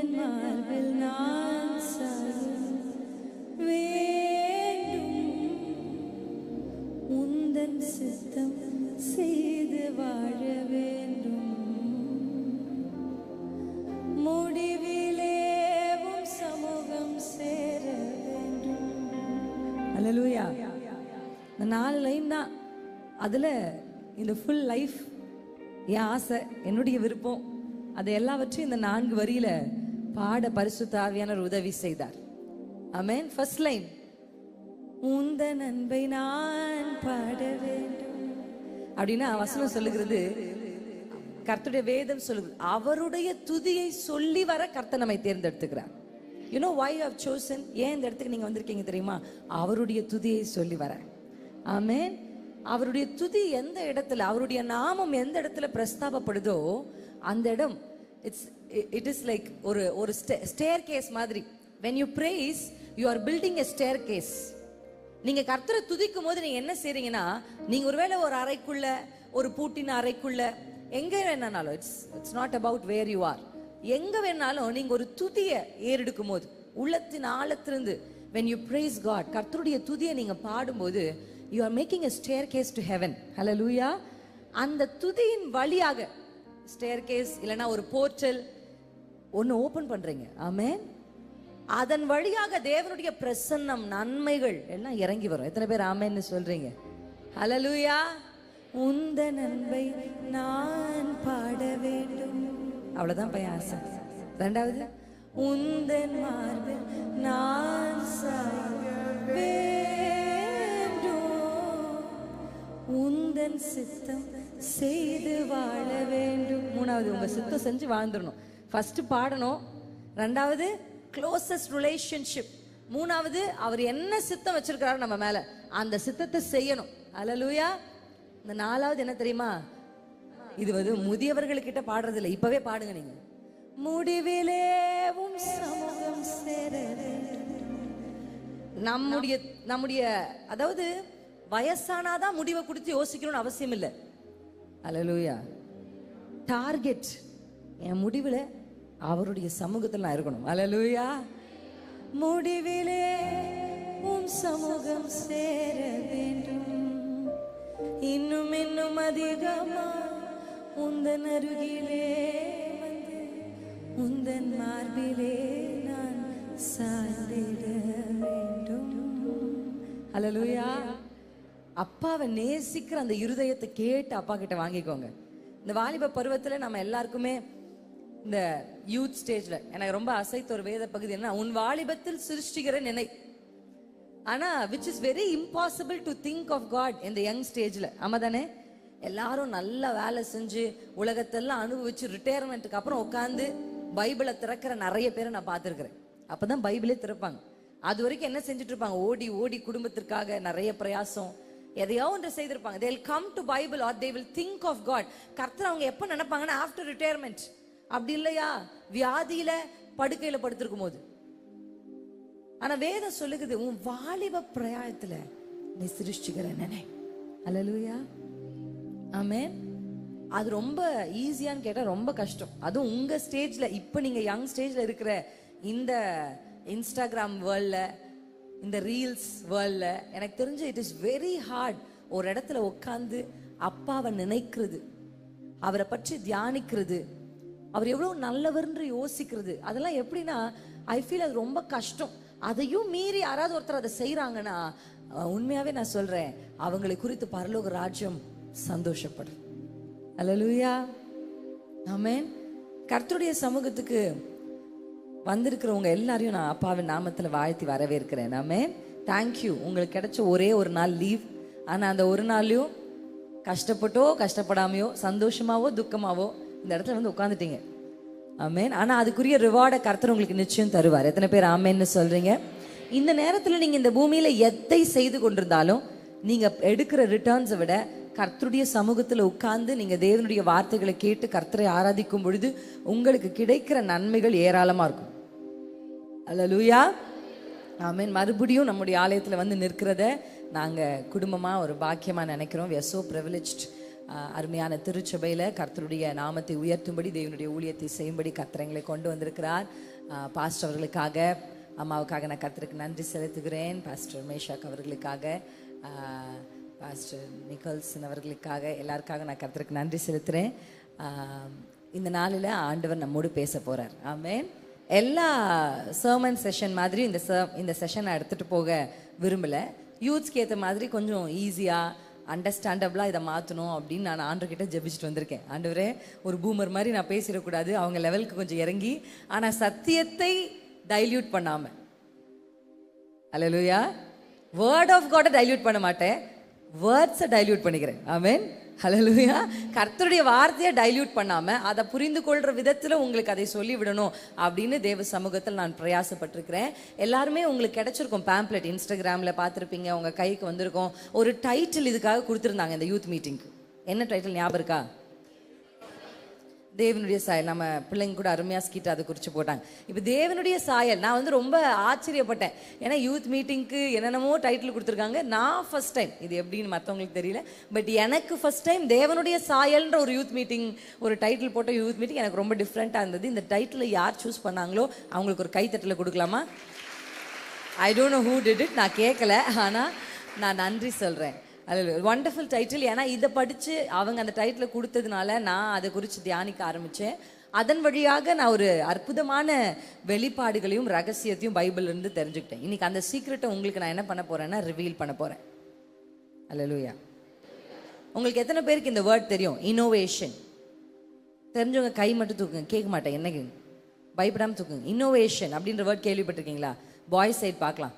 உந்தன் மார்பில் நான் சாய வேண்டும், உந்தன் சித்தம் செய்து வாழ வேண்டும், முடிவிலே உம் சமூகம் சேர வேண்டும். அல்லேலூயா. இந்த 4 லைன் தான். அதில் இந்த ஃபுல் லைஃப் என் ஆசை, என்னுடைய விருப்பம், அதை எல்லாவற்றையும் இந்த 4 வரியில பாட பரிசுத்த ஆவியானவர் உதவி செய்தார். ஆமென். ஃபர்ஸ்ட் லைன், உந்தன் அன்பை நான் பாட வேண்டும் அப்படின்னா வசனம் சொல்லுகிறது, கர்த்தருடைய வேதம் சொல்லுகிறது, அவருடைய துதியை சொல்லி வர கர்த்தர் நம்மை தேர்ந்தெடுத்துக்கிறார். You know why you have chosen? ஏன் இந்த இடத்துக்கு நீங்க வந்திருக்கீங்க தெரியுமா? அவருடைய துதியை சொல்லி வர. ஆமென். அவருடைய துதி எந்த இடத்துல, அவருடைய நாமம் எந்த இடத்துல பிரஸ்தாபப்படுதோ அந்த இடம் இட் இஸ் லைக் ஒரு ஸ்டேர்கேஸ் மாதிரி. when you praise you are building a staircase. நீங்க கர்த்தரை துதிக்கும் போது நீங்க என்ன செய்றீங்கன்னா, நீங்க ஒருவேளை ஒரு அறைக்குள்ள, ஒரு பூட்டின அறைக்குள்ள, எங்க வேணாலும், it's not about where you are, எங்க வேணாலும் நீங்க ஒரு துதியை ஏறெடுக்கும் போது உள்ளத்தின் ஆழத்திலிருந்து when you praise God, கர்த்தருடைய துதியை நீங்க பாடும்போது you are making a staircase to heaven. Hallelujah. அந்த துதியின் வழியாக staircase இல்லனா ஒரு போர்ட்டல் ஒன்னு ஓபன் பண்றீங்க. ஆமென். அதன் வழியாக தேவனுடைய பிரசன்னம், நன்மைகள் எல்லாம் இறங்கி வரும். எத்தனை பேர் ஆமென்னு சொல்றீங்க? ஹல்லேலூயா. உந்தன் அன்பை நான் பாட வேண்டும், அவ்வளவுதான் பையன் ஆசை. ரெண்டாவது, உந்தன் மார்பில் நான் சாய வேண்டும், உந்தன் சித்தம் செய்து வாழ வேண்டும். மூணாவது, உங்க சித்தம் செஞ்சு வாழ்ந்துடணும். ஃபர்ஸ்ட் பாடணும், ரெண்டாவது க்ளோசஸ்ட் ரிலேஷன்ஷிப், மூணாவது அவர் என்ன சித்தம் வச்சிருக்காரு நம்ம மேல அந்த சித்தத்தை செய்யணும். அல்லேலூயா. இந்த நாலாவது என்ன தெரியுமா? இது முதியவர்கள்கிட்ட பாடுறது இல்லை, இப்பவே பாடுங்க நீங்க. முடிவிலே உம் சமூகம் சேர. நம்முடைய அதாவது வயசானாதான் முடிவை குறித்து யோசிக்கணும்னு அவசியம் இல்லை. அல்லேலூயா. டார்கெட், என் முடிவுல அவருடைய சமூகத்தில் நான் இருக்கணும். அல்லேலூயா. முடிவிலே உம் சமூகம் சேர வேண்டும், இன்னும் இன்னும் அதிகமா உந்தன் அருகிலே வந்து உந்தன் மார்பிலே நான் சார்ந்திட வேண்டும். அல்லேலூயா. அப்பாவை நேசிக்கிற அந்த இருதயத்தை கேட்டு அப்பா கிட்ட வாங்கிக்கோங்க. இந்த வாலிப பருவத்தில் நம்ம எல்லாருக்குமே இந்த யூத் ஸ்டேஜ்ல எனக்கு ரொம்ப அசைத்த ஒரு வேத பகுதி என்ன, உன் வாலிபத்தில் சிருஷ்டிக்கிற நினை. ஆனா which is very impossible to think of God in the young stageல. ஆமா தானே? எல்லாரும் நல்ல வேலை செஞ்சு உலகத்தெல்லாம் அனுபவிச்சு ரிட்டையர்மெண்ட்டுக்கு அப்புறம் உட்காந்து பைபிளை திறக்கிற நிறைய பேரை நான் பார்த்துருக்கிறேன். அப்பதான் பைபிளே திறப்பாங்க. அது வரைக்கும் என்ன செஞ்சுட்டு இருப்பாங்க? ஓடி ஓடி குடும்பத்திற்காக நிறைய பிரயாசம், எதையோ ஒன்று செய்திருப்பாங்க. they will come to Bible or they will think of God. கர்த்தர் அவங்க எப்ப நினைப்பாங்கன்னா ஆஃப்டர் ரிட்டையர்மெண்ட். அப்படி இல்லையா, வியாதியில படுக்கையில படுத்திருக்கும் போது. ஆனா வேதம் சொல்லுகிறது, உன் வாலிப பிரயாயத்துல நீ சிருஷ்டிக்கிற நினை. அல்லேலூயா. ஆமென். அது ரொம்ப ஈஸியான்னு கேட்டா ரொம்ப கஷ்டம். அதுவும் உங்க ஸ்டேஜ்ல, இப்ப நீங்க யங் ஸ்டேஜ்ல இருக்கிற இந்த இன்ஸ்டாகிராம் வேர்ல்ட்ல, இந்த ரீல்ஸ் வேர்ல்ட்ல, எனக்கு தெரிஞ்சு இட் இஸ் வெரி ஹார்ட் ஒரு இடத்துல உட்கார்ந்து அப்பாவை நினைக்கிறது, அவரை பற்றி தியானிக்கிறது, அவர் எவ்வளவு நல்லவர்ன்று யோசிக்கிறது. அதெல்லாம் எப்படின்னா ஐ ஃபீல் அது ரொம்ப கஷ்டம். அதையும் மீறி யாராவது ஒருத்தர் அதை செய்யறாங்கன்னா உண்மையாவே நான் சொல்றேன், அவங்களை குறித்து பரலோக ராஜ்யம் சந்தோஷப்படும். அல்லேலூயா. ஆமென். கர்த்தருடைய சமூகத்துக்கு வந்திருக்கிறவங்க எல்லாரையும் நான் அப்பாவின் நாமத்துல வாழ்த்தி வரவேற்கிறேன். ஆமென். தேங்க்யூ. உங்களுக்கு கிடைச்ச ஒரே ஒரு நாள் லீவ். ஆனா அந்த ஒரு நாளையும் கஷ்டப்பட்டோ கஷ்டப்படாமையோ சந்தோஷமாவோ துக்கமாவோ இந்த இடத்துல வந்து உட்காந்துட்டீங்க. ஆமென். ஆனா அதுக்குரிய ரிவார்டை கர்த்தர் உங்களுக்கு நிச்சயம் தருவார். எத்தனை பேர் ஆமென்னு சொல்றீங்க? இந்த நேரத்துல நீங்க இந்த பூமியில எதை செய்து கொண்டிருந்தாலும் நீங்க எடுக்கிற ரிட்டர்ன்ஸை விட கர்த்தருடைய சமூகத்துல உட்கார்ந்து நீங்க தேவனுடைய வார்த்தைகளை கேட்டு கர்த்தரை ஆராதிக்கும் பொழுது உங்களுக்கு கிடைக்கிற நன்மைகள் ஏராளமா இருக்கும். அல்லேலூயா. ஆமென். மறுபடியும் நம்முடைய ஆலயத்துல வந்து நிற்கிறத நாங்க குடும்பமா ஒரு பாக்கியமா நினைக்கிறோம். we are so privileged. அருமையான திருச்சபையில கர்த்தருடைய நாமத்தை உயர்த்தும்படி, தேவனுடைய ஊழியத்தை செய்யும்படி கர்த்தர் எங்களை கொண்டு வந்திருக்கிறார். பாஸ்டர் அவர்களுக்காக, அம்மாவுக்காக நான் கர்த்தருக்கு நன்றி செலுத்துகிறேன். பாஸ்டர் மேஷாக் அவர்களுக்காக, பாஸ்டர் நிக்கல்சன் அவர்களுக்காக, எல்லாருக்காக நான் கர்த்தருக்கு நன்றி செலுத்துகிறேன். இந்த நாளில் ஆண்டவர் நம்மோடு பேச போகிறார். ஆமென். எல்லா சர்மன் செஷன் மாதிரி இந்த செஷனை எடுத்துகிட்டு போக விரும்பலை. யூத்ஸ்க்கு ஏற்ற மாதிரி கொஞ்சம் ஈஸியாக அண்டர்ஸ்டாண்டபிளாக இதை மாற்றணும் அப்படின்னு நான் ஆண்டவர்கிட்ட ஜெபிச்சுட்டு வந்திருக்கேன். ஆண்டவரே, ஒரு பூமர் மாதிரி நான் பேசிடக்கூடாது, அவங்க லெவலுக்கு கொஞ்சம் இறங்கி, ஆனால் சத்தியத்தை டைல்யூட் பண்ணாமல், அல்லேலூயா, வேர்ட் ஆஃப் காடை டைல்யூட் பண்ண மாட்டேன், வேர்ட்ஸை டைல்யூட் பண்ணிக்கிறேன். ஆமென். ஹல்லேலூயா. கர்த்தருடைய வார்த்தையை டைல்யூட் பண்ணாமல் அதை புரிந்து கொள்கிற விதத்தில் உங்களுக்கு அதை சொல்லி விடணும் அப்படின்னு தேவ சமூகத்தில் நான் பிரயாசப்பட்டிருக்கிறேன். எல்லாருமே உங்களுக்கு கிடைச்சிருக்கும் பேம்ப்ளெட், இன்ஸ்டாகிராமில் பார்த்துருப்பீங்க, உங்கள் கைக்கு வந்திருக்கும். ஒரு டைட்டில் இதுக்காக கொடுத்துருந்தாங்க இந்த யூத் மீட்டிங்க்கு. என்ன டைட்டில் ஞாபகம் இருக்கா? தேவனுடைய சாயல். நம்ம பிள்ளைங்க கூட அருமையாக ஸ்கிட் அதை குறித்து போட்டாங்க. இப்போ தேவனுடைய சாயல், நான் ரொம்ப ஆச்சரியப்பட்டேன். ஏன்னா யூத் மீட்டிங்க்கு என்னென்னமோ டைட்டில் கொடுத்துருக்காங்க. நான் ஃபர்ஸ்ட் டைம், இது எப்படின்னு மற்றவங்களுக்கு தெரியல, பட் எனக்கு ஃபர்ஸ்ட் டைம் தேவனுடைய சாயல்ன்ற ஒரு யூத் மீட்டிங், ஒரு டைட்டில் போட்ட யூத் மீட்டிங் எனக்கு ரொம்ப டிஃப்ரெண்ட்டாக இருந்தது. இந்த டைட்டில் யார் சூஸ் பண்ணாங்களோ அவங்களுக்கு ஒரு கைத்தட்டல் கொடுக்கலாமா? I don't know who did it, நான் கேட்கல, ஆனால் நான் நன்றி சொல்கிறேன். அது வண்டர்ஃபுல் டைட்டில். ஏன்னா இதை படித்து அவங்க அந்த டைட்டிலை கொடுத்ததுனால நான் அதை குறித்து தியானிக்க ஆரம்பித்தேன். அதன் வழியாக நான் ஒரு அற்புதமான வெளிப்பாடுகளையும் ரகசியத்தையும் பைபிள்லேருந்து தெரிஞ்சுக்கிட்டேன். இன்றைக்கி அந்த சீக்ரெட்டை உங்களுக்கு நான் என்ன பண்ண போகிறேன்னா ரிவீல் பண்ண போகிறேன். அல்லேலூயா. உங்களுக்கு எத்தனை பேருக்கு இந்த வேர்ட் தெரியும்? இன்னோவேஷன். தெரிஞ்சவங்க கை மட்டும் தூக்குங்க, கேட்க மாட்டேன், என்ன பயப்படாமல் தூக்குங்க. இன்னோவேஷன் அப்படின்ற வேர்ட் கேள்விப்பட்டிருக்கீங்களா? பாய்ஸ் சைட் பார்க்கலாம்.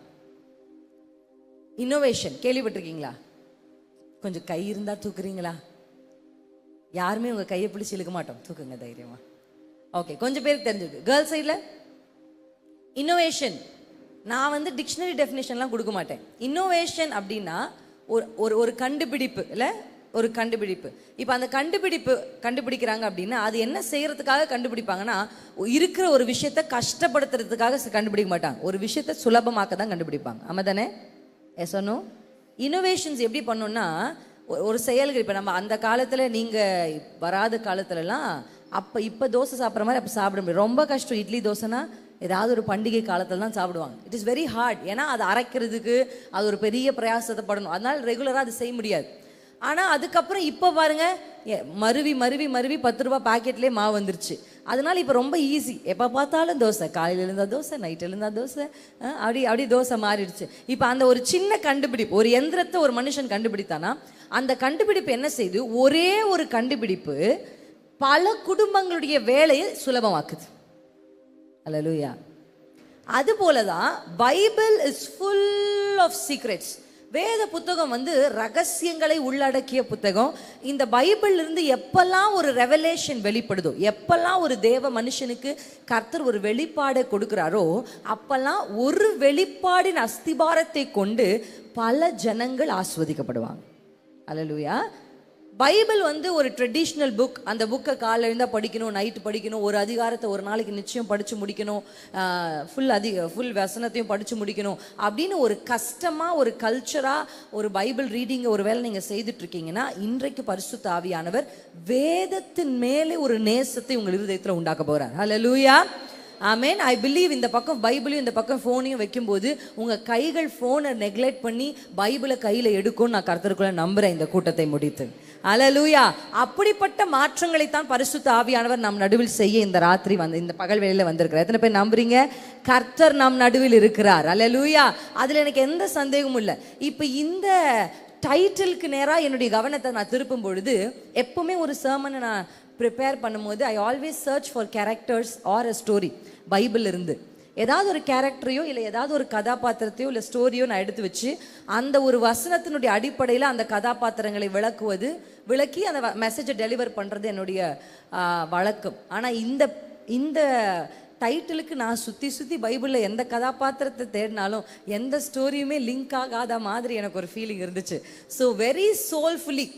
இன்னோவேஷன் கேள்விப்பட்டிருக்கீங்களா? கொஞ்சம் கை இருந்தால் தூக்குறீங்களா? யாருமே உங்கள் கையை பிடிச்சி இழுக்க மாட்டோம், தூக்குங்க தைரியமா. ஓகே, கொஞ்சம் பேருக்கு தெரிஞ்சிருக்கு. கேர்ள்ஸ் சைடில் இன்னோவேஷன், நான் டிக்ஷனரி டெஃபினேஷன்லாம் கொடுக்க மாட்டேன். இன்னோவேஷன் அப்படின்னா ஒரு கண்டுபிடிப்பு, இல்லை ஒரு கண்டுபிடிப்பு. இப்போ அந்த கண்டுபிடிக்கிறாங்க அப்படின்னா அது என்ன செய்யறதுக்காக கண்டுபிடிப்பாங்கன்னா, இருக்கிற ஒரு விஷயத்தை கஷ்டப்படுத்துறதுக்காக கண்டுபிடிக்க மாட்டாங்க, ஒரு விஷயத்தை சுலபமாக்க தான் கண்டுபிடிப்பாங்க. ஆமாம் தானே? S R no? இன்னோவேஷன்ஸ் எப்படி பண்ணோன்னா, ஒரு செயல்கள், இப்போ நம்ம அந்த காலத்தில், நீங்கள் வராத காலத்துலலாம் இப்போ தோசை சாப்பிட்ற மாதிரி அப்போ சாப்பிட முடியும். ரொம்ப கஷ்டம். இட்லி தோசைனா ஏதாவது ஒரு பண்டிகை காலத்தில் தான் சாப்பிடுவாங்க. It is very hard. ஏன்னா அதை அரைக்கிறதுக்கு அது ஒரு பெரிய பிரயாசத்தை படணும், அதனால் ரெகுலராக அது செய்ய முடியாது. ஆனால் அதுக்கப்புறம் இப்போ பாருங்க, மருவி 10 ரூபா பாக்கெட்லேயே மாவு வந்துருச்சு. அதனால இப்போ ரொம்ப ஈஸி, எப்போ பார்த்தாலும் தோசை, காலையில் இருந்தால் தோசை, நைட்டில் இருந்தால் தோசை, அப்படி தோசை மாறிடுச்சு. இப்போ அந்த ஒரு சின்ன கண்டுபிடிப்பு, ஒரு எந்திரத்தை ஒரு மனுஷன் கண்டுபிடித்தானா, அந்த கண்டுபிடிப்பு என்ன செய்யுது? ஒரே ஒரு கண்டுபிடிப்பு பல குடும்பங்களுடைய வேலையை சுலபமாக்குது. அல்லேலூயா. அதுபோலதான் Bible is full of secrets. வேத புத்தகம் ரகசியங்களை உள்ளடக்கிய புத்தகம். இந்த பைபிள் இருந்து எப்பெல்லாம் ஒரு ரெவலேஷன் வெளிப்படுதோ, எப்பெல்லாம் ஒரு தேவ மனுஷனுக்கு கர்த்தர் ஒரு வெளிப்பாடை கொடுக்கிறாரோ, அப்பெல்லாம் ஒரு வெளிப்பாடின் அஸ்திபாரத்தை கொண்டு பல ஜனங்கள் ஆஸ்வதிக்கப்படுவாங்க. அல்லேலூயா. பைபிள் ஒரு ட்ரெடிஷ்னல் புக். அந்த புக்கை காலையில் இருந்தால் படிக்கணும், நைட்டு படிக்கணும், ஒரு அதிகாரத்தை ஒரு நாளைக்கு நிச்சயம் படித்து முடிக்கணும், ஃபுல் வசனத்தையும் படித்து முடிக்கணும் அப்படின்னு ஒரு கஷ்டமாக, ஒரு கல்ச்சராக ஒரு பைபிள் ரீடிங்கை ஒரு வேளை நீங்கள் செய்துட்ருக்கீங்கன்னா, இன்றைக்கு பரிசுத்த ஆவியானவர் வேதத்தின் மேலே ஒரு நேசத்தை உங்கள் இருதயத்தில் உண்டாக்க போகிறார். அல்லேலூயா. ஆமேன். ஐ பிலீவ் இந்த பக்கம் பைபிளையும் இந்த பக்கம் ஃபோனையும் வைக்கும்போது உங்கள் கைகள் ஃபோனை நெக்லெக்ட் பண்ணி பைபிளை கையில் எடுக்கும்னு நான் கர்த்தருக்குள்ள நம்புகிறேன் இந்த கூட்டத்தை முடித்து. அல்லேலூயா. அப்படிப்பட்ட மாற்றங்களைத்தான் பரிசுத்த ஆவியானவர் நம் நடுவில் செய்ய இந்த ராத்திரி இந்த பகல் வேளையில வந்திருக்கிறார். எத்தனை பேர் நம்புறீங்க? கர்த்தர் நம் நடுவில் இருக்கிறார். அல்லேலூயா. அதில் எனக்கு எந்த சந்தேகமும் இல்லை. இப்போ இந்த டைட்டிலுக்கு நேராக என்னுடைய கவனத்தை நான் திருப்பும் பொழுது, எப்பவுமே ஒரு சர்மனை நான் ப்ரிப்பேர் பண்ணும்போது I always search for characters or a story. Bible இருந்து ஏதாவது ஒரு கேரக்டரையோ இல்லை ஏதாவது ஒரு கதாபாத்திரத்தையோ இல்லை ஸ்டோரியோ நான் எடுத்து வச்சு அந்த ஒரு வசனத்தினுடைய அடிப்படையில் அந்த கதாபாத்திரங்களை விளக்கி அந்த மெசேஜை டெலிவர் பண்ணுறது என்னுடைய வழக்கம். ஆனால் இந்த டைட்டிலுக்கு நான் சுற்றி பைபிளில் எந்த கதாபாத்திரத்தை தேடினாலும் எந்த ஸ்டோரியுமே லிங்க் ஆகாத மாதிரி எனக்கு ஒரு ஃபீலிங் இருந்துச்சு. ஸோ வெரி சோல்ஃபுல்லி,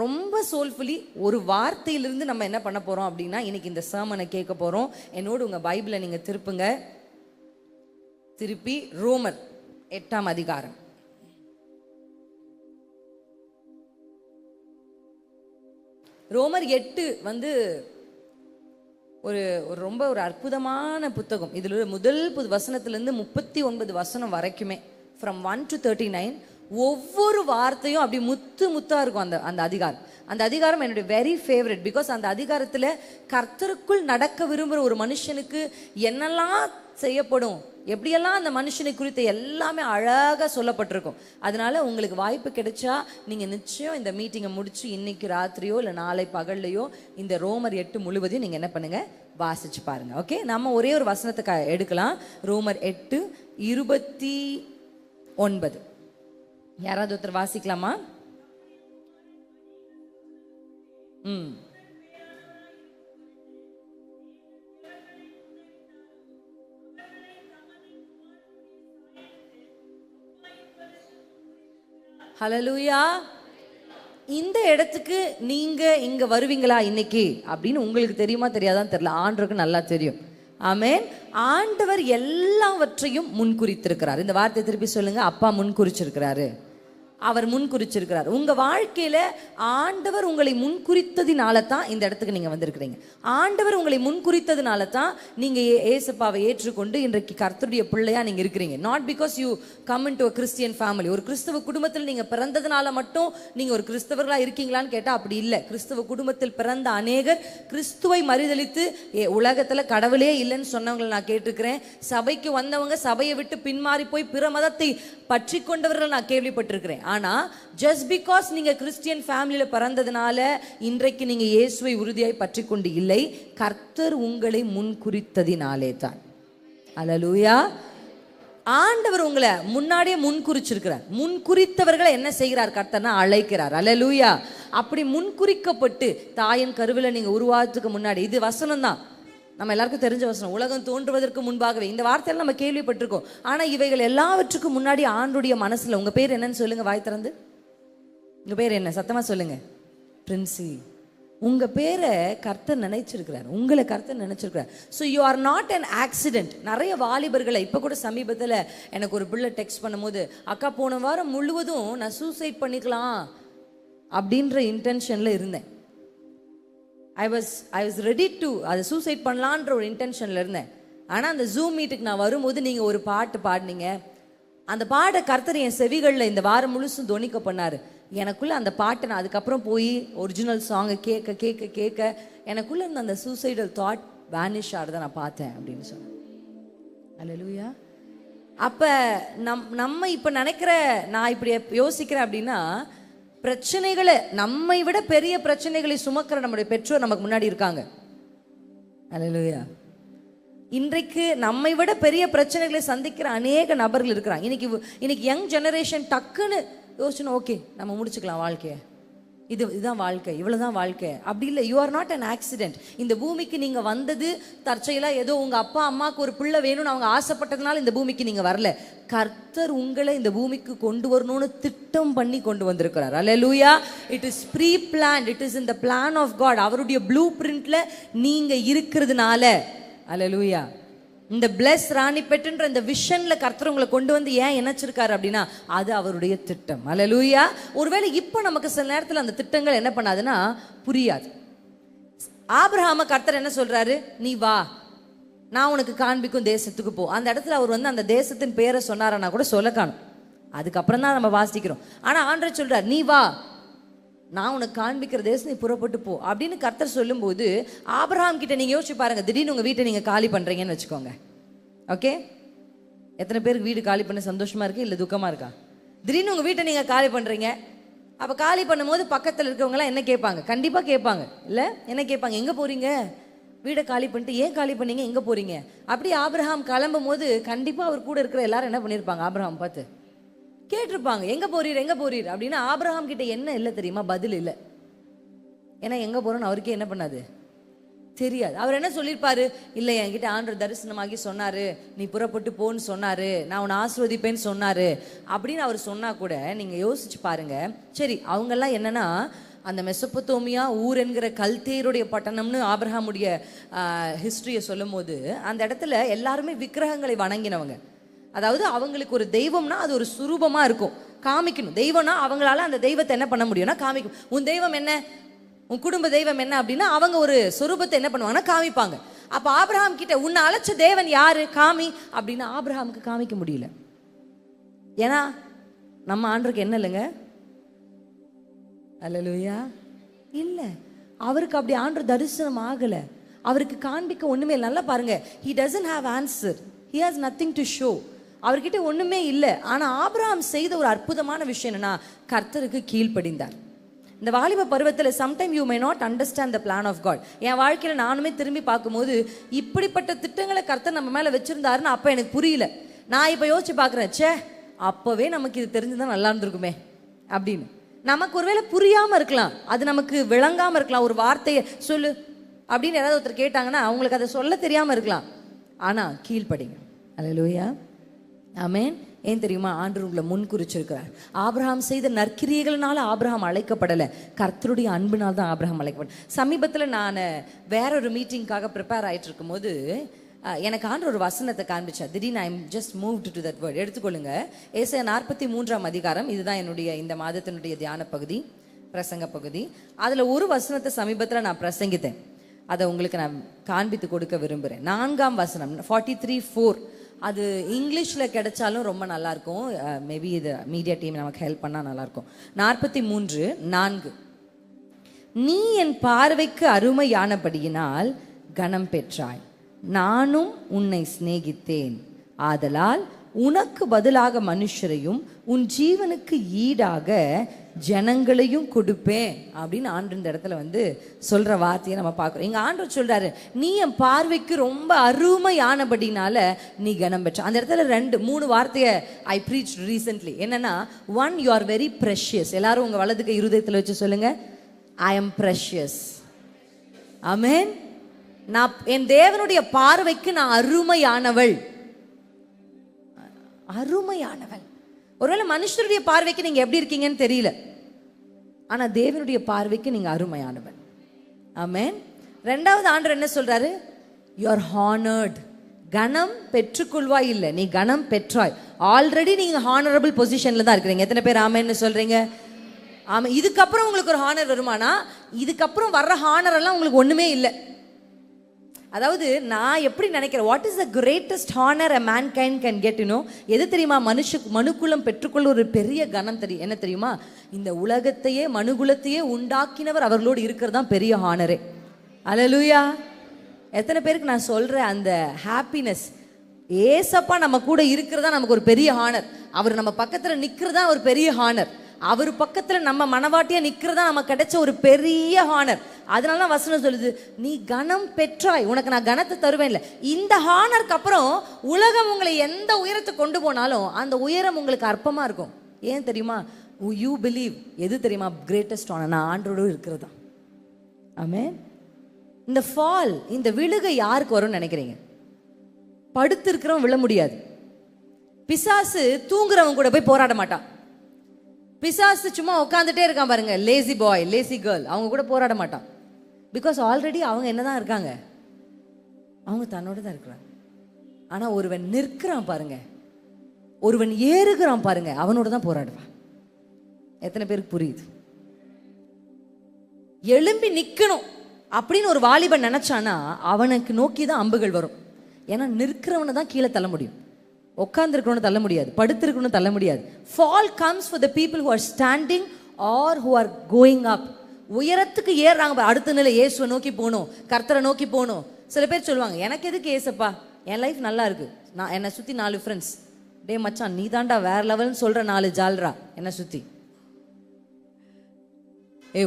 ரொம்ப சோல்ஃபுல்லி ஒரு வார்த்தையிலிருந்து நம்ம என்ன பண்ண போகிறோம் அப்படின்னா, இன்னைக்கு இந்த சர்மனை கேட்க போகிறோம். என்னோடு உங்கள் பைபிளை நீங்கள் திருப்பி ரோமர் 8ஆம் அதிகாரம். ரோமர் 8 ஒரு ரொம்ப ஒரு அற்புதமான புத்தகம். இதில் முதல் வசனத்திலேருந்து 39 வசனம் வரைக்குமே, ஃப்ரம் 1 to 39, ஒவ்வொரு வார்த்தையும் அப்படி முத்து முத்தா இருக்கும். அந்த அதிகாரம் அந்த அதிகாரம் என்னுடைய வெரி ஃபேவரட். பிகாஸ் அந்த அதிகாரத்தில் கர்த்தருக்குள் நடக்க விரும்புகிற ஒரு மனுஷனுக்கு என்னெல்லாம் செய்யப்படும், எப்படியெல்லாம் அந்த மனுஷனை குறித்து எல்லாமே அழகாக சொல்லப்பட்டிருக்கும். அதனால உங்களுக்கு வாய்ப்பு கிடைச்சா நீங்கள் நிச்சயம் இந்த மீட்டிங்கை முடிச்சு இன்னைக்கு ராத்திரியோ இல்லை நாளை பகல்லையோ இந்த ரோமர் 8 முழுவதையும் நீங்கள் என்ன பண்ணுங்க, வாசிச்சு பாருங்க. ஓகே, நம்ம ஒரே ஒரு வசனத்தை எடுக்கலாம். ரோமர் 8:29. யாராவது ஒருத்தர் வாசிக்கலாமா? ஹல்லேலூயா. இந்த இடத்துக்கு நீங்க இங்க வருவீங்களா இன்னைக்கு அப்படின்னு உங்களுக்கு தெரியுமா தெரியாதான் தெரியல. ஆண்டவருக்கு நல்லா தெரியும். ஆமென். ஆண்டவர் எல்லாவற்றையும் முன்குறித்திருக்கிறார். இந்த வார்த்தை திருப்பி சொல்லுங்க. அப்பா முன்குறிச்சிருக்கிறாரு. அவர் முன்குறிச்சிருக்கிறார். உங்க வாழ்க்கையில ஆண்டவர் உங்களை முன்குறித்ததினால தான் இந்த இடத்துக்கு நீங்க வந்திருக்கிறீங்க. ஆண்டவர் உங்களை முன்குறித்ததினால தான் நீங்க ஏசப்பாவை ஏற்றுக்கொண்டு இன்றைக்கு கர்த்தருடைய பிள்ளையா நீங்க இருக்கிறீங்க. Not because you come into a Christian family. ஒரு கிறிஸ்தவ குடும்பத்தில் நீங்க பிறந்ததுனால மட்டும் நீங்க ஒரு கிறிஸ்தவர்களா இருக்கீங்களான்னு கேட்டா அப்படி இல்லை. கிறிஸ்தவ குடும்பத்தில் பிறந்த அநேகர் கிறிஸ்துவை மறுதலித்து உலகத்துல கடவுளே இல்லைன்னு சொன்னவங்களை நான் கேட்டிருக்கிறேன். சபைக்கு வந்தவங்க சபையை விட்டு பின்மாறி போய் பிற மதத்தை பற்றி கொண்டவர்கள் நான் கேள்விப்பட்டிருக்கிறேன். ஆனா ஜஸ்ட் பிகாஸ் நீங்க கிறிஸ்டியன் ஃபேமிலியில பிறந்ததுனால இன்றைக்கு நீங்க இயேசுவை உறுதியாய் பற்றி கொண்டு இல்லை. கர்த்தர் உங்களை முன்குறித்ததினாலே தான். அல்லேலூயா. ஆண்டவர் உங்களை முன்னாடியே முன்குறிச்சிருக்கிறார். முன்குறித்தவர்களை என்ன செய்கிறார் கர்த்தர்னா அழைக்கிறார். அல்லேலூயா. அப்படி முன்குறிக்கப்பட்டு தாயின் கருவில நீங்க உருவாகிறதுக்கு முன்னாடி, இது வசனம் தான், நம்ம எல்லாருக்கும் தெரிஞ்ச வசனம். உலகம் தோன்றுவதற்கு முன்பாகவே, இந்த வார்த்தையெல்லாம் நம்ம கேள்விப்பட்டிருக்கோம். ஆனா இவைகள் எல்லாவற்றுக்கும் முன்னாடி ஆண்டுடைய மனசுல, உங்க பேர் என்னன்னு சொல்லுங்க, வாய் திறந்து. உங்க பேர் என்ன? சத்தமா சொல்லுங்க. பிரின்சி. உங்க பேரை கர்த்தர் நினைச்சிருக்கிறார். உங்களை கர்த்தர் நினைச்சிருக்கிறார். So you are not an accident. நிறைய வாலிபர்களை இப்போ கூட சமீபத்தில் எனக்கு ஒரு பிள்ளை டெக்ஸ்ட் பண்ணும்போது, அக்கா போன வாரம் முழுவதும் நான் சூசைட் பண்ணிக்கலாம் அப்படின்ற இன்டென்ஷன்ல இருந்தேன். ஐ வாஸ் ரெடி டு அதை சூசைட் பண்ணலான்ற ஒரு இன்டென்ஷனில் இருந்தேன். ஆனால் அந்த ஜூம் மீட்டுக்கு நான் வரும்போது நீங்கள் ஒரு பாட்டு பாடினீங்க. அந்த பாட்டை கர்த்தர் என் செவிகளில் இந்த வாரம் முழுசும் தொனிக்க பண்ணார். எனக்குள்ளே அந்த பாட்டை நான் அதுக்கப்புறம் போய் ஒரிஜினல் சாங்கை கேட்க கேட்க கேட்க எனக்குள்ளே இருந்த அந்த சூசைடல் தாட் வேனிஷ் ஆகிறத நான் பார்த்தேன் அப்படின்னு சொன்னேன். அல்லேலூயா. அப்போ நம்ம இப்போ நினைக்கிற, நான் இப்படி யோசிக்கிறேன் அப்படின்னா, பிரச்சனைகளை, நம்மை விட பெரிய பிரச்சனைகளை சுமக்கிற நம்முடைய பெற்றோர் நமக்கு முன்னாடி இருக்காங்க. அல்லேலூயா. இன்றைக்கு நம்மை விட பெரிய பிரச்சனைகளை சந்திக்கிற அநேக நபர்கள் இருக்கிறாங்க. இன்னைக்கு யங் ஜெனரேஷன் டக்குன்னு யோசிச்சுன்னு, ஓகே நம்ம முடிச்சுக்கலாம் வாழ்க்கையை, இதுதான் வாழ்க்கை, இவ்வளவுதான் வாழ்க்கை. அப்படி இல்லை. You are not an accident. இந்த பூமிக்கு நீங்க வந்தது தற்செயலா ஏதோ உங்க அப்பா அம்மாவுக்கு ஒரு பிள்ளை வேணும்னு அவங்க ஆசைப்பட்டதுனால இந்த பூமிக்கு நீங்க வரல. கர்த்தர் உங்களை இந்த பூமிக்கு கொண்டு வரணும்னு திட்டம் பண்ணி கொண்டு வந்திருக்கிறார். அல்லேலூயா. It is pre planned. It is in the plan of God. அவருடைய ப்ளூ பிரிண்ட்ல நீங்க இருக்கிறதுனால, அல்லேலூயா, இந்த பிளஸ் ராணிப்பேட்டுன்ற இந்த விஷன்ல கர்த்தர் உங்களை கொண்டு வந்து ஏன் இணைச்சிருக்காரு அப்படின்னா அது அவருடைய திட்டம். அல்லேலூயா. ஒருவேளை இப்போ நமக்கு சில நேரத்தில் அந்த திட்டங்கள் என்ன பண்ணாதுன்னா புரியாது. ஆபிரகாம கர்த்தர் என்ன சொல்றாரு? நீ வா, நான் உனக்கு காண்பிக்கும் தேசத்துக்கு போ. அந்த இடத்துல அவர் வந்து அந்த தேசத்தின் பேரை சொன்னாரன்னா கூட சொல்ல காணும். அதுக்கப்புறம் தான் நம்ம வாசிக்கிறோம். ஆனா ஆண்டவர் சொல்றார், நீ வா, நான் உனக்கு காண்பிக்கிற தேசம், நீ புறப்பட்டு போ அப்படின்னு கர்த்தர் சொல்லும்போது, ஆபிரகாம் கிட்ட நீங்க யோசிச்சு பாருங்க. திடீர்னு உங்க வீட்டை நீங்க காலி பண்றீங்கன்னு வச்சுக்கோங்க. ஓகே, எத்தனை பேருக்கு வீடு காலி பண்ண சந்தோஷமா இருக்கு, இல்ல துக்கமா இருக்கா? திடீர்னு உங்க வீட்டை நீங்க காலி பண்றீங்க. அப்ப காலி பண்ணும்போது பக்கத்துல இருக்கவங்க எல்லாம் என்ன கேட்பாங்க? கண்டிப்பா கேட்பாங்க. இல்ல என்ன கேட்பாங்க? எங்க போறீங்க? வீடை காலி பண்ணிட்டு ஏன் காலி பண்ணீங்க, எங்க போறீங்க? அப்படி ஆபிரகாம் கிளம்பும் போது கண்டிப்பா அவர் கூட இருக்கிற எல்லாரும் என்ன பண்ணிருப்பாங்க? ஆபிரகாம் பார்த்து கேட்டிருப்பாங்க, எங்க போறீர் எங்க போறீர் அப்படின்னு. ஆபிரகாம் கிட்ட என்ன இல்லை தெரியுமா? பதில் இல்லை. ஏன்னா எங்க போறோன்னு அவருக்கே என்ன பண்ணாது, தெரியாது. அவர் என்ன சொல்லியிருப்பாரு? இல்லை, என்கிட்ட ஆண்டவர் தரிசனமாகி சொன்னாரு, நீ புறப்பட்டு போன்னு சொன்னாரு, நான் உன்னை ஆசீர்வதிப்பேன்னு சொன்னாரு அப்படின்னு அவர் சொன்னா கூட நீங்க யோசிச்சு பாருங்க. சரி, அவங்கெல்லாம் என்னன்னா அந்த மெசொப்பொத்தோமியா ஊர் என்கிற கல்தேருடைய பட்டணம்னு ஆபிரகாமுடைய ஹிஸ்டரியை சொல்லும் போது அந்த இடத்துல எல்லாருமே விக்கிரகங்களை வணங்கினவங்க. அதாவது அவங்களுக்கு ஒரு தெய்வம்னா அது ஒரு சுரூபமா இருக்கும், காமிக்கணும். தெய்வம்னா அவங்களால அந்த தெய்வத்தை என்ன பண்ண முடியும்னா காமிக்கும். உன் தெய்வம் என்ன? உன் குடும்ப தெய்வம் என்ன அப்படின்னா அவங்க ஒரு சொரூபத்தை என்ன பண்ணுவாங்கன்னா காமிப்பாங்க. அப்ப ஆபிரகாம் கிட்ட உன்னை அழைச்ச தேவன் யாரு காமி அப்படின்னா ஆபிரகாமுக்கு காமிக்க முடியல. ஏன்னா நம்ம ஆண்டருக்கு என்ன இல்லைங்க, அல்லேலூயா, இல்ல. அவருக்கு அப்படி ஆண்டவர் தரிசனம் ஆகல, அவருக்கு காண்பிக்க ஒண்ணுமே இல்லை. நல்லா பாருங்க, he doesn't have answer, he has nothing to show. அவர்கிட்ட ஒண்ணுமே இல்லை. ஆனா ஆபிரகாம் செய்த ஒரு அற்புதமான விஷயம் என்னன்னா கர்த்தருக்கு கீழ்ப்படிந்தார். இந்த வாலிப பருவத்தில் sometime you may not understand the plan of God. என் வாழ்க்கையில் நானுமே திரும்பி பார்க்கும்போது இப்படிப்பட்ட திட்டங்களை கர்த்தர் நம்ம மேலே வச்சிருந்தாருன்னு அப்போ எனக்கு புரியல. நான் இப்போ யோசிச்சு பார்க்குறேன், சே அப்போவே நமக்கு இது தெரிஞ்சுதான் நல்லா இருந்திருக்குமே அப்படின்னு. நமக்கு ஒருவேளை புரியாமல் இருக்கலாம், அது நமக்கு விளங்காமல் இருக்கலாம். ஒரு வார்த்தையை சொல்லு அப்படின்னு யாராவது ஒருத்தர் கேட்டாங்கன்னா அவங்களுக்கு அதை சொல்ல தெரியாமல் இருக்கலாம். ஆனால் கீழ்ப்படிங்க. அல்லேலூயா, ஆமென். ஏன் தெரியுமா, ஆண்டவர் உங்களை முன் குறிச்சிருக்கிறார். ஆபிரகாம் செய்த நற்கிரியைகள்னால ஆபிரகாம் அழைக்கப்படலை, கர்த்தருடைய அன்பினால் தான் ஆபிரகாம் அழைக்கப்பட. சமீபத்தில் நான் வேற ஒரு மீட்டிங்காக ப்ரிப்பேர் ஆகிட்டு இருக்கும்போது எனக்கு ஆண்டவர் ஒரு வசனத்தை காண்பிச்சார். திடீர்னு I am just moved to that word. எடுத்துக்கொள்ளுங்க, ஏசாயா 43ஆம் அதிகாரம். இதுதான் என்னுடைய இந்த மாதத்தினுடைய தியான பகுதி, பிரசங்க பகுதி. அதில் ஒரு வசனத்தை சமீபத்தில் நான் பிரசங்கித்தேன். அதை உங்களுக்கு நான் காண்பித்து கொடுக்க விரும்புகிறேன். 4ஆம் வசனம் 43:4. அது இங்கிலீஷில் கிடைச்சாலும் ரொம்ப நல்லாயிருக்கும். மேபி இது மீடியா டீம் நமக்கு ஹெல்ப் பண்ணால் நல்லாயிருக்கும். 43:4. நீ என் பார்வைக்கு அருமையானபடியினால் கனம் பெற்றாய், நானும் உன்னை சிநேகித்தேன், ஆதலால் உனக்கு பதிலாக மனுஷரையும் உன் ஜீவனுக்கு ஈடாக ஜனங்களையும் கொடுப்பேன் அப்படின்னு ஆண்டு இந்த இடத்துல வந்து சொல்ற வார்த்தையை நம்ம பார்க்குறோம். இங்க ஆண்டவர் சொல்றாரு, நீ என் பார்வைக்கு ரொம்ப அருமையானபடினால நீ கனம் பெற்ற. அந்த இடத்துல 2-3 வார்த்தையை ஐ ப்ரீச் ரீசென்ட்லி. என்னன்னா, 1, you are very precious. எல்லாரும் உங்க வலதுக்கு இருதயத்தில் வச்சு சொல்லுங்க, ஐ எம் precious. ஆமென். நான் என் தேவனுடைய பார்வைக்கு நான் அருமையானவள். அருமையானவள். ஒருவேளை மனுஷருடைய பார்வைக்கு நீங்க எப்படி இருக்கீங்கன்னு தெரியல, ஆனா தேவனுடைய பார்வைக்கு நீங்க அருமையானவள். ஆமென். 2வது ஆண்டவர் என்ன சொல்றாரு, you are honored. கனம் பெற்றுக்கொள்வாய் இல்ல, நீ கனம் பெற்றாய். ஆல்ரெடி நீங்க ஹானரபிள் பொசிஷன்ல தான் இருக்கிறீங்க. எத்தனை பேர் ஆமென்னு சொல்றீங்க? ஆமா. இதுக்கப்புறம் உங்களுக்கு ஒரு ஹானர் வருமானா, இதுக்கப்புறம் வர்ற ஹானர் எல்லாம் உங்களுக்கு ஒண்ணுமே இல்லை. அதாவது நான் எப்படி நினைக்கிறேன், what is the greatest honour a mankind can get, you know? எது தெரியுமா? மனுக்குலம் பெற்றுக்கொள்ள ஒரு பெரிய கனம் என்ன தெரியுமா? இந்த உலகத்தையே மனுகுலத்தையே உண்டாக்கினவர் அவர்களோடு இருக்கிறது தான் பெரிய ஹானரே. அல்லேலூயா. எத்தனை பேருக்கு நான் சொல்றேன், அந்த ஹாப்பினஸ், ஏசப்பா நம்ம கூட இருக்கிறதா நமக்கு ஒரு பெரிய ஹானர். அவர் நம்ம பக்கத்துல நிக்கிறதா ஒரு பெரிய ஹானர். அவர் பக்கத்துல நம்ம மனவாட்டியா நிக்கிறதா நமக்கு கிடைச்ச ஒரு பெரிய ஹானர். அதனால வசனம் சொல்லுது, நீ கனம் பெற்றாய், உனக்கு நான் கனத்தை தருவேன். இல்லை, இந்த ஹானருக்கு அப்புறம் உலகம் உங்களை எந்த உயரத்துக்கு கொண்டு போனாலும் அந்த உயரம் உங்களுக்கு அற்பமா இருக்கும். ஏன் தெரியுமா? You believe. எது தெரியுமா கிரேட்டஸ்ட் ஹானர்? நான் ஆண்டரோடு இருக்கிறது தான். ஆமென். இந்த ஃபால், இந்த விழுகை யாருக்கு வரும்னு நினைக்கிறீங்க? படுத்து இருக்கிறவன் விழ முடியாது. பிசாசு தூங்குறவன் கூட போய் போராட மாட்டான். பிசாசு சும்மா உட்காந்துட்டே இருக்கான் பாருங்க, லேசி பாய் லேசி கேர்ள், அவங்க கூட போராட மாட்டான். பிகாஸ் ஆல்ரெடி அவங்க என்னதான் இருக்காங்க, அவங்க தன்னோட தான் இருக்கிறாங்க. ஆனா ஒருவன் நிற்கிறான் பாருங்க, ஒருவன் ஏறுகிறான் பாருங்க, அவனோட தான் போராடுவான். எத்தனை பேருக்கு புரியுது? எழும்பி நிக்கணும் அப்படின்னு ஒரு வாலிபன் நினைச்சானா அவனுக்கு நோக்கி தான் அம்புகள் வரும். ஏன்னா நிற்கிறவனை தான் கீழே தள்ள முடியும், உட்கார்ந்துருக்கணும் தள்ள முடியாது, படுத்திருக்கணும் தள்ள முடியாது. Fall comes for the people who are standing or who are going up. உயரத்துக்கு ஏறுறாங்க. அடுத்த நிலை இயேசுவை நோக்கி போகணும், கர்த்தரை நோக்கி போகணும். சில பேர் சொல்லுவாங்க, எனக்கு எதுக்கு ஏசப்பா, என் லைஃப் நல்லா இருக்கு, நான் என்னை சுற்றி 4 ஃப்ரெண்ட்ஸ், டே மச்சான் நீ தாண்டா வேற லெவல்னு சொல்ற 4 ஜால்ரா என்னை சுற்றி.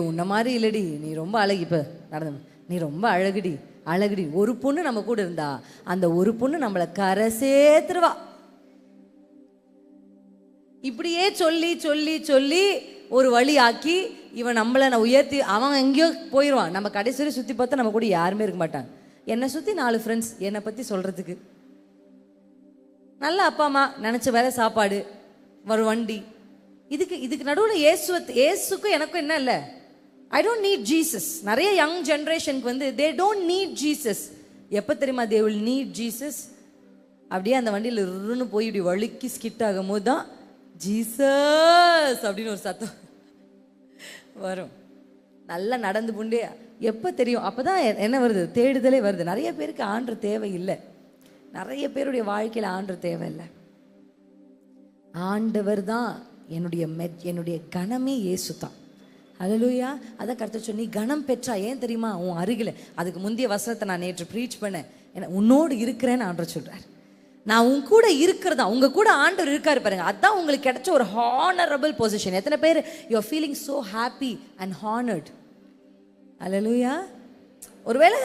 உன்ன மாதிரி இல்லடி, நீ ரொம்ப அழகி, இப்போ நடந்த நீ ரொம்ப அழகுடி அழகுடி. ஒரு பொண்ணு நம்ம கூட இருந்தா அந்த ஒரு பொண்ணு நம்மளை கரை சேர்த்துருவா. இப்படியே சொல்லி சொல்லி சொல்லி ஒரு வழி ஆக்கி இவன் நம்மளை நான் உயர்த்தி அவன் எங்கேயோ போயிடுவான். நம்ம கடைசி வரை சுற்றி பார்த்தா நம்ம கூட யாருமே இருக்க மாட்டாங்க. என்னை சுற்றி 4 ஃப்ரெண்ட்ஸ் என்னை பற்றி சொல்கிறதுக்கு. நல்ல அப்பா அம்மா, நினச்ச வேலை, சாப்பாடு, ஒரு வண்டி. இதுக்கு நடுவில் இயேசுக்கும் எனக்கும் என்ன இல்லை? I don't need Jesus. நிறைய யங் ஜென்ரேஷனுக்கு வந்து தே டோன்ட் நீட் ஜீசஸ். எப்போ தெரியுமா தே வில் நீட் ஜீசஸ்? அப்படியே அந்த வண்டியில் இருன்னு போய் இப்படி வழுக்கி ஸ்கிட் ஆகும் போது தான் ஜீசஸ் அப்படின்னு ஒரு சத்தம் வரும். நல்லா நடந்து புண்டு எப்போ தெரியும்? அப்போ தான் என்ன வருது? தேடுதலே வருது. நிறைய பேருக்கு ஆண்டு தேவை இல்லை. நிறைய பேருடைய வாழ்க்கையில் ஆண்டு தேவை இல்லை. ஆண்டவர் தான் என்னுடைய கணமே இயேசு தான். அல்லேலூயா. அதான் கர்த்தர் சொன்னி கணம் பெற்றா. ஏன் தெரியுமா? உன் அருகில். அதுக்கு முந்தைய வசனத்தை நான் நேற்று ப்ரீச் பண்ணேன். உன்னோடு இருக்கிறேன்னு ஆண்டவர் சொல்கிறார். நான் உன் கூட இருக்கிறதா, உங்க கூட ஆண்டவர் இருக்காரு பாருங்க. அதுதான் உங்களுக்கு கிடைச்ச ஒரு ஹானரபிள் பொசிஷன். எத்தனை பேர் you are feeling so happy and honoured? அல்லேலூயா. ஒருவேளை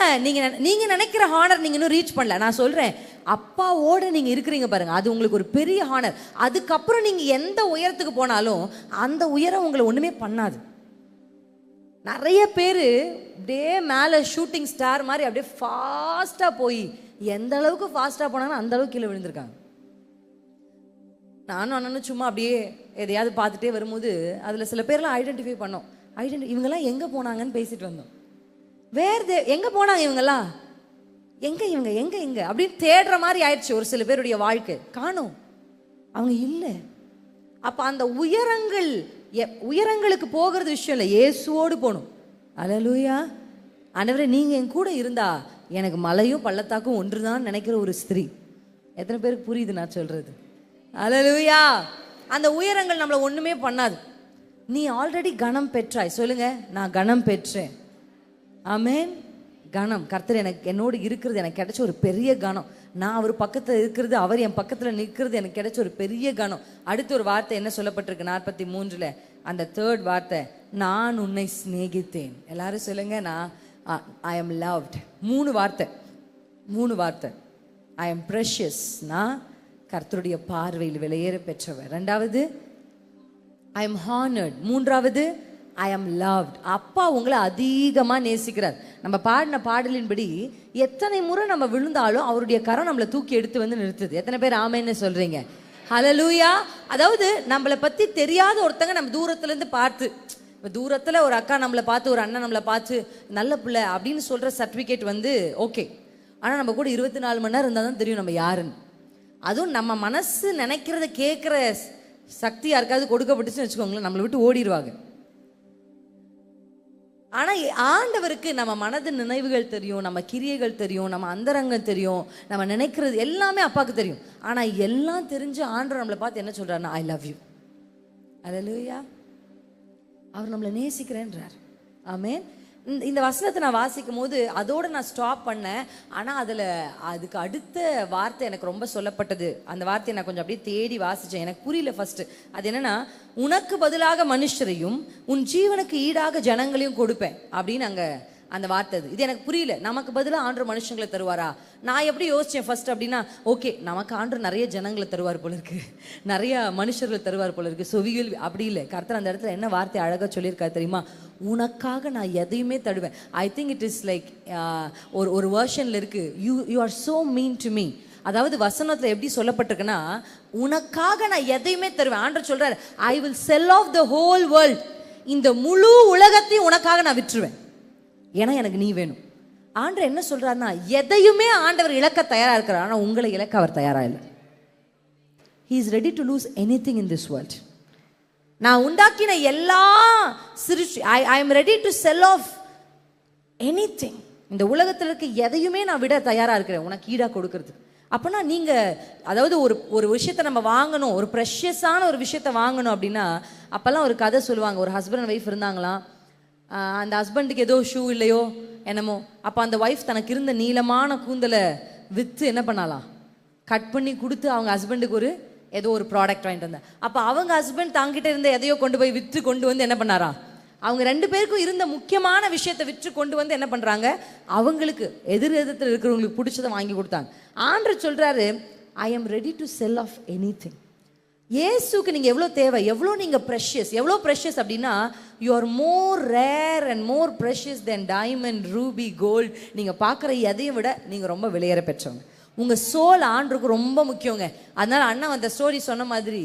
நீங்க நினைக்கிற ஹானர் நீங்க இன்னும் ரீச் பண்ணல. நான் சொல்றேன், அப்பாவோட நீங்க இருக்கிறீங்க பாருங்க, அது உங்களுக்கு ஒரு பெரிய ஹானர். அதுக்கப்புறம் நீங்க எந்த உயரத்துக்கு போனாலும் அந்த உயரம் உங்களை ஒண்ணுமே பண்ணாது. நிறைய பேர் அப்படியே மேலே ஷூட்டிங் ஸ்டார் மாதிரி அப்படியே ஃபாஸ்ட்டாக போய் எந்த அளவுக்கு ஃபாஸ்ட்டாக போனாங்கன்னா அந்த அளவுக்கு கீழே விழுந்திருக்காங்க. நானும் அண்ணனும் சும்மா அப்படியே எதையாவது பார்த்துட்டே வரும்போது அதில் சில பேர்லாம் ஐடென்டிஃபை பண்ணோம். இவங்கெல்லாம் எங்கே போனாங்கன்னு பேசிட்டு வந்தோம். எங்கே போனாங்க இவங்கெல்லாம், எங்கே அப்படின்னு தேடுற மாதிரி ஆயிடுச்சு ஒரு சில பேருடைய வாழ்க்கை. காணோம், அவங்க இல்லை. அப்போ அந்த உயரங்களுக்கு போகிறது விஷயம் இல்லை, இயேசுவோடு போகணும். அல்லேலூயா. ஆண்டவரே நீங்கள் என் கூட இருந்தா எனக்கு மலையும் பள்ளத்தாக்கும் ஒன்று தான் நினைக்கிற ஒரு ஸ்திரீ. எத்தனை பேருக்கு புரியுது நான் சொல்றது? அல்லேலூயா. அந்த உயரங்கள் நம்மளை ஒன்றுமே பண்ணாது. நீ ஆல்ரெடி கணம் பெற்றாய். சொல்லுங்க, நான் கணம் பெற்றேன். ஆமென். கணம். கர்த்தர் என்னோடு இருக்கிறது எனக்கு கிடைச்ச ஒரு பெரிய கணம். நான் அவர் பக்கத்தில் இருக்கிறது, அவர் என் பக்கத்தில் நிற்கிறது எனக்கு கிடைச்ச ஒரு பெரிய கணம். அடுத்த ஒரு வார்த்தை என்ன சொல்லப்பட்டிருக்கு 43 அந்த 3rd வார்த்தை, நான் உன்னை சிநேகித்தேன். எல்லாரும் சொல்லுங்க, நான் ஐ எம் லவ்ட். 3 வார்த்தை. I am precious. நான் கர்த்தருடைய பார்வையில் விலையேற பெற்றவர். 2வது ஐ எம் ஹானர்ட். 3வது ஐ எம் லவ்ட். அப்பா உங்களை அதிகமாக நேசிக்கிறார். நம்ம பாடின பாடலின்படி எத்தனை முறை நம்ம விழுந்தாலும் அவருடைய கரம் நம்மளை தூக்கி எடுத்து வந்து நிறுத்துது. எத்தனை பேர் ஆமேன்னு சொல்றீங்க? ஹல்லேலூயா. அதாவது நம்மளை பற்றி தெரியாத ஒருத்தங்க நம்ம தூரத்துலேருந்து பார்த்து, இப்போ தூரத்தில் ஒரு அக்கா நம்மளை பார்த்து, ஒரு அண்ணன் நம்மளை பார்த்து நல்ல பிள்ளை அப்படின்னு சொல்கிற சர்டிஃபிகேட் வந்து ஓகே. ஆனால் நம்ம கூட 24 மணி நேரம் இருந்தால் தான் தெரியும் நம்ம யாருன்னு. அதுவும் நம்ம மனசு நினைக்கிறத கேட்குற சக்தி யாருக்காவது கொடுக்கப்பட்டுச்சுன்னு வச்சுக்கோங்களேன், நம்மளை விட்டு ஓடிடுவாங்க. ஆனால் ஆண்டவருக்கு நம்ம மனது நினைவுகள் தெரியும், நம்ம கிரியைகள் தெரியும், நம்ம அந்தரங்கம் தெரியும், நம்ம நினைக்கிறது எல்லாமே அப்பாவுக்கு தெரியும். ஆனால் எல்லாம் தெரிஞ்சு ஆண்டவர் நம்மளை பார்த்து என்ன சொல்கிறாருன்னா, ஐ லவ் யூ. அல்லேலூயா. அவர் நம்மளை நேசிக்கிறேன்றார். ஆமென். இந்த வசனத்தை நான் வாசிக்கும் போது அதோடு நான் ஸ்டாப் பண்ணேன். ஆனால் அதுக்கு அடுத்த வார்த்தை எனக்கு ரொம்ப சொல்லப்பட்டது. அந்த வார்த்தையை நான் கொஞ்சம் அப்படியே தேடி வாசித்தேன். எனக்கு புரியல ஃபர்ஸ்ட். அது என்னன்னா, உனக்கு பதிலாக மனுஷரையும் உன் ஜீவனுக்கு ஈடாக ஜனங்களையும் கொடுப்பேன் அப்படின்னு அங்கே அந்த வார்த்தை. இது எனக்கு புரியல. நமக்கு பதிலாக ஆண்டவர் மனுஷங்களை தருவாரா? நான் எப்படி யோசித்தேன் ஃபர்ஸ்ட் அப்படின்னா, ஓகே நமக்கு ஆண்டவர் நிறைய ஜனங்களை தருவார் போல இருக்கு, நிறைய மனுஷர்களை தருவார் போல இருக்கு. சொவிகள் அப்படி இல்லை. கர்த்தர் அந்த இடத்துல என்ன வார்த்தை அழகாக சொல்லியிருக்காரு தெரியுமா? உனக்காக நான் எதையுமே தடுவேன். I think it is like ஒரு வேர்ஷனில் இருக்கு, you are so mean to me. அதாவது வசனத்தில் எப்படி சொல்லப்பட்டிருக்குன்னா, உனக்காக நான் எதையுமே தருவேன். ஆண்டவர் சொல்றாரு, I will sell off the whole world. இந்த முழு உலகத்தையும் உனக்காக நான் விற்றுவேன், ஏன்னா எனக்கு நீ வேணும். ஆண்டவர் என்ன சொல்றாருன்னா, எதையுமே ஆண்டவர் இழக்க தயாரா இருக்கிறார், ஆனால் உங்களை இழக்க அவர் தயாரா இல்லை. He is ready to lose anything in this world. நான் உண்டாக்கின எல்லா I am ready to sell off anything. இந்த உலகத்தில் இருக்க எதையுமே நான் விட தயாரா இருக்கிறேன் உனக்கு ஈடாக கொடுக்கறதுக்கு. அப்போனா நீங்க அதாவது ஒரு விஷயத்தை நம்ம வாங்கணும், ஒரு ப்ரெஷியஸான ஒரு விஷயத்தை வாங்கணும் அப்படின்னா, அப்பெல்லாம் ஒரு கதை சொல்லுவாங்க. ஒரு ஹஸ்பண்ட் அண்ட் ஒய்ஃப் இருந்தாங்களாம். அந்த ஹஸ்பண்டுக்கு ஏதோ ஷூ இல்லையோ என்னமோ, அப்போ அந்த ஒய்ஃப் தனக்கு இருந்த நீளமான கூந்தலை விற்று என்ன பண்ணலாம், கட் பண்ணி கொடுத்து அவங்க ஹஸ்பண்டுக்கு ஏதோ ஒரு ப்ராடக்ட் வாங்கிட்டு வந்தேன். அப்போ அவங்க ஹஸ்பண்ட் தாங்கிட்ட இருந்த எதையோ கொண்டு போய் விற்று கொண்டு வந்து என்ன பண்ணாரா, அவங்க 2 பேருக்கும் இருந்த முக்கியமான விஷயத்தை விற்று கொண்டு வந்து என்ன பண்ணுறாங்க, அவங்களுக்கு எதிர்த்தில் இருக்கிறவங்களுக்கு பிடிச்சதை வாங்கி கொடுத்தாங்க. ஆண்டவர் சொல்கிறாரு, I am ready to sell off anything. இயேசுக்கு நீங்கள் எவ்வளோ தேவை, எவ்வளோ நீங்கள் ப்ரெஷியஸ், எவ்வளோ ப்ரெஷியஸ் அப்படின்னா, you are more rare and more precious than diamond, ruby, gold. நீங்கள் பார்க்குற எதையும் விட நீங்கள் ரொம்ப விலையேற பெற்றவங்க. உங்கள் சோல் ஆண்டருக்கு ரொம்ப முக்கியங்க. அதனால் அண்ணன் அந்த ஸ்டோரி சொன்ன மாதிரி,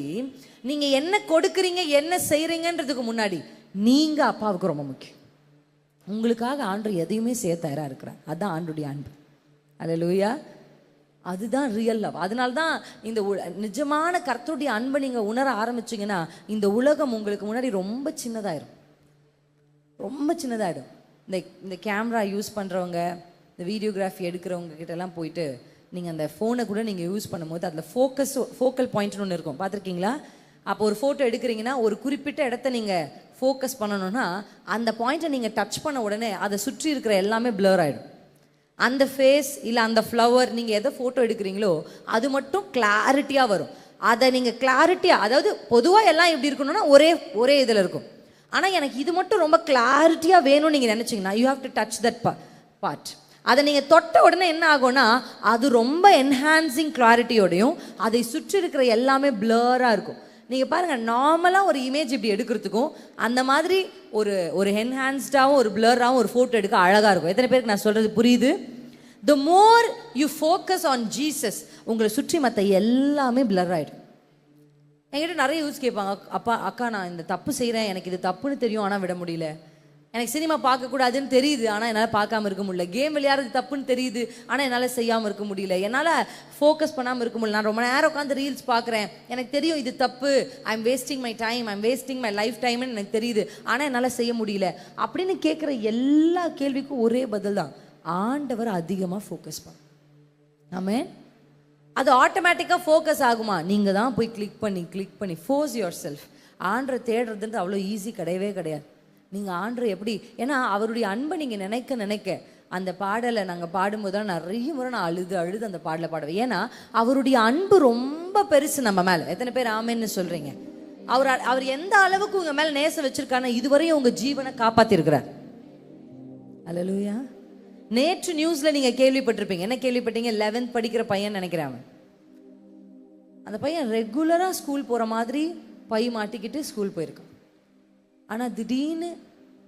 நீங்கள் என்ன கொடுக்குறீங்க என்ன செய்கிறீங்கன்றதுக்கு முன்னாடி நீங்கள் அப்பாவுக்கு ரொம்ப முக்கியம். உங்களுக்காக ஆண்டவர் எதையுமே செய்ய தயாராக இருக்கிறார். அதுதான் ஆண்டருடைய அன்பு. அல்லேலூயா. அதுதான் ரியல் லவ். அதனால தான் இந்த நிஜமான கர்த்தருடைய அன்பை நீங்கள் உணர ஆரம்பிச்சிங்கன்னா, இந்த உலகம் உங்களுக்கு முன்னாடி ரொம்ப சின்னதாயிரும். ரொம்ப சின்னதாகிடும். இந்த கேமரா யூஸ் பண்ணுறவங்க, இந்த வீடியோகிராஃபி எடுக்கிறவங்க கிட்டலாம் போயிட்டு நீங்கள் அந்த ஃபோனை கூட நீங்கள் யூஸ் பண்ணும்போது அதில் ஃபோக்கல் பாயிண்ட்னு ஒன்று இருக்கும், பார்த்துருக்கீங்களா? அப்போ ஒரு ஃபோட்டோ எடுக்கிறீங்கன்னா ஒரு குறிப்பிட்ட இடத்த நீங்கள் ஃபோக்கஸ் பண்ணணும்னா அந்த பாயிண்ட்டை நீங்கள் டச் பண்ண உடனே அதை சுற்றி இருக்கிற எல்லாமே பிளர் ஆகிடும். அந்த ஃபேஸ் இல்லை அந்த ஃப்ளவர் நீங்கள் எதை ஃபோட்டோ எடுக்கிறீங்களோ அது மட்டும் கிளாரிட்டியாக வரும். அதை நீங்கள் கிளாரிட்டியாக, அதாவது பொதுவாக எல்லாம் எப்படி இருக்கணும்னா ஒரே இதில் இருக்கும். ஆனால் எனக்கு இது மட்டும் ரொம்ப கிளாரிட்டியாக வேணும்னு நீங்கள் நினச்சிங்கன்னா you have to touch that part. அதை நீங்கள் தொட்ட உடனே என்ன ஆகும்னா அது ரொம்ப என்ஹான்சிங் கிளாரிட்டியோடையும் அதை சுற்றி இருக்கிற எல்லாமே பிளராக இருக்கும். நீங்கள் பாருங்கள், நார்மலாக ஒரு இமேஜ் இப்படி எடுக்கிறதுக்கும் அந்த மாதிரி ஒரு என்ஹான்ஸ்டாகவும் ஒரு பிளராகவும் ஒரு ஃபோட்டோ எடுக்க அழகாக இருக்கும். எத்தனை பேருக்கு நான் சொல்கிறது புரியுது? The more you focus on Jesus, உங்களை சுற்றி மற்ற எல்லாமே பிளர் ஆகிடும். என்கிட்ட நிறைய யூஸ் கேட்பாங்க, அப்பா அக்கா நான் இந்த தப்பு செய்கிறேன், எனக்கு இது தப்புன்னு தெரியும் ஆனால் விட முடியல. எனக்கு சினிமா பார்க்கக்கூடாதுன்னு தெரியுது ஆனால் என்னால் பார்க்காம இருக்க முடியல. கேம் விளையாடுறது தப்புன்னு தெரியுது ஆனால் என்னால் செய்யாமல் இருக்க முடியல. என்னால் ஃபோக்கஸ் பண்ணாமல் இருக்க முடியல. நான் ரொம்ப நேரம் உட்காந்து ரீல்ஸ் பார்க்குறேன், எனக்கு தெரியும் இது தப்பு, I am wasting my time, I am wasting my life டைம்னு எனக்கு தெரியுது ஆனால் என்னால் செய்ய முடியல அப்படின்னு கேட்குற எல்லா கேள்விக்கும் ஒரே பதில் தான், ஆண்டவர் அதிகமாக ஃபோக்கஸ் பண்ண. ஆமென். அது ஆட்டோமேட்டிக்காக ஃபோக்கஸ் ஆகுமா? நீங்கள் தான் போய் கிளிக் பண்ணி ஃபோர்ஸ் யுவர் செல்ஃப். ஆண்டரை தேடுறதுன்றது அவ்வளோ ஈஸி கிடையவே கிடையாது. நீங்கள் ஆண்டரை எப்படி, ஏன்னா அவருடைய அன்பை நீங்கள் நினைக்க அந்த பாடலை நாங்கள் பாடும்போது தான் நிறைய முறை நான் அழுது அந்த பாடலை பாடுவேன். ஏன்னா அவருடைய அன்பு ரொம்ப பெருசு நம்ம மேலே. எத்தனை பேர் ஆமேன்னு சொல்கிறீங்க? அவர் எந்த அளவுக்கு உங்கள் மேலே நேசம் வச்சுருக்காருன்னா இதுவரையும் உங்கள் ஜீவனை காப்பாற்றிருக்கிறார். அல்லேலூயா. நேற்று நியூஸில் நீங்கள் கேள்விப்பட்டிருப்பீங்க. என்ன கேள்விப்பட்டீங்க? 11th படிக்கிற பையன் நினைக்கிறேன். அந்த பையன் ரெகுலராக ஸ்கூல் போகிற மாதிரி பை மாட்டிக்கிட்டு ஸ்கூல் போயிருக்கான். ஆனால் திடீர்னு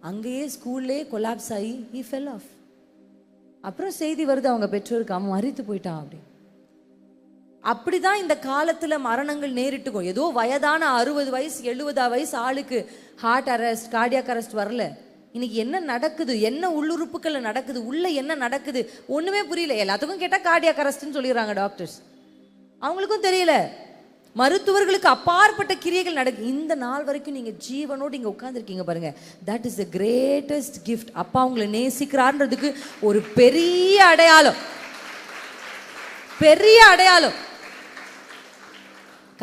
அங்கேயே ஸ்கூல்லே கொலாப்ஸ் ஆகி ஹி ஃபெல் ஆஃப். அப்புறம் செய்தி வருது அவங்க பெற்றோருக்கு, அவன் மரித்து போயிட்டான் அப்படி. அப்படிதான் இந்த காலத்தில் மரணங்கள் நேரிட்டுக்கும். ஏதோ வயதான 60 வயசு 70 வயசு ஆளுக்கு ஹார்ட் அரெஸ்ட், கார்டியாக் அரெஸ்ட் வரல. இன்னைக்கு என்ன நடக்குது, என்ன உள்ளுறுப்புக்கள் நடக்குது, உள்ள என்ன நடக்குது ஒன்றுமே புரியல. எல்லாத்துக்கும் கேட்டால் கார்டியாக் அரெஸ்ட்னு சொல்லிடுறாங்க டாக்டர்ஸ். அவங்களுக்கும் தெரியல. மருத்துவர்களுக்கு அப்பாற்பட்ட கிரியைகள் நடக்கு. இந்த நாள் வரைக்கும் நீங்கள் ஜீவனோடு இங்கே உட்காந்துருக்கீங்க பாருங்க, that is the greatest gift. அப்பா உங்களை நேசிக்கிறார்ன்றதுக்கு ஒரு பெரிய அடையாளம், பெரிய அடையாளம்.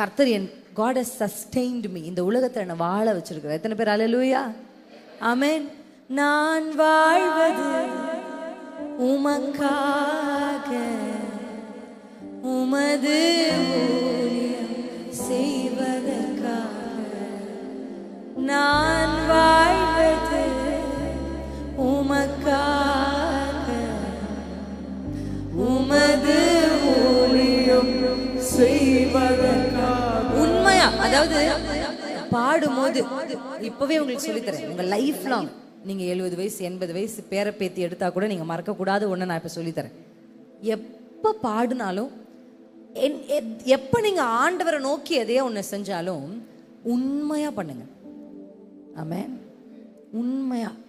கர்த்தர் என் God has sustained me, இந்த உலகத்தை என்னை வாழ வச்சிருக்கிறார். எத்தனை பேர் அல்லேலூயா, ஆமென். நான் வாழ்வது உமக்காக, உமது செய்வதற்காக. நான் வாழ்வது உமக்காக, உமது ஊழியம் செய்வதற்காக. உண்மையா, அதாவது பாடும்போது இப்பவே உங்களுக்கு சொல்லித்தரேன், உங்க லைஃப் லாங் நீங்க 70 வயசு 80 வயசு பேரை பேத்தி எடுத்தா கூட நீங்க மறக்கக்கூடாது ஒன்று நான் இப்ப சொல்லித்தரேன். எப்போ பாடினாலும், எப்போ நீங்கள் ஆண்டவரை நோக்கி எதையோ ஒன்று செஞ்சாலும் உண்மையாக பண்ணுங்க. ஆமென். உண்மையாக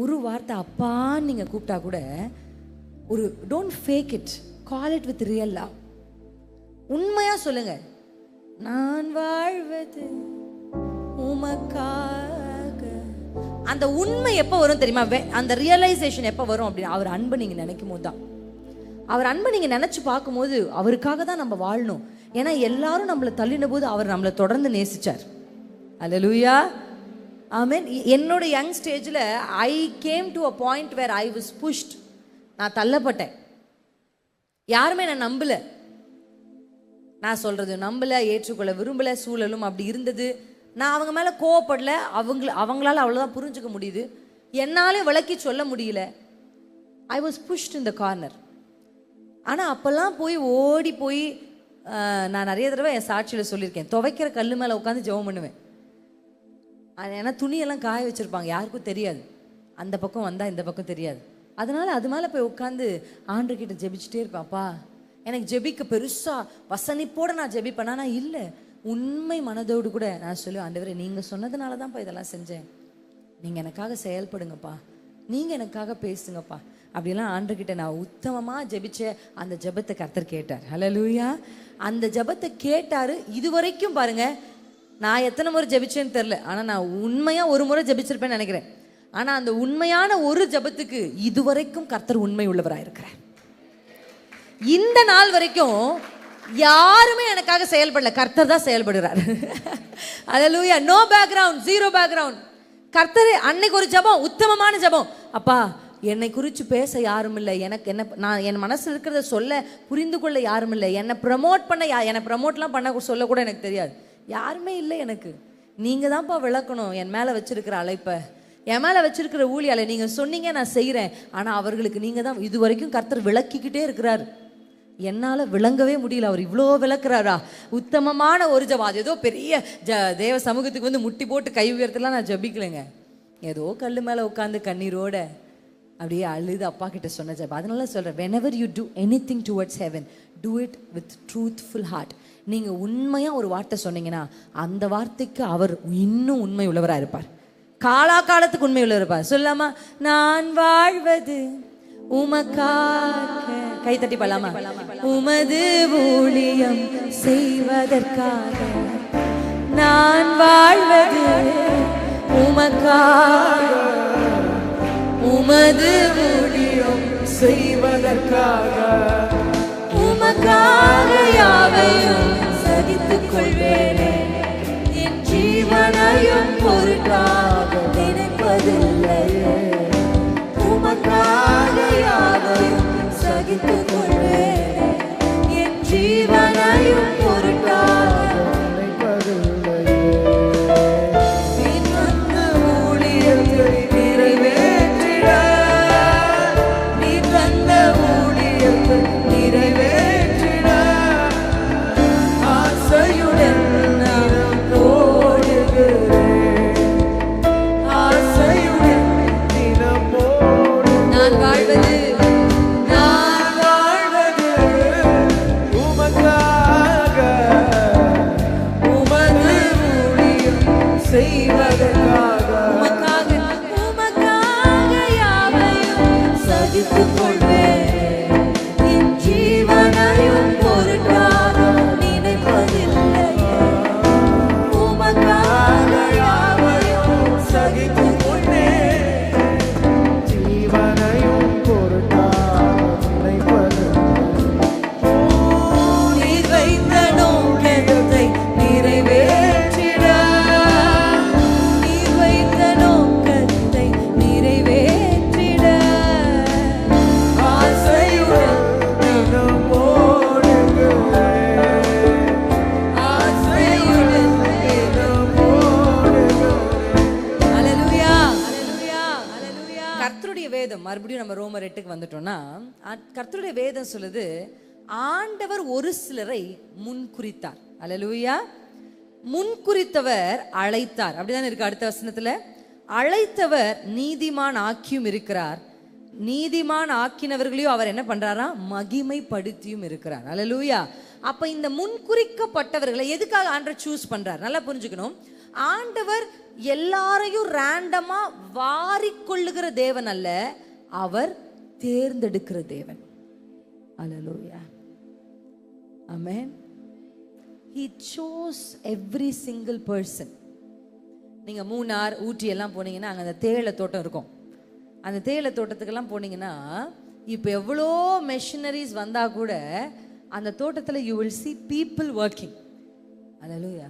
ஒரு வார்த்தை அப்பான்னு நீங்கள் கூப்பிட்டா கூட ஒரு don't fake it, call it with real love. உண்மையாக சொல்லுங்க, நான் வாழ்வது உமக்காக. அந்த உண்மை எப்போ வரும் தெரியுமா? அந்த ரியலைசேஷன் எப்போ வரும் அப்படின்னா அவர் அன்பை நீங்கள் நினைக்கும் போது தான். அவர் அன்பை நீங்கள் நினச்சி பார்க்கும்போது அவருக்காக தான் நம்ம வாழணும். ஏன்னா எல்லாரும் நம்மளை தள்ளின போது அவர் நம்மளை தொடர்ந்து நேசிச்சார். அல்லேலூயா, ஆமென். என்னோட யங் ஸ்டேஜில் I came to a point where I was pushed. நான் தள்ளப்பட்டேன். யாருமே நான் நம்பலை, நான் சொல்கிறது நம்பலை, ஏற்றுக்கொள்ள விரும்பலை. சூழலும் அப்படி இருந்தது. நான் அவங்க மேலே கோவப்படல, அவங்களால அவ்வளோதான் புரிஞ்சுக்க முடியுது. என்னாலே விளக்கி சொல்ல முடியல. ஐ was pushed in the corner. ஆனால் அப்போல்லாம் ஓடி போய் நான் நிறைய தடவை என் சாட்சியில் சொல்லியிருக்கேன், துவைக்கிற கல் மேலே உட்காந்து ஜெபம் பண்ணுவேன். ஏன்னா துணியெல்லாம் காய வச்சுருப்பாங்க, யாருக்கும் தெரியாது. அந்த பக்கம் வந்தால் இந்த பக்கம் தெரியாது. அதனால் அது மேலே போய் உட்காந்து ஆண்டவர்கிட்ட ஜெபிச்சுட்டே இருப்பேன். அப்பா எனக்கு ஜெபிக்க பெருசாக வசனிப்போடு நான் ஜெபிப்பேன். ஆனால் இல்லை, உண்மை மனதோடு கூட நான் சொல்லுவேன், ஆண்டவரே நீங்கள் சொன்னதுனால தான்ப்பா இதெல்லாம் செஞ்சேன், நீங்கள் எனக்காக செயல்படுங்கப்பா, நீங்கள் எனக்காக பேசுங்கப்பா அப்படிலாம் ஆண்டவர்கிட்ட நான் உத்தமமாக ஜெபிச்ச அந்த ஜெபத்தை கர்த்தர் கேட்டார். ஹல்லேலூயா. அந்த ஜெபத்தை கேட்டார். இது வரைக்கும் பாருங்க, நான் எத்தனை முறை ஜெபிச்சேன்னு தெரில, ஆனால் நான் உண்மையாக ஒரு முறை ஜெபிச்சிருப்பேன்னு நினைக்கிறேன். ஆனா அந்த உண்மையான ஒரு ஜெபத்துக்கு இதுவரைக்கும் கர்த்தர் உண்மை உள்ளவராயிருக்கிறார். இந்த நாள் வரைக்கும் யாருமே எனக்காக செயல்படல, கர்த்தர் தான் செயல்படுறார். அல்லேலூயா. No background, zero background. கர்த்தர் அன்னைக்கு ஒரு ஜெபம், உத்தமமான ஜெபம். அப்பா, என்னை குறித்து பேச யாரும் இல்லை, எனக்கு என்ன, நான் என் மனசில் இருக்கிறத சொல்ல புரிந்து கொள்ள யாரும் இல்லை, என்னை ப்ரமோட் பண்ண என்னை ப்ரமோட்லாம் பண்ண சொல்ல கூட எனக்கு தெரியாது, யாருமே இல்லை எனக்கு. நீங்கள் தான்ப்பா விளக்கணும் என் மேலே வச்சிருக்கிற அழைப்பை, என் மேலே வச்சிருக்கிற ஊழியாலை நீங்கள் சொன்னீங்க நான் செய்கிறேன். ஆனால் அவர்களுக்கு நீங்கள் தான் இது வரைக்கும் கர்த்தர் விளக்கிக்கிட்டே இருக்கிறார். என்னால் விளங்கவே முடியல, அவர் இவ்வளோ விளக்குறாரா. உத்தமமான ஒரு ஜெபம். அது ஏதோ பெரிய தேவ சமூகத்துக்கு வந்து முட்டி போட்டு கை உயர்த்தலாம் நான் ஜெபிக்கலைங்க. ஏதோ கல் மேலே உட்காந்து கண்ணீரோட அப்படியே அழுது அப்பா கிட்ட சொன்ன ஜெபம். அதனால சொல்கிறேன், whenever you do anything towards heaven, do it with truthful heart. நீங்கள் உண்மையாக ஒரு வார்த்தை சொன்னீங்கன்னா அந்த வார்த்தைக்கு அவர் இன்னும் உண்மை உள்ளவராக இருப்பார், காலாகாலத்துக்கு உண்மை உள்ளவர் இருப்பார். சொல்லாமா, நான் வாழ்வது உமக்காக, கை தட்டி பலாமா, உமது ஊழியம் செய்வதற்காக, நான் வாழ்வது உமக்காக, உமது ஊழியம் செய்வதற்காக, உமக்காக யாவையும் சகித்துக் கொள்வேனே, என் ஜீவனையும் பொருட்டாக நினைப்பதில்லையே, உமக்காக யாவையும் சகித்துக் கொள்வேனே, என் ஜீவனையும் பொருட்டாக நினைப்பதில்லையே, நீ தந்த ஊழியத்தை நிறைவேற்றிட, நீ தந்த ஊழியத்தை நிறைவேற்றிட, ஆசையுடன் நான் ஓடுகிறேன், ஆசையுடன் தினம் ஓடுகிறேன். நான் வாழ்வது உமக்காக, உமது ஊழியம் செய்வதற்காக, உமக்காக, உமக்காக யாவையும் சகித்துக் கொள்வேன், என் ஜீவனையும் பொருட்டாக நினைப்பதில்லையே, உமக்காக யாவையும் சகித்துக் கொள்வேன், ஜீவனையும் பொருட்டாக நினைப்பதில்லையே, நீர் வைத்த நோக்கத்தை நிறைவேற்றிட, நீர் வைத்த நோக்கத்தை நிறைவேற்றிட, ஆசையுடன் தினம் ஓடுகிறேன், ஆசையுடன் தினம் ஓடுகிறேன். அல்லேலூயா, அல்லேலூயா, அல்லேலூயா. கர்த்தருடைய வேதம், மறுபடியும் நம்ம ரோமர் 8க்கு வந்துட்டோம்னா, கர்த்தருடைய வேதம் சொல்லுது, ஆண்டவர் ஒரு சிலரை முன்குறித்தார். அல்லேலூயா. முன்குறித்தவர் அழைத்தார், அப்படிதான் இருக்கு அடுத்த வசனத்துல. அழைத்தவர் நீதிமான் ஆக்கியும் இருக்கிறார், நீதிமான் ஆக்கினவர்களையும் அவர் என்ன பண்றாரா, மகிமைப்படுத்தியும் இருக்கிறார். அல்லேலூயா. அப்ப இந்த முன்குறிக்கப்பட்டவர்களை எதுக்காக ஆண்டவர் சூஸ் பண்றார், நல்லா புரிஞ்சுக்கணும். ஆண்டவர் எல்லாரையும் ரேண்டமா வாரிக்கொள்ளுகிற தேவன் அல்ல, அவர் தேர்ந்தெடுக்கிற தேவன். அல்லேலூயா. ஆமென். He chose every single person. நீங்க மூணார், ஊட்டி எல்லாம் போனீங்கன்னா அங்க அந்த தேயிலை தோட்டம் இருக்கும். அந்த தேயிலை தோட்டத்துக்கெல்லாம் போனீங்கன்னா இப்போ எவ்வளோ மெஷினரிஸ் வந்தா கூட அந்த தோட்டத்தில் you will see people working. அல்லேலூயா.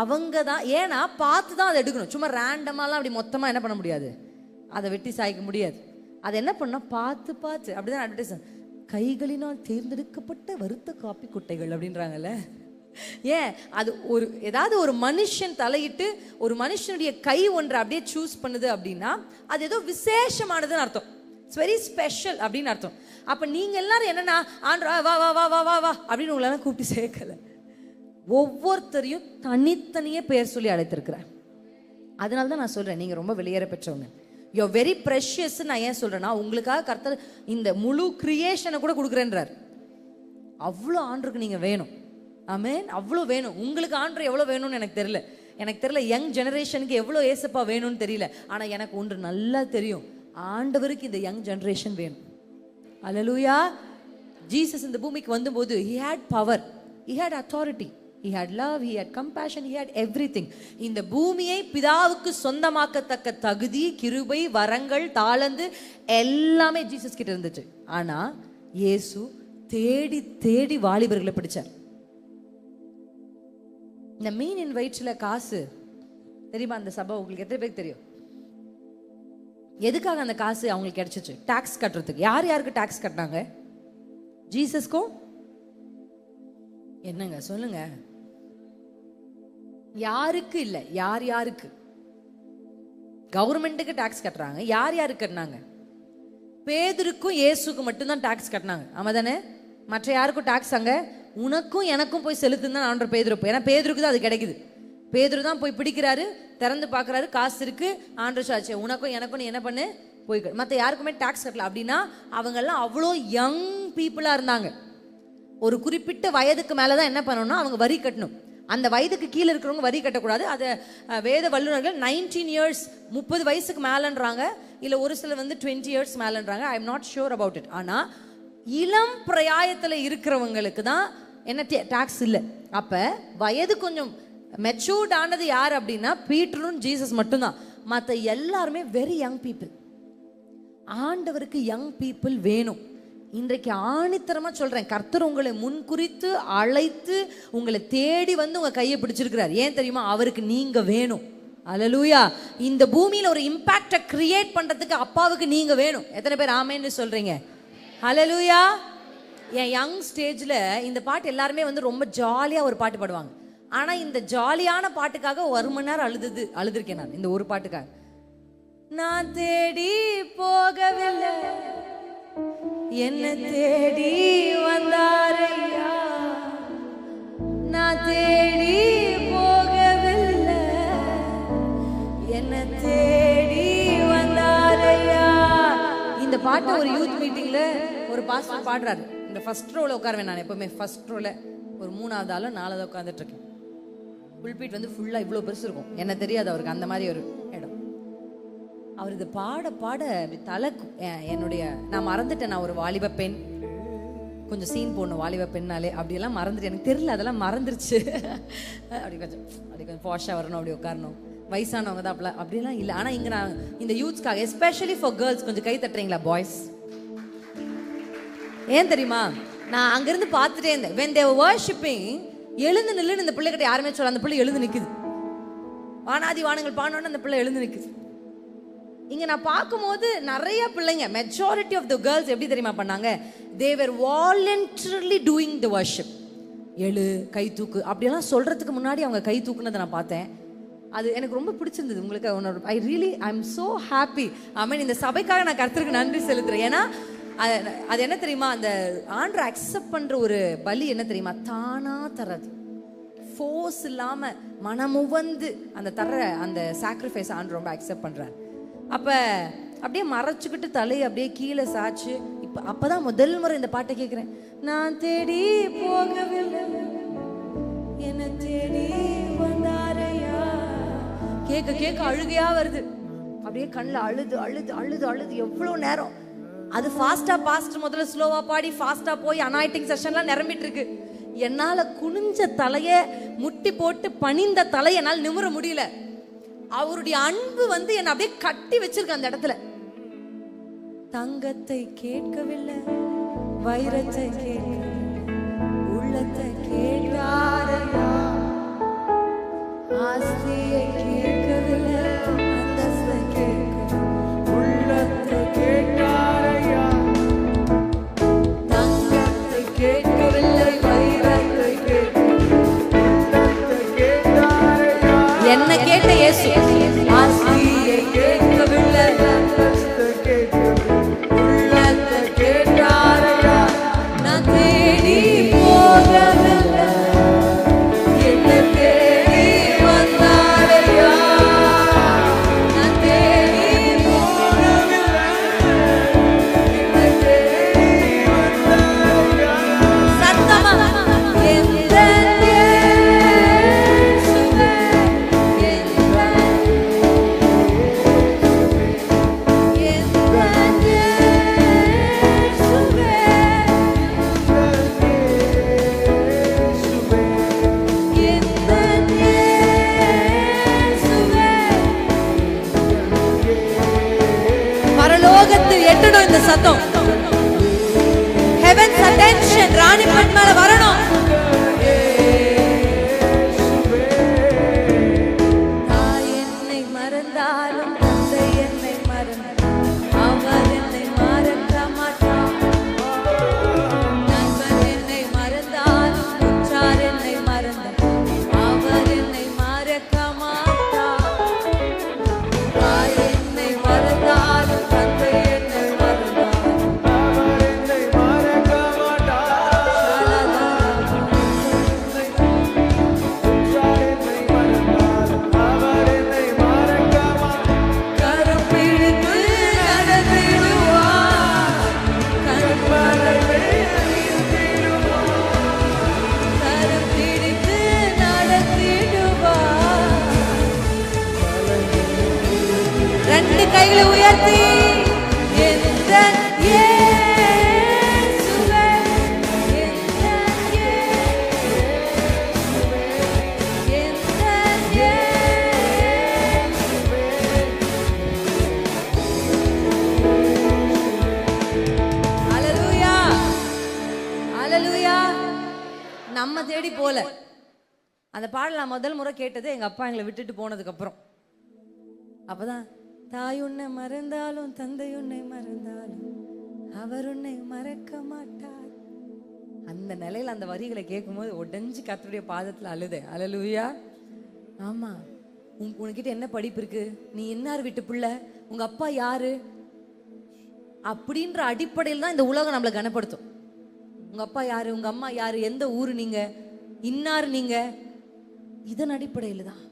அவங்க தான், ஏன்னா பார்த்து தான் அதை எடுக்கணும். சும்மா ரேண்டமாலாம் அப்படி மொத்தமாக என்ன பண்ண முடியாது, அதை வெட்டி சாய்க்க முடியாது. அதை என்ன பண்ணால் பார்த்து பார்த்து, அப்படிதான் அட்வர்டைஸ், கைகளினால் தேர்ந்தெடுக்கப்பட்ட வறுத்த காப்பி குட்டைகள் அப்படின்றாங்கல்ல. ஏன், அது ஒரு ஏதாவது ஒரு மனுஷன் தலையிட்டு ஒரு மனுஷனுடைய கை ஒன்றை அப்படியே சூஸ் பண்ணுது அப்படின்னா அது ஏதோ விசேஷமானதுன்னு அர்த்தம். இட்ஸ் வெரி ஸ்பெஷல் அப்படின்னு அர்த்தம். அப்போ நீங்கள் எல்லாரும் என்னன்னா, ஆண்ட்ரா வா வா வா வா வா வா அப்படின்னு உங்களெல்லாம் கூப்பிட்டு சேர்க்கலை. ஒவ்வொருத்தரையும் தனித்தனியே பெயர் சொல்லி அழைத்திருக்கிறேன். அதனால தான் நான் சொல்கிறேன், நீங்கள் ரொம்ப வெளியேற பெற்றவங்க, யூ ஆர் வெரி ப்ரெஷியஸ். நான் ஏன் சொல்கிறேன்னா, உங்களுக்காக கர்த்தர் இந்த முழு கிரியேஷனை கூட கொடுக்குறேன்றார். அவ்வளோ ஆண்டருக்கு நீங்கள் வேணும். ஆமென். அவ்வளோ வேணும் உங்களுக்கு. ஆண்டர் எவ்வளோ வேணும்னு எனக்கு தெரியல. யங் ஜெனரேஷனுக்கு எவ்வளோ ஏசப்பா வேணும்னு தெரியல. ஆனால் எனக்கு ஒன்று நல்லா தெரியும், ஆண்டவருக்கு இந்த யங் ஜெனரேஷன் வேணும். அல்லேலூயா. ஜீசஸ் இந்த பூமிக்கு வந்தபோது he had power, he had authority. He had love, he had compassion, he had everything. இந்த பூமியை பிதாவுக்கு சொந்தமாக்கத்தக்க தகுதி, கிருபை, வரங்கள், தாளந்து எல்லாமே ஜீசஸ் கிட்ட இருந்துச்சு. ஆனா இயேசு தேடி தேடி வாலிபர்களை பிடிச்சார். இந்த மீன் இன் வயிற்றுல காசு தெரியுமா? அந்த சபை உங்களுக்கு எத்தனை பேருக்கு தெரியும்? எதுக்காக அந்த காசு அவங்களுக்கு கிடைச்சிச்சு? டாக்ஸ் கட்டுறதுக்கு. யார் யாருக்கு டாக்ஸ் கட்டினாங்க? ஜீசஸ்க்கும். என்னங்க சொல்லுங்க, யாருக்கு இல்ல, யார் யாருக்கு? கவர்மெண்ட்டுக்கு டாக்ஸ் கட்டுறாங்க. யார் யாருக்கு கட்டினாங்க? பேதுருக்கும் இயேசுக்கும் மட்டும்தான் டாக்ஸ் கட்டினாங்க. ஆமா தானே? மற்ற யாருக்கும் டாக்ஸ் அங்க உனக்கும் எனக்கும் போய் செலுத்துன்னு தான் ஆண்டவர் பேதுரு. ஏன்னா பேதுருக்கு தான் அது கிடைக்குது. பேதுரு தான் போய் பிடிக்கிறாரு, திறந்து பார்க்குறாரு, காசு இருக்கு. ஆண்டவர் சாட்சி உனக்கும் எனக்கும் நீ என்ன பண்ணு போய். மற்ற யாருக்குமே டாக்ஸ் கட்டல. அப்படின்னா அவங்கெல்லாம் அவ்வளோ யங் பீப்புளாக இருந்தாங்க. ஒரு குறிப்பிட்ட வயதுக்கு மேலே தான் என்ன பண்ணணும்னா அவங்க வரி கட்டணும். அந்த வயதுக்கு கீழே இருக்கிறவங்க வரி கட்டக்கூடாது. அதை வேத வல்லுநர்கள் 19 இயர்ஸ் 30 வயசுக்கு மேலேன்றாங்க. இல்லை ஒரு சிலர் வந்து 20 இயர்ஸ் மேலேன்றாங்க. I am not sure about it. ஆனால் இளம் பிரயாயத்தில் இருக்கிறவங்களுக்கு தான் என்ன டாக்ஸ் இல்லை. அப்போ வயது கொஞ்சம் மெச்சூர்ட் ஆனது யார் அப்படின்னா பீட்டரும் ஜீசஸ் மட்டும்தான். மற்ற எல்லாருமே வெரி யங் பீப்புள். ஆண்டவருக்கு யங் பீப்புள் வேணும். இன்றைக்கு ஆணித்தரமா சொல்றேன், கர்த்தர் உங்களை முன்குறித்து அழைத்து உங்களை தேடி வந்து உங்க கையை பிடிச்சிருக்கிறார். ஏன் தெரியுமா? அவருக்கு நீங்க வேணும். அல்லேலூயா. இந்த பூமியில ஒரு இம்பாக்டை கிரியேட் பண்றதுக்கு அப்பாவுக்கு நீங்க வேணும். எத்தனை பேர் ஆமேன்னு சொல்றீங்க? அல்லேலூயா. என் யங் ஸ்டேஜ்ல இந்த பாட்டு எல்லாருமே வந்து ரொம்ப ஜாலியா ஒரு பாட்டு பாடுவாங்க. ஆனா இந்த ஜாலியான பாட்டுக்காக 1 மணி நேரம் அழுதுருக்கேன் நான். இந்த ஒரு பாட்டுக்காக. நான் தேடி போகவில்லை, என்ன தேடி வந்தாரையா. நான் தேடி போகவில்லை, என்ன தேடி வந்தாரையா. இந்த பாட்டு ஒரு யூத் மீட்டிங்ல ஒரு பாஸ்டர் பாடுறாரு. இந்த ஃபர்ஸ்ட் ரோல உட்காருவேன் நான் எப்பவுமே. ஃபர்ஸ்ட் ரோல ஒரு 3வது ஆளோ 4வது உட்காந்துட்டு இருக்கேன். புல்பீட் வந்து ஃபுல்லா இவ்வளோ பெருசு இருக்கும். என்ன தெரியாது அவருக்கு அந்த மாதிரி ஒரு இடம். அவர் இது பாட பாட தலை என்னுடைய நான் மறந்துட்டேன். நான் ஒரு வாலிப பெண், கொஞ்சம் சீன் போடணும் வாலிப பெண்ணாலே, அப்படியெல்லாம் மறந்துட்டு எனக்கு தெரியல, அதெல்லாம் மறந்துருச்சு. அப்படி கொஞ்சம் பாஷாக வரணும், அப்படி உட்காரணும், வயசானவங்க தான் அப்படிலாம் இல்லை. ஆனால் இங்கே நான் இந்த யூத்ஸ்க்காக எஸ்பெஷலி ஃபார் கேர்ள்ஸ் கொஞ்சம் கை தட்டுறீங்களா பாய்ஸ்? ஏன் தெரியுமா? நான் அங்கேருந்து பார்த்துட்டே இருந்தேன். when they were worshiping, எழுந்து நில்லுன்னு இந்த பிள்ளைகிட்ட யாருமே சொல்ல, அந்த பிள்ளை எழுந்து நிற்குது. வானாதி வானங்கள் பாடணுன்னு அந்த பிள்ளை எழுந்து நிற்குது. இங்க நான் பார்க்கும்போது நிறைய பிள்ளைங்க, மெஜாரிட்டி ஆஃப் த கேர்ள்ஸ் எப்படி தெரியுமா பண்ணாங்க? they were voluntarily doing the worship. எழு, கை தூக்கு அப்படியெல்லாம் சொல்றதுக்கு முன்னாடி அவங்க கை தூக்குனதை நான் பார்த்தேன். அது எனக்கு ரொம்ப பிடிச்சிருந்தது. உங்களுக்கு ஐ எம் so happy. ஆமென். இந்த சபைக்காக நான் கர்த்தருக்கு நன்றி செலுத்துறேன். ஏன்னா அது என்ன தெரியுமா? அந்த ஆண்டரை அக்செப்ட் பண்ற ஒரு பலி என்ன தெரியுமா? தானா தர்றது, ஃபோர்ஸ் இல்லாம மனமுவந்து அந்த தர்ற அந்த சாக்ரிஃபைஸ் ஆண்டர் ரொம்ப அக்செப்ட் பண்றாரு. அப்ப அப்படியே மறைச்சுக்கிட்டு தலையை அப்படியே கீழே சாச்சு. அப்பதான் முதல் முறை இந்த பாட்டை கேட்கிறேன். நான் தேடி போகவில்லை, என்ன தேடி வந்தாரையா. கேட்க கேட்க அழுகையா வருது. அப்படியே கண்ணில் அழுது அழுது அழுது அழுது எவ்வளவு நேரம். அது ஃபாஸ்டா பாஸ்டர் முதல்ல ஸ்லோவா பாடி ஃபாஸ்டா போய் அனாயிட்டிங் செஷன்லாம் நிரம்பிட்டு இருக்கு. என்னால குனிஞ்ச தலைய முட்டி போட்டு பணிந்த தலையை என்னால் நிமிர முடியல. அவருடைய அன்பு வந்து என்ன அப்படியே கட்டி வச்சிருக்க அந்த இடத்துல. தங்கத்தை கேட்கவில்லை, வைரத்தை கேட்கவில்லை, உள்ளத்தை கேட்டாரையா. ஆஸ்தியை கேட்கவில்லை, அந்தஸ்தை கேட்கவில்லை, உள்ளத்தை கேட்டாரையா. தங்கத்தை கேட்கவில்லை, வைரத்தை கேட்கவில்லை, உள்ளத்தை கேட்டாரையா. என்ன கேட்ட இயேசு. ஆஸ்தியை கேட்கவில்லை, அந்தஸ்தை கேட்கவில்லை, உள்ளத்தை கேட்டாரையா. நான் தேடி போகவில்லை, என்ன தேடி வந்தாரையா. நான் தேடி போகவில்லை, என்ன தேடி வந்தாரையா. சத்தமா எந்த இயேசுவே, எந்த சத்தம். Heaven's attention ராணி பெண் மேல வரணும். தாய் என்னை மறந்தாலும் தந்தை என்னை மறந்தாலும் அவர் என்னை மறக்க மாட்டார். நண்பன் என்னை மறந்தாலும் உற்றார் என்னை மறந்தாலும் அவர் என்னை மறக்க மாட்டார். தாய் என்னை மறந்தாலும் தந்தை என்னை மறந்தாலும் அவர் என்னை மறக்க ரெண்டு கைகளை உயர்த்தி எந்த இயேசுவே, எந்த இயேசுவே, எந்த இயேசுவே. ஹல்லேலூயா, ஹல்லேலூயா. நம்ம தேடி போல. அந்த பாடல் நான் முதல் முறை கேட்டது எங்க அப்பா எங்களை விட்டுட்டு போனதுக்கு அப்புறம். அப்பதான் தாய் உன்னை மறந்தாலும் தந்தை உன்னை மறந்தாலும் அவர் உன்னை மறக்க மாட்டார். அந்த நிலையில அந்த வரிகளை கேட்கும்போது உடஞ்சு கர்த்தருடைய பாதத்துல அழுதேன். ஹல்லேலூயா. ஆமா, உனக்கிட்ட என்ன படிப்பு இருக்கு, நீ இன்னார் வீட்டு பிள்ளை, உங்க அப்பா யாரு அப்படின்ற அடிப்படையில் தான் இந்த உலகம் நம்மளை கனப்படுத்தும். உங்க அப்பா யாரு, உங்க அம்மா யாரு, எந்த ஊரு நீங்க, இன்னார் நீங்க, இதன் அடிப்படையில் தான்.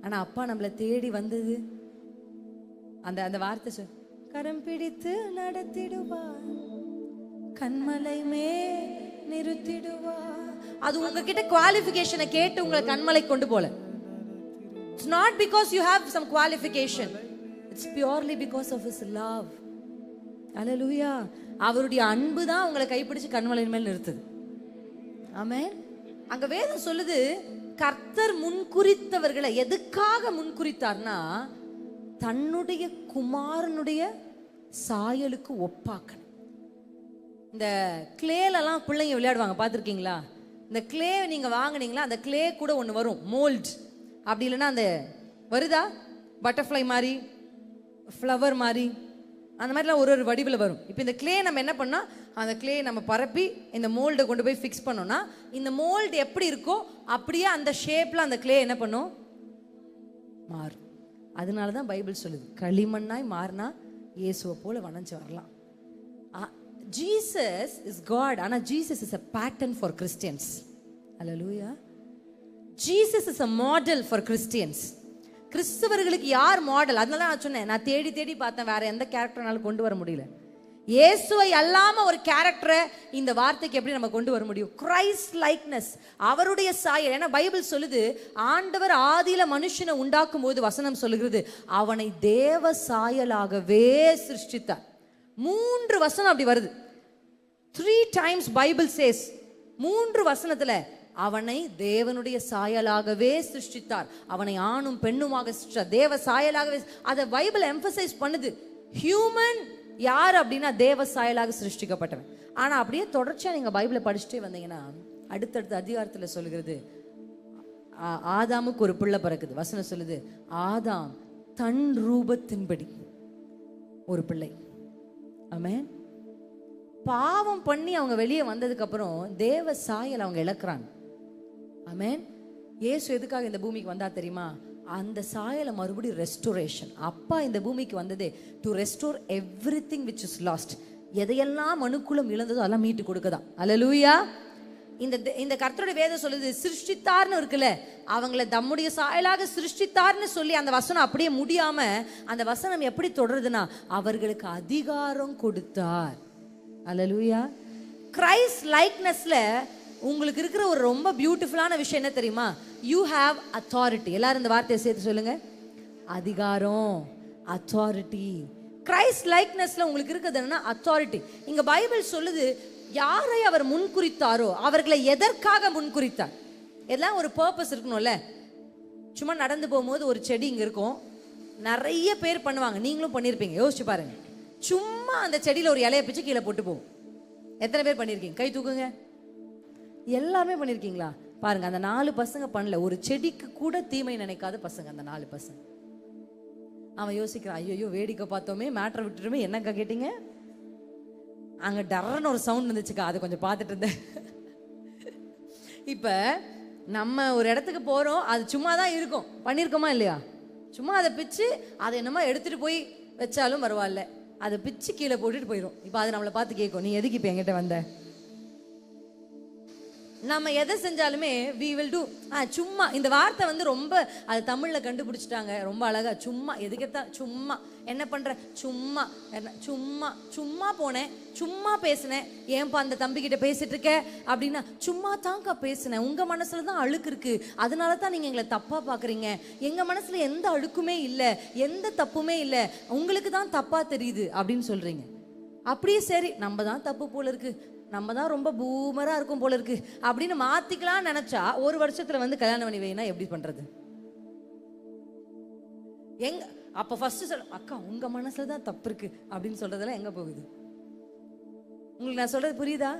ஆனா அப்பா நம்மளை தேடி வந்தது அந்த அந்த வார்த்தை சொல், கரம் பிடித்து நடத்திடுவார், கண்மலை மே நிறுத்திடுவார். அது உங்ககிட்ட குவாலிஃபிகேஷனை கேட்டு உங்களை கண்மலை கொண்டு போல. It's not because you have some qualification. It's purely because of his love. Hallelujah. அவருடைய அன்பு தான் உங்களை கைப்பிடிச்சு கண்மலையின் மேல் நிறுத்துது. ஆமென். அங்க வேதம் சொல்லுது, கர்த்தர் முன்குறித்தவர்களை எதுக்காக முன்குறித்தார்னா தன்னுடைய குமாரனுடைய சாயலுக்கு ஒப்பாக்கணும். இந்த கிளேலெல்லாம் பிள்ளைங்க விளையாடுவாங்க, பார்த்துருக்கீங்களா? இந்த கிளே நீங்க வாங்கினீங்களா, அந்த கிளே கூட ஒன்று வரும், மோல்ட். அப்படி இல்லைன்னா அந்த வருதா பட்டர்ஃப்ளை மாதிரி, ஃப்ளவர் மாதிரி, அந்த மாதிரிலாம் ஒரு ஒரு வடிவில் வரும். இப்போ இந்த கிளே நம்ம என்ன பண்ணால், அந்த கிளே நம்ம பரப்பி இந்த மோல்டை கொண்டு போய் ஃபிக்ஸ் பண்ணோம்னா இந்த மோல்டு எப்படி இருக்கோ அப்படியே அந்த ஷேப்பில் அந்த கிளே என்ன பண்ணும், மாறும். அதனால தான் பைபிள் சொல்லுது, களிமண்ணாய் மாறினா இயேசுவை போல வணஞ்சு வரலாம். Jesus is God. ஆனால் Jesus is a pattern for Christians. Hallelujah. Jesus is a model for Christians. கிறிஸ்தவர்களுக்கு யார் மாடல்? அதனால நான் சொன்னேன், நான் தேடி தேடி பார்த்தேன், வேற எந்த கேரக்டர்னாலும் கொண்டு வர முடியல. இயேசுவை அல்லாம ஒரு கேரக்டரை இந்த வார்த்தைக்கு எப்படி நம்ம கொண்டு வர முடியும்? கிரைஸ்ட் லைக்னஸ், அவருடைய சாயல். ஏன்னா பைபிள் சொல்லுது, ஆண்டவர் ஆதியில மனுஷனை உண்டாக்கும் போது வசனம் சொல்லுகிறது, அவனை தேவ சாயலாகவே சிருஷ்டித்தார். 3 வசனம் அப்படி வருது. 3 times பைபிள் சேஸ், 3 வசனத்துல அவனை தேவனுடைய சாயலாகவே சிருஷ்டித்தார், அவனை ஆணும் பெண்ணுமாக சிருஷ்டித்தார், தேவ சாயலாகவே. அதை பைபிள் எம்பசைஸ் பண்ணுது. ஹியூமன் யார் அப்படின்னா தேவ சாயலாக சிருஷ்டிக்கப்பட்டவன். ஆனா அப்படியே தொடர்ச்சியா நீங்க பைபிளை படிச்சுட்டே வந்தீங்கன்னா அடுத்தடுத்த அதிகாரத்துல சொல்லுகிறது, ஆதாமுக்கு ஒரு பிள்ளை பிறக்குது. வசனம் சொல்லுது, ஆதாம் தன் ரூபத்தின்படி ஒரு பிள்ளை. ஆமென். பாவம் பண்ணி அவங்க வெளியே வந்ததுக்கு அப்புறம் தேவ சாயல் அவங்க இழக்கிறாங்க. ஆமென். இயேசு எதுக்காக இந்த பூமிக்கு வந்தா தெரியுமா? அந்த சாயலை மறுபடியும் ரெஸ்டோரேஷன். அப்பா இந்த பூமிக்கு வந்ததே to restore everything which is lost. எதையெல்லாம் மனுக்குலம் இழந்ததோ அதெல்லாம் மீட்டு கொடுக்கதான். அல்லேலூயா. இந்த கர்த்தருடைய வேதம் சொல்லுது, சிருஷ்டித்தார்னு இருக்குல்ல, அவங்கள தம்முடைய சாயலாக சிருஷ்டித்தார்னு சொல்லி அந்த வசனம் அப்படியே முடியாம அந்த வசனம் எப்படி தொடருதுன்னா, அவர்களுக்கு அதிகாரம் கொடுத்தார். அல்லேலூயா. கிரைஸ்ட் லைக்னஸ்ல உங்களுக்கு இருக்கிற ஒரு ரொம்ப பியூட்டிஃபுல்லான விஷயம் என்ன தெரியுமா? You have authority. எல்லாரும் இந்த வார்த்தையை சேர்த்து சொல்லுங்க, அதிகாரம், அத்தாரிட்டி. கிரைஸ்ட் லைக்னஸ்ல உங்களுக்கு இருக்கிறது என்னன்னா அத்தாரிட்டி. இங்க பைபிள் சொல்லுது, யாரை அவர் முன்குறித்தாரோ அவர்களை எதற்காக முன்குறித்தார்? எல்லாம் ஒரு பர்பஸ் இருக்கணும்ல. சும்மா நடந்து போகும்போது ஒரு செடி இங்க இருக்கும், நிறைய பேர் பண்ணுவாங்க, நீங்களும் பண்ணியிருப்பீங்க. யோசிச்சு பாருங்க, சும்மா அந்த செடியில ஒரு இலைய பிச்சு கீழே போட்டு போகும். எத்தனை பேர் பண்ணிருக்கீங்க? கை தூக்குங்க. எல்லாருமே பண்ணிருக்கீங்களா? பாருங்க, அந்த 4 பசங்க பண்ணல. ஒரு செடிக்கு கூட தீமை நினைக்காத பசங்க அந்த 4 பசங்க. அவன் யோசிக்கிறான், ஐயோ வேடிக்கை பார்த்தோமே, மேட்டரை விட்டுருமே. என்னக்கா கேட்டீங்க? அங்க டர்ன்னு ஒரு சவுண்ட் வந்துச்சுக்கா, அதை கொஞ்சம் பார்த்துட்டு இருந்தேன். இப்ப நம்ம ஒரு இடத்துக்கு போறோம், அது சும்மா தான் இருக்கும், பண்ணிருக்கோமா இல்லையா? சும்மா அதை பிச்சு அதை என்னமா எடுத்துட்டு போய் வச்சாலும் பரவாயில்ல, அதை பிச்சு கீழே போட்டுட்டு போயிடும். இப்ப அது நம்மளை பார்த்து கேட்கும், நீ எதுக்கு இப்ப என்கிட்ட வந்த? நம்ம எதை செஞ்சாலுமே we will do. சும்மா, இந்த வார்த்தை வந்து ரொம்ப, அது தமிழ்ல கண்டுபிடிச்சிட்டாங்க ரொம்ப அழகா. சும்மா, எதுக்கத்தான் சும்மா, என்ன பண்ற, சும்மா, சும்மா சும்மா போனேன், சும்மா பேசினேன். ஏன்பா அந்த தம்பி கிட்ட பேசிட்டு இருக்க அப்படின்னா, சும்மா தான்க்கா பேசினேன், உங்க மனசுல தான் அழுக்கு இருக்கு, அதனால தான் நீங்க எங்களை தப்பா பாக்குறீங்க. எங்க மனசுல எந்த அழுக்குமே இல்லை, எந்த தப்புமே இல்லை, உங்களுக்கு தான் தப்பா தெரியுது அப்படின்னு சொல்றீங்க. அப்படியே சரி, நம்ம தான் தப்பு போல இருக்கு, நம்ம தான் ரொம்ப பூமரா இருக்கும் போல இருக்கு அப்படின்னு மாத்திக்கலாம் நினைச்சா, ஒரு வருஷத்துல வந்து கல்யாணம் பண்ணி வைனா எப்படி பண்றது? எங்க அப்ப ஃபர்ஸ்ட் சொல்ல, அக்கா உங்க மனசுல தான் தப்பு இருக்கு அப்படின்னு சொல்றதெல்லாம் எங்க போகுது? உங்களுக்கு நான் சொல்றது புரியுதா?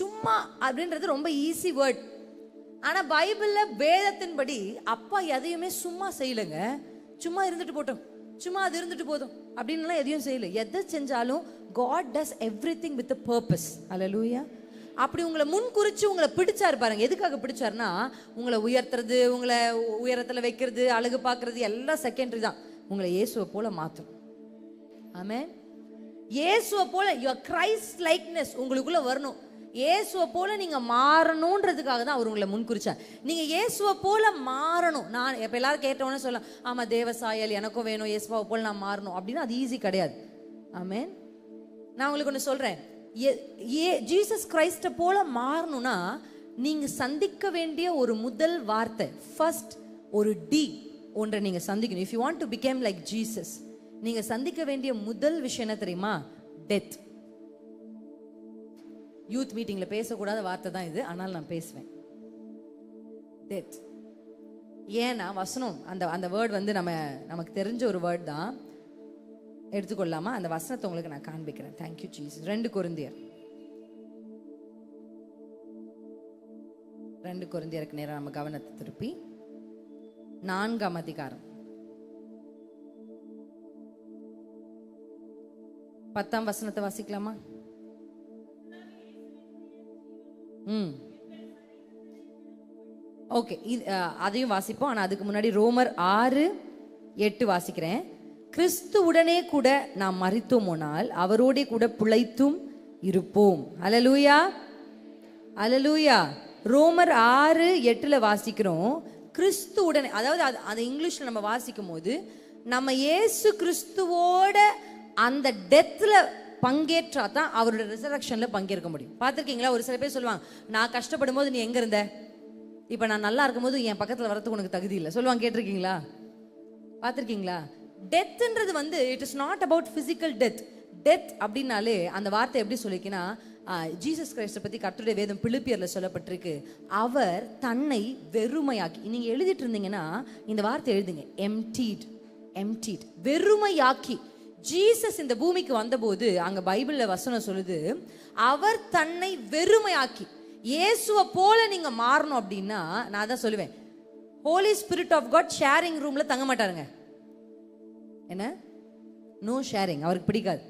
சும்மா அப்படின்றது ரொம்ப ஈஸி வேர்ட். ஆனா பைபிள்ல வேதத்தின்படி அப்பா எதையுமே சும்மா செய்யலங்க. சும்மா இருந்துட்டு போட்டோம், சும்மா அது இருந்துட்டு போதும் அப்படின்னு எதையும் செய்யல. எதை செஞ்சாலும் God does everything with a purpose. Hallelujah. அப்படி உங்களை முன் குறிச்சு உங்களை பிடிச்சாரு பாருங்க. எதுக்காக பிடிச்சாருன்னா, உங்களை உயர்த்துறது, உங்களை உயரத்துல வைக்கிறது, அழகு பார்க்கறது எல்லாம் செகண்டரி தான். உங்களை இயேசுவை போல மாற்றும். ஆமென். இயேசுவை போல your Christ likeness உங்களுக்குள்ள வரணும். இயேசுவை போல நீங்க மாறணும்ன்றதுக்காக தான் அவர் உங்களை முன்குறிச்சார். நீங்க இயேசுவை போல மாறணும். நான் இப்ப எல்லாரும் கேட்டவொன்னே சொல்லலாம், ஆமா தேவசாயல் எனக்கும் வேணும், இயேசுவை போல நான் மாறணும் அப்படின்னா அது ஈஸி கிடையாது. ஆமென். நான் உங்களுக்கு ஒன்று சொல்றேன், ஜீசஸ் கிரைஸ்ட போல மாறணும்னா நீங்க சந்திக்க வேண்டிய ஒரு முதல் வார்த்தை, ஃபர்ஸ்ட் ஒரு டி ஒன்றை நீங்க சந்திக்கணும். If you want to become like Jesus, நீங்க சந்திக்க வேண்டிய முதல் விஷயம் என்ன தெரியுமா? டெத். யூத் மீட்டிங்ல பேசக்கூடாத வார்த்தை தான் இது, ஆனால் நான் பேசுவேன். டெத். ஏன்னா வசனம், அந்த வேர்ட் வந்து நமக்கு தெரிஞ்ச ஒரு வேர்ட் தான். எடுத்துக்கொள்ளாமா? அந்த வசனத்தை உங்களுக்கு நான் காண்பிக்கிறேன். Thank you Jesus. 2 கொரிந்தியருக்கு நேரம் நம்ம கவனத்தை திருப்பி 4ஆம் அதிகாரம் 10ஆம் வசனத்தை வாசிக்கலாமா? ஓகே, அதையும் வாசிப்போம். ஆனா அதுக்கு முன்னாடி ரோமர் 6:8 வாசிக்கிறேன். கிறிஸ்துவுடனே கூட நாம் மரித்தோமானால் அவரோடே கூட பிழைத்தும் இருப்போம். அல்லேலூயா, அல்லேலூயா. ரோமர் 6:8 வாசிக்கிறோம். கிறிஸ்துவுடனே, அதாவது அது இங்கிலீஷ்ல நம்ம வாசிக்கும் போது, நம்ம இயேசு கிறிஸ்துவோட அந்த டெத்ல பங்கேற்றா தான் அவரோட ரிசரக்ஷன்ல பங்கேற்க முடியும். பார்த்துருக்கீங்களா? ஒரு சில பேர் சொல்லுவாங்க, நான் கஷ்டப்படும் போது நீ எங்க இருந்த, இப்ப நான் நல்லா இருக்கும் போது என் பக்கத்துல வரதுக்கு உனக்கு தகுதி இல்லை சொல்லுவாங்க. கேட்டிருக்கீங்களா? பார்த்துருக்கீங்களா? டெத்ன்றது வந்து it is not about physical death. Death அப்படின்னாலே அந்த வார்த்தை எப்படி சொல்லிக்கினா, ஜீசஸ் கிரைஸ்ட பத்தி கர்த்தருடைய வேதம் பிலிப்பியர்ல சொல்லப்பட்டிருக்கு, அவர் தன்னை வெறுமையாக்கி. நீங்க எழுதிட்டு இருந்தீங்கன்னா இந்த வார்த்தை எழுதுங்க, எம்டீட். எம்டீட், வெறுமையாக்கி. ஜீசஸ் இந்த பூமிக்கு வந்தபோது அங்க பைபிள்ல வசனம் சொல்லுது, அவர் தன்னை வெறுமையாக்கி. இயேசுவை போல நீங்க மாறணும் அப்படின்னா, நான் தான் சொல்லுவேன், holy spirit of God sharing ரூம்ல தங்க மாட்டாருங்க. என்ன? நோ ஷேரிங், அவருக்கு பிடிக்காது.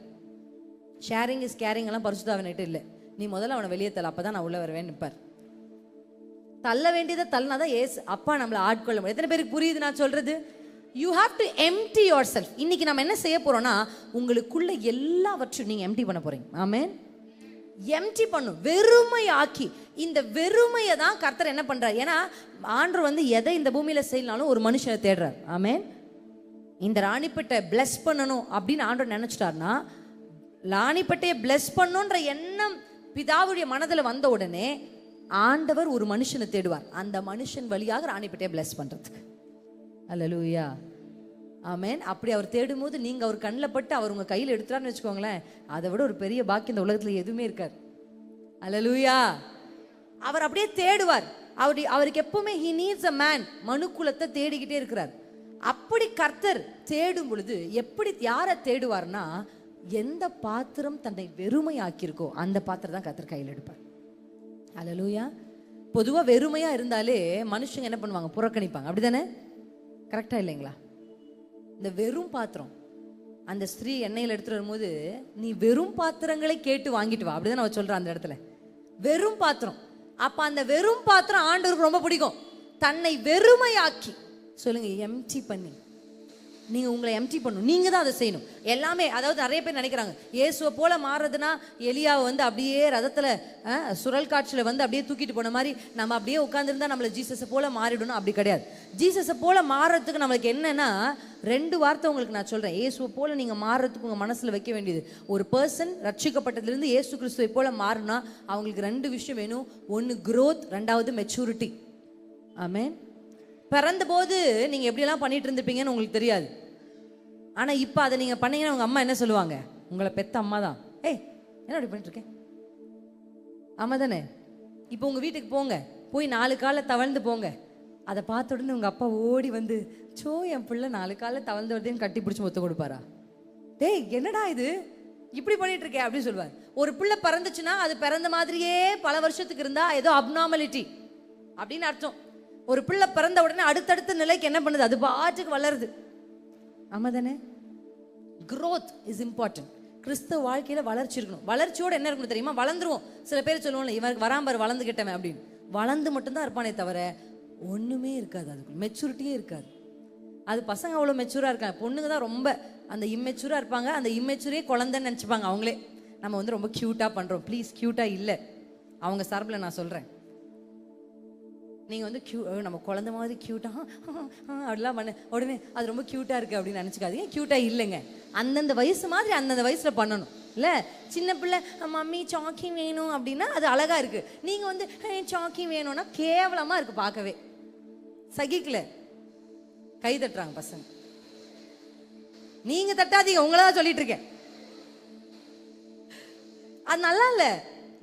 ஷேரிங் இஸ் கேரிங் எல்லாம் பரிசுத்தாவினிட்டு இல்லை. நீ முதல்ல அவனை வெளியே தள்ள, அப்பதான் நான் உள்ள வருவேன் நிற்பார். தள்ள வேண்டியதை தள்ளனாதான் ஏசு அப்பா நம்மளை ஆட்கொள்ள முடியும். எத்தனை பேருக்கு புரியுது நான் சொல்றது? You have to empty yourself. இன்னைக்கு நம்ம என்ன செய்ய போறோம்னா, உங்களுக்குள்ள எல்லாவற்றையும் நீங்க எம்டி பண்ண போறீங்க. ஆமென். எம்டி பண்ணும், வெறுமையாக்கி. இந்த வெறுமையை தான் கர்த்தர் என்ன பண்றார்? ஏன்னா ஆண்டவர் வந்து எதை இந்த பூமியில செய்யலாலும் ஒரு மனுஷனை தேடுறார். ஆமென். இந்த ராணிப்பட்டை பிளஸ் பண்ணணும் அப்படின்னு ஆண்டவர் நினைச்சிட்டார்னா, ராணிப்பட்டையை பிளஸ் பண்ணணுன்ற எண்ணம் பிதாவுடைய மனதில் வந்த உடனே ஆண்டவர் ஒரு மனுஷனை தேடுவார், அந்த மனுஷன் வழியாக ராணிப்பட்டையை பிளஸ் பண்றதுக்கு. அல்லேலூயா, ஆமென். அப்படி அவர் தேடும் போது நீங்க அவர் கண்ணில் பட்டு அவர் உங்க கையில் எடுத்துறான்னு வச்சுக்கோங்களேன், அதை விட ஒரு பெரிய பாக்கி இந்த உலகத்துல எதுவுமே இருக்காது. அல்லேலூயா. அவர் அப்படியே தேடுவார். அவருக்கு எப்பவுமே he needs a man. மனுக்குலத்தை தேடிக்கிட்டே இருக்கிறார். அப்படி கர்த்தர் தேடும் பொழுது எப்படி யாரை தேடுவார்னா, எந்த பாத்திரம் தன்னை வெறுமையாக்கியிருக்கோ அந்த பாத்திரம் தான் கர்த்தர் கையில் எடுப்பார். அல்லேலூயா. பொதுவாக வெறுமையா இருந்தாலே மனுஷங்க என்ன பண்ணுவாங்க? புறக்கணிப்பாங்க. அப்படிதானே? கரெக்டா இல்லைங்களா? இந்த வெறும் பாத்திரம், அந்த ஸ்திரீ எண்ணெயில் எடுத்துட்டு வரும்போது, நீ வெறும் பாத்திரங்களை கேட்டு வாங்கிட்டு வா, அப்படிதான் அவ சொல்றா அந்த இடத்துல. வெறும் பாத்திரம். அப்ப அந்த வெறும் பாத்திரம் ஆண்டவருக்கு ரொம்ப பிடிக்கும். தன்னை வெறுமையாக்கி, சொல்லுங்க, எம்டி பண்ணி, நீங்க உங்களை எம்டி பண்ணணும். நீங்க தான் அதை செய்யணும் எல்லாமே. அதாவது நிறைய பேர் நினைக்கிறாங்க இயேசுவை போல மாறுறதுன்னா எலியாவை வந்து அப்படியே ரதத்துல சுழல் காட்சியில வந்து அப்படியே தூக்கிட்டு போன மாதிரி நம்ம அப்படியே உட்காந்துருந்தா நம்மள ஜீசஸை போல மாறிடணும். அப்படி கிடையாது. ஜீசஸை போல மாறுறதுக்கு நம்மளுக்கு என்னன்னா 2 வார்த்தை உங்களுக்கு நான் சொல்றேன். இயேசுவை போல நீங்க மாறுறதுக்கு உங்க மனசுல வைக்க வேண்டியது, ஒரு பர்சன் ரட்சிக்கப்பட்டதுலேருந்து இயேசு கிறிஸ்துவை போல மாறினா அவங்களுக்கு 2 விஷயம் வேணும். ஒன்று growth, 2வது மெச்சூரிட்டி. ஆமென். பிறந்த போது நீங்க எப்படியெல்லாம் பண்ணிட்டு இருந்திருப்பீங்கன்னு உங்களுக்கு தெரியாது. ஆனா இப்ப அதை நீங்க பண்ணீங்கன்னா உங்க அம்மா என்ன சொல்லுவாங்க? உங்களை பெத்த அம்மா தான், ஏய் என்ன அப்படி பண்ணிட்டு இருக்கேன், ஆமா தானே? இப்போ உங்க வீட்டுக்கு போங்க, போய் 4 காலை தவழ்ந்து போங்க. அதை பார்த்த உடனே உங்க அப்பா ஓடி வந்து, சோ என் பிள்ளை 4 காலை தவழ்ந்து வருதுன்னு கட்டி பிடிச்சி ஒத்து கொடுப்பாரா? டேய் என்னடா இது இப்படி பண்ணிட்டு இருக்கே அப்படின்னு சொல்லுவார். ஒரு பிள்ளை பிறந்துச்சுன்னா அது பிறந்த மாதிரியே பல வருஷத்துக்கு இருந்தா ஏதோ அப்நார்மாலிட்டி அப்படின்னு அர்த்தம். ஒரு பிள்ளை பிறந்த உடனே அடுத்தடுத்த நிலைக்கு என்ன பண்ணுது? அது பாட்டுக்கு வளருது. ஆமா தானே? growth is important. கிறிஸ்தவ வாழ்க்கையில வளர்ச்சி இருக்கணும். வளர்ச்சியோட என்ன இருக்கணும் தெரியுமா? வளர்ந்துருவோம். சில பேர் சொல்லுவோம்ல, இவருக்கு வராம்பார் வளர்ந்துகிட்டவன் அப்படின்னு. வளர்ந்து மட்டும்தான் இருப்பானே தவிர ஒண்ணுமே இருக்காது, அதுக்கு மெச்சூரிட்டியே இருக்காது. அது பசங்க அவ்வளோ மெச்சூரா இருக்காங்க, பொண்ணுங்க தான் ரொம்ப அந்த இம்மெச்சூரா இருப்பாங்க. அந்த இம்மெச்சூரே குழந்தைன்னு நினச்சிப்பாங்க அவங்களே. நம்ம வந்து ரொம்ப க்யூட்டா பண்றோம். ப்ளீஸ், க்யூட்டா இல்லை. அவங்க சார்பில் நான் சொல்றேன், நீங்கள் வந்து நம்ம குழந்தை மாதிரி க்யூட்டாக அப்படிலாம் பண்ண உடனே அது ரொம்ப க்யூட்டாக இருக்குது அப்படின்னு நினச்சிக்காதீங்க. க்யூட்டாக இல்லைங்க. அந்தந்த வயசு மாதிரி அந்தந்த வயசில் பண்ணணும். இல்லை சின்ன பிள்ளை மம்மி சாக்கி வேணும் அப்படின்னா அது அழகாக இருக்குது. நீங்கள் வந்து சாக்கி வேணும்னா கேவலமாக இருக்குது, பார்க்கவே சகிக்கல. கை தட்டுறாங்க பசங்க. நீங்கள் தட்டாதீங்க, உங்களதான் சொல்லிட்டு இருக்கேன். அது நல்லா இல்லை.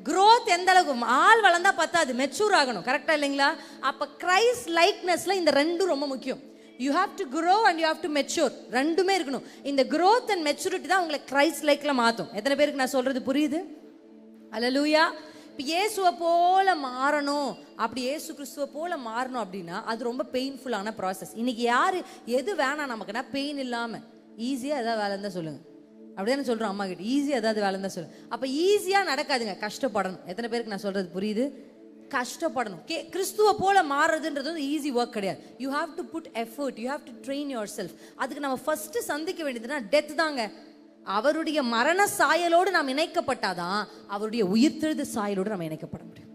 growth எந்த அளவுக்கு? ஆள் வளர்ந்தா பத்தாது, மெச்சூர் ஆகணும். கரெக்டா இல்லைங்களா? அப்ப கிரைஸ்ட் லைக்னஸ்ல இந்த 2 ரொம்ப முக்கியம். You have to grow and you have to mature. 2மே இருக்கணும். இந்த growth and maturity தான் உங்களை கிரைஸ்ட் லைக்ல மாத்தும். எத்தனை பேருக்கு நான் சொல்றது புரியுது? அல்லேலூயா. இப்போ இயேசுவை போல மாறணும், அப்படி இயேசு கிறிஸ்துவை போல மாறணும் அப்படின்னா அது ரொம்ப பெயின்ஃபுல்லான ப்ராசஸ். இன்னைக்கு யாரு எது வேணாம் நமக்குன்னா பெயின் இல்லாம ஈஸியா ஏதாவது வேலை இருந்தா சொல்லுங்க. அப்படிதானே சொல்றோம் அம்மா கிட்ட, ஈஸியாக ஏதாவது வேலை தான் சொல்லுங்க. அப்போ ஈஸியாக நடக்காதுங்க, கஷ்டப்படணும். எத்தனை பேருக்கு நான் சொல்றது புரியுது? கஷ்டப்படணும். கிறிஸ்துவ போல மாறுறதுன்றது வந்து ஈஸி ஒர்க் கிடையாது. You have to put effort, you have to train yourself. அதுக்கு நம்ம ஃபர்ஸ்ட் சந்திக்க வேண்டியதுன்னா டெத் தாங்க. அவருடைய மரண சாயலோடு நாம் இணைக்கப்பட்டாதான் அவருடைய உயிர்த்தெழுத சாயலோடு நம்ம இணைக்கப்பட முடியும்.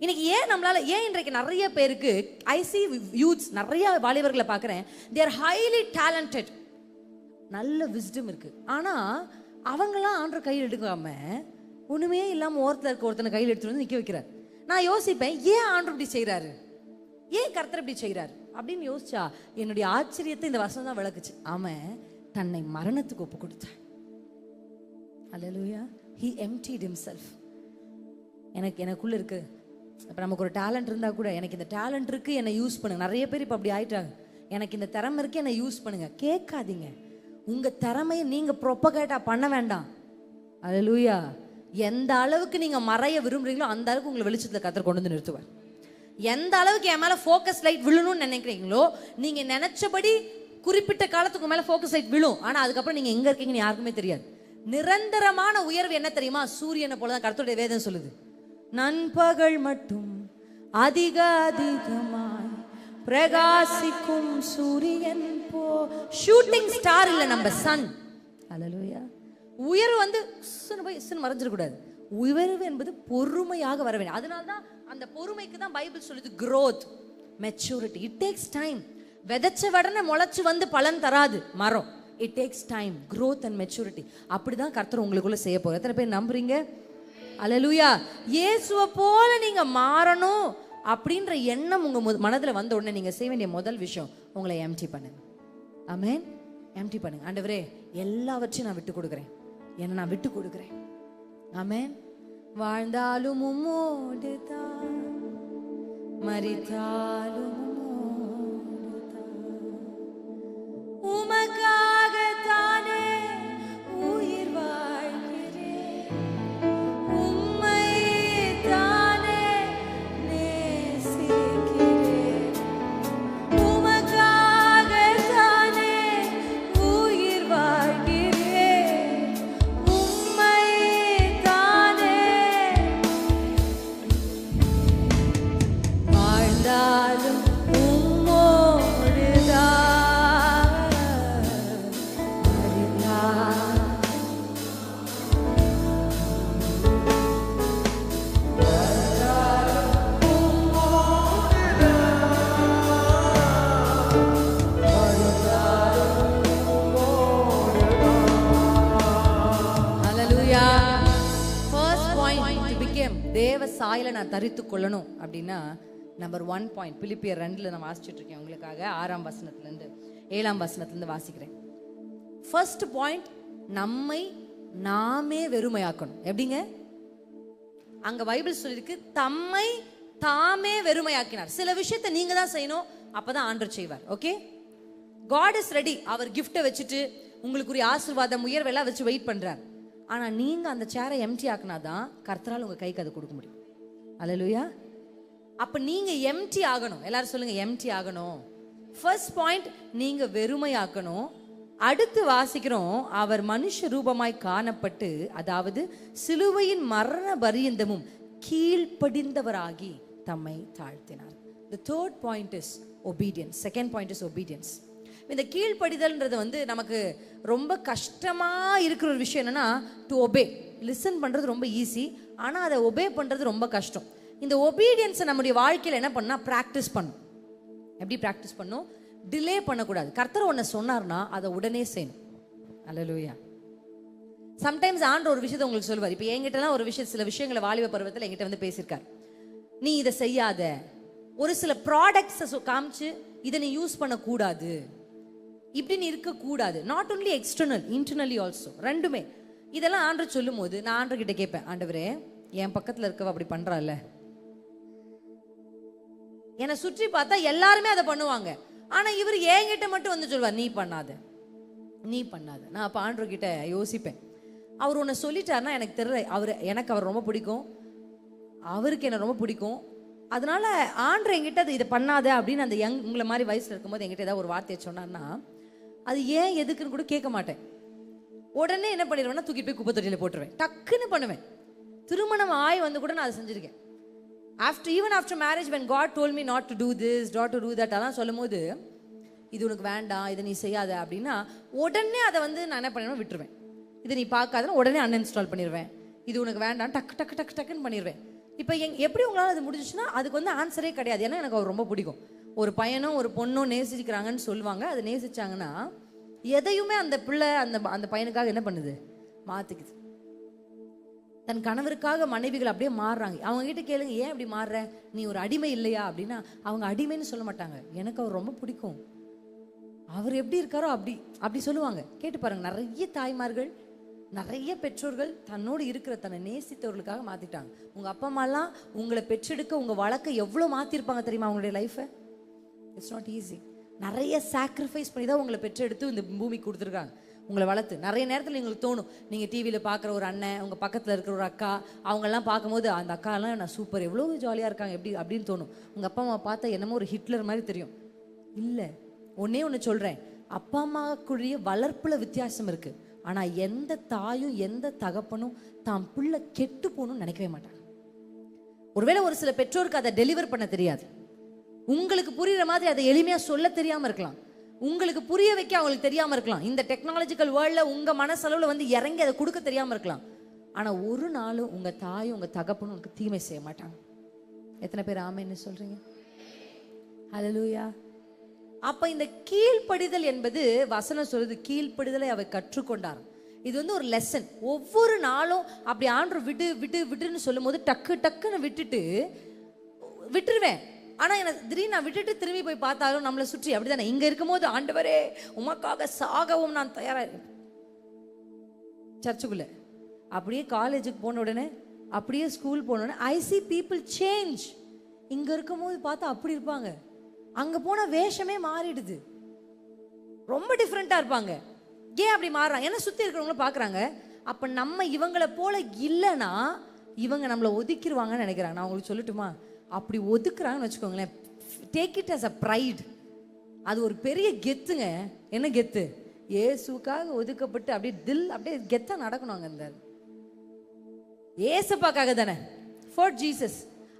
இன்னைக்கு ஏன் இன்றைக்கு நிறைய பேருக்கு ஐ சி யூத்ஸ், நிறைய வாலிபர்களை பார்க்குறேன், தே ஆர் ஹைலி டேலண்டட், நல்ல விஸ்டம் இருக்கு. ஆனா அவங்களாம் ஆண்டவர் கையில் எடுக்காம ஒண்ணுமே இல்லாம ஓரத்தில் இருக்க ஒருத்தனை கையில் எடுத்துட்டு வந்து நிக்க வைக்கிறார். நான் யோசிப்பேன், ஏன் ஆண்டவர் இப்படி செய்யறாரு, ஏன் கர்த்தர் இப்படி செய்யறாரு அப்படின்னு யோசிச்சா என்னுடைய ஆச்சரியத்தை இந்த வசனம் தான் விளக்குச்சு. அவன் தன்னை மரணத்துக்கு ஒப்பு கொடுத்தான். அல்லேலூயா. he emptied himself. எனக்குள்ள இருக்கு. இப்போ நமக்கு ஒரு டேலண்ட் இருந்தா கூட, எனக்கு இந்த டேலண்ட் இருக்கு என்னை யூஸ் பண்ணுங்க. நிறைய பேர் இப்போ அப்படி ஆயிட்டாங்க. எனக்கு இந்த திறமை இருக்கு என்னை யூஸ் பண்ணுங்க. கேட்காதீங்க. உங்க திறமையை நீங்க ப்ரொபகேட்டா பண்ண வேண்டாம். அல்லேலூயா. எந்த அளவுக்கு நீங்க மறைய விரும்புறீங்களோ அந்த அளவுக்கு உங்களை வெளிச்சத்துல கர்த்தர் கொண்டு வந்து நிறுத்துவார். எந்த அளவுக்கு என் மேல ஃபோக்கஸ் லைட் விழணும்னு நினைக்கிறீங்களோ, நீங்க நினைச்சபடி குறிப்பிட்ட காலத்துக்கு மேல ஃபோக்கஸ் லைட் விழும். ஆனா அதுக்கப்புறம் நீங்க எங்க இருக்கீங்கன்னு யாருக்குமே தெரியாது. நிரந்தரமான உயர்வு என்ன தெரியுமா? சூரியனை போலதான் கர்த்தருடைய வேதம் சொல்லுது. நண்பகல் மட்டும் அதிகமாய் பிரகாசிக்கும் சூரியன் போ. ஷூட்டிங் ஸ்டார் இல்ல நம்ம சன். அல்லேலூயா. உயர்வு வந்து மறைஞ்சிடக்கூடாது. உயர்வு என்பது பொறுமையாக வர வேண்டும். அதனால்தான் அந்த பொறுமைக்கு தான் பைபிள் சொல்லுது growth, maturity. it takes time. விதைச்ச உடனே முளைச்சு வந்து பலன் தராது மரம். it takes time, growth and maturity. அப்படிதான் கர்த்தர் உங்களுக்குள்ள செய்ய போறார். எத்தனை பேர் நம்புறீங்க? அல்லேலூயா. இயேசுவை போல நீங்க மாறணும் அப்படின்ற எண்ணம் உங்க மனதில் வந்த உடனே நீங்க செய்ய வேண்டிய முதல் விஷயம், உங்களை எம்டி பண்ணுங்க. ஆமென். எம்டி பண்ணுங்க. ஆண்டவரே எல்லாவற்றையும் நான் விட்டு கொடுக்குறேன், என்ன நான் விட்டு கொடுக்குறேன். ஆமென். வாழ்ந்தாலும் உம்மோடு தான், மரித்தாலும் உமக்காக தானே உயிர் தேவ சாயலை நான் தரித்து கொள்ளணும் அப்படின்னா நம்பர் 1 பாயிண்ட் பிலிப்பியர் 2 நான் வாசிச்சுட்டு இருக்கேன் உங்களுக்காக 6ஆம் வசனத்திலிருந்து 7ஆம் வசனத்திலிருந்து வாசிக்கிறேன். ஃபர்ஸ்ட் பாயிண்ட், நம்மை நாமே வெறுமையாக்கணும். எப்படிங்க? அங்க பைபிள் சொல்லிருக்கு, தம்மை தாமே வெறுமையாக்கினார். சில விஷயத்தை நீங்க தான் செய்யணும், அப்பதான் ஆண்டவர் செய்வார். Okay, God is ready. அவர் கிஃப்டை வச்சுட்டு உங்களுக்குரிய ஆசீர்வாதம் உயர்வெல்லாம் வச்சு வெயிட் பண்றார். ஆனா நீங்க அந்த சேரை எம்டி ஆக்கினாதான் கர்த்தரால் உங்க கைக்கு அதை கொடுக்க முடியும். அல்லேலூயா. அப்ப நீங்க எம்டி ஆகணும். எல்லாரும் சொல்லுங்க, எம்டி ஆகணும். ஃபர்ஸ்ட் பாயிண்ட், நீங்க வெறுமையாக்கணும். அடுத்து வாசிக்கிறோம், அவர் மனுஷ ரூபமாய் காணப்பட்டு, அதாவது சிலுவையின் மரண பரியந்தமும் கீழ்ப்படிந்தவராகி தம்மை தாழ்த்தினார். The third point is obedience. Second point is obedience. இந்த கீழ்ப்படிதல்ன்றது நமக்கு ரொம்ப கஷ்டமா இருக்கிற ஒரு விஷயம். என்னன்னா, டு ஒபே. லிசன் பண்றது ரொம்ப ஈஸி, ஆனா அதை ஒபே பண்றது ரொம்ப கஷ்டம். இந்த ஒபீடியன்ஸை நம்முடைய வாழ்க்கையில் என்ன பண்ணா பிராக்டிஸ் பண்ணும். எப்படி பிராக்டிஸ் பண்ணும்? டிலே பண்ணக்கூடாது. கர்த்தர் ஒன்று சொன்னார்னா அதை உடனே செய்யணும். அல்லேலூயா. சம்டைம்ஸ் ஆண்டவர் ஒரு விஷயத்தை உங்களுக்கு சொல்லுவார். இப்போ என்கிட்டலாம் ஒரு விஷயம், சில விஷயங்களை வாலிப பருவத்தில் என்கிட்ட பேசியிருக்கார். நீ இதை செய்யாத, ஒரு சில ப்ராடக்ட்ஸை காமிச்சு இதை நீ யூஸ் பண்ணக்கூடாது, இப்படின்னு இருக்கக்கூடாது. Not only external, internally also, ரெண்டுமே. இதெல்லாம் ஆண்டவர் சொல்லும் போது நான் ஆண்டவர் கிட்ட கேட்பேன், ஆண்டவரே என் பக்கத்தில் இருக்கவ அப்படி பண்றாள், என்னை சுற்றி பார்த்தா எல்லாருமே அதை பண்ணுவாங்க, ஆனா இவர் என்கிட்ட மட்டும் சொல்வார், நீ பண்ணாத, நீ பண்ணாத. நான் அப்ப ஆண்டவர் கிட்ட யோசிப்பேன், அவர் உன்னை சொல்லிட்டாருன்னா எனக்கு தெரியல, எனக்கு அவர் ரொம்ப பிடிக்கும், அவருக்கு என்ன ரொம்ப பிடிக்கும், அதனால ஆண்டவர் என்கிட்ட இதை பண்ணாத அப்படின்னு அந்த உங்களை மாதிரி வயசுல இருக்கும்போது என்கிட்ட ஏதாவது ஒரு வார்த்தையை சொன்னார்னா அது ஏன் எதுக்குன்னு கூட கேட்க மாட்டேன். உடனே என்ன பண்ணிடுவேன்னா தூக்கி போய் குப்பை தொட்டியில போட்டுருவேன், டக்குன்னு பண்ணுவேன். திருமணம் ஆய் கூட நான் அதை செஞ்சிருக்கேன். even after marriage, when God told me not to do this, not to do that, அதான் சொல்லும் போது இது உனக்கு வேண்டாம், இதை நீ செய்யாத அப்படின்னா உடனே அதை நான் என்ன பண்ணிடுவேன், விட்டுருவேன். இதை நீ பார்க்காதுன்னு உடனே அன்இன்ஸ்டால் பண்ணிடுவேன். இது உனக்கு வேண்டாம், டக்கு டக்கு டக்கு டக்குன்னு பண்ணிடுவேன். இப்போ எப்படி உங்களால் அது முடிஞ்சிச்சுன்னா அதுக்கு ஆன்சரே கிடையாது. ஏன்னா எனக்கு அவர் ரொம்ப பிடிக்கும். ஒரு பையனும் ஒரு பொண்ணும் நேசிக்கிறாங்கன்னு சொல்லுவாங்க. அது நேசிச்சாங்கன்னா எதையுமே அந்த பிள்ளை அந்த பையனுக்காக என்ன பண்ணுது, மாற்றிக்குது. தன் கணவருக்காக மனைவிகள் அப்படியே மாறுறாங்க. அவங்க கிட்ட கேளுங்க, ஏன் அப்படி மாறுற, நீ ஒரு அடிமை இல்லையா அப்படின்னா அவங்க அடிமைன்னு சொல்ல மாட்டாங்க, எனக்கு அவர் ரொம்ப பிடிக்கும், அவர் எப்படி இருக்காரோ அப்படி சொல்லுவாங்க. கேட்டு பாருங்க, நிறைய தாய்மார்கள், நிறைய பெற்றோர்கள் தன்னோடு இருக்கிற தன்னை நேசித்தவர்களுக்காக மாத்திட்டாங்க. உங்க அப்பா அம்மாலாம் உங்களை பெற்றெடுக்க உங்க வழக்கை எவ்வளோ மாத்திருப்பாங்க தெரியுமா? அவங்களுடைய லைஃபை இட்ஸ் நாட் ஈஸி. நிறைய சாக்ரிஃபைஸ் பண்ணி தான் உங்களை பெற்றெடுத்து இந்த பூமிக்கு கொடுத்துருக்காங்க, உங்களை வளர்த்து. நிறைய நேரத்தில் எங்களுக்கு தோணும், நீங்கள் டிவியில் பார்க்குற ஒரு அண்ணன், உங்கள் பக்கத்தில் இருக்கிற ஒரு அக்கா, அவங்கெல்லாம் பார்க்கும்போது அந்த அக்காலாம் நான் சூப்பர், எவ்வளோ ஜாலியாக இருக்காங்க அப்படின்னு தோணும். உங்கள் அப்பா அம்மா பார்த்தா என்னமோ ஒரு ஹிட்லர் மாதிரி தெரியும். இல்லை, ஒன்று சொல்கிறேன், அப்பா அம்மாக்குரிய வளர்ப்பில் வித்தியாசம் இருக்குது. ஆனால் எந்த தாயும் எந்த தகப்பனும் தான் பிள்ளை கெட்டு போகணும்னு நினைக்கவே மாட்டாங்க. ஒருவேளை ஒரு சில பெற்றோருக்கு அதை டெலிவர் பண்ண தெரியாது, உங்களுக்கு புரியுற மாதிரி அதை எளிமையாக சொல்ல தெரியாமல் இருக்கலாம், உங்களுக்கு புரிய வைக்க அவங்களுக்கு தெரியாமல் இருக்கலாம், இந்த டெக்னாலஜிக்கல் வேர்ல்டில் உங்கள் மனசளவில் இறங்கி அதை கொடுக்க தெரியாமல் இருக்கலாம். ஆனால் ஒரு நாளும் உங்கள் தாயும் உங்கள் தகப்பனும் உங்களுக்கு தீமை செய்ய மாட்டாங்க. எத்தனை பேர் ஆமென்னு சொல்கிறீங்க? ஹல்லேலூயா. அப்ப இந்த கீழ்ப்படிதல் என்பது வசனம் சொல்லுது, கீழ்ப்படிதலை அவர் கற்றுக்கொண்டார். இது ஒரு லெசன். ஒவ்வொரு நாளும் அப்படி ஆண்டவர் விடு விடு விடுன்னு சொல்லும் போது டக்கு டக்குன்னு விட்டுருவேன். ஆனா எனக்கு திடீர்னு நான் விட்டுட்டு திரும்பி போய் பார்த்தாலும் நம்மளை சுற்றி அப்படிதானே, இங்க இருக்கும் போது ஆண்டவரே உமக்காக சாகவும் நான் தயாரா சர்ச்சுக்குள்ள, அப்படியே காலேஜுக்கு போன உடனே, அப்படியே ஸ்கூல் போன உடனே ஐ see people change. இங்க இருக்கும் போது பார்த்தா அப்படி இருப்பாங்க, அங்க போன வேஷமே மாறிடுது, ரொம்ப டிஃப்ரெண்டா இருப்பாங்க. ஏன் அப்படி மாறுறாங்க? ஏன்னா சுத்தி இருக்கிறவங்கள பாக்குறாங்க. அப்ப நம்ம இவங்களை போல இல்லைன்னா இவங்க நம்மளை ஒதுக்கிடுவாங்கன்னு நினைக்கிறாங்க. நான் உங்களுக்கு சொல்லட்டுமா, அப்படி ஒதுக்குறாங்கன்னு வச்சுக்கோங்களேன், take it as a pride. அது ஒரு பெரிய கெத்துங்க. என்ன கெத்து? இயேசுக்காக ஒதுக்கப்பட்டு அப்படியே கெத்தா நடக்கணும். அங்க இந்த ஏசப்பாக்காக தானே, ஃபார் ஜீசஸ்.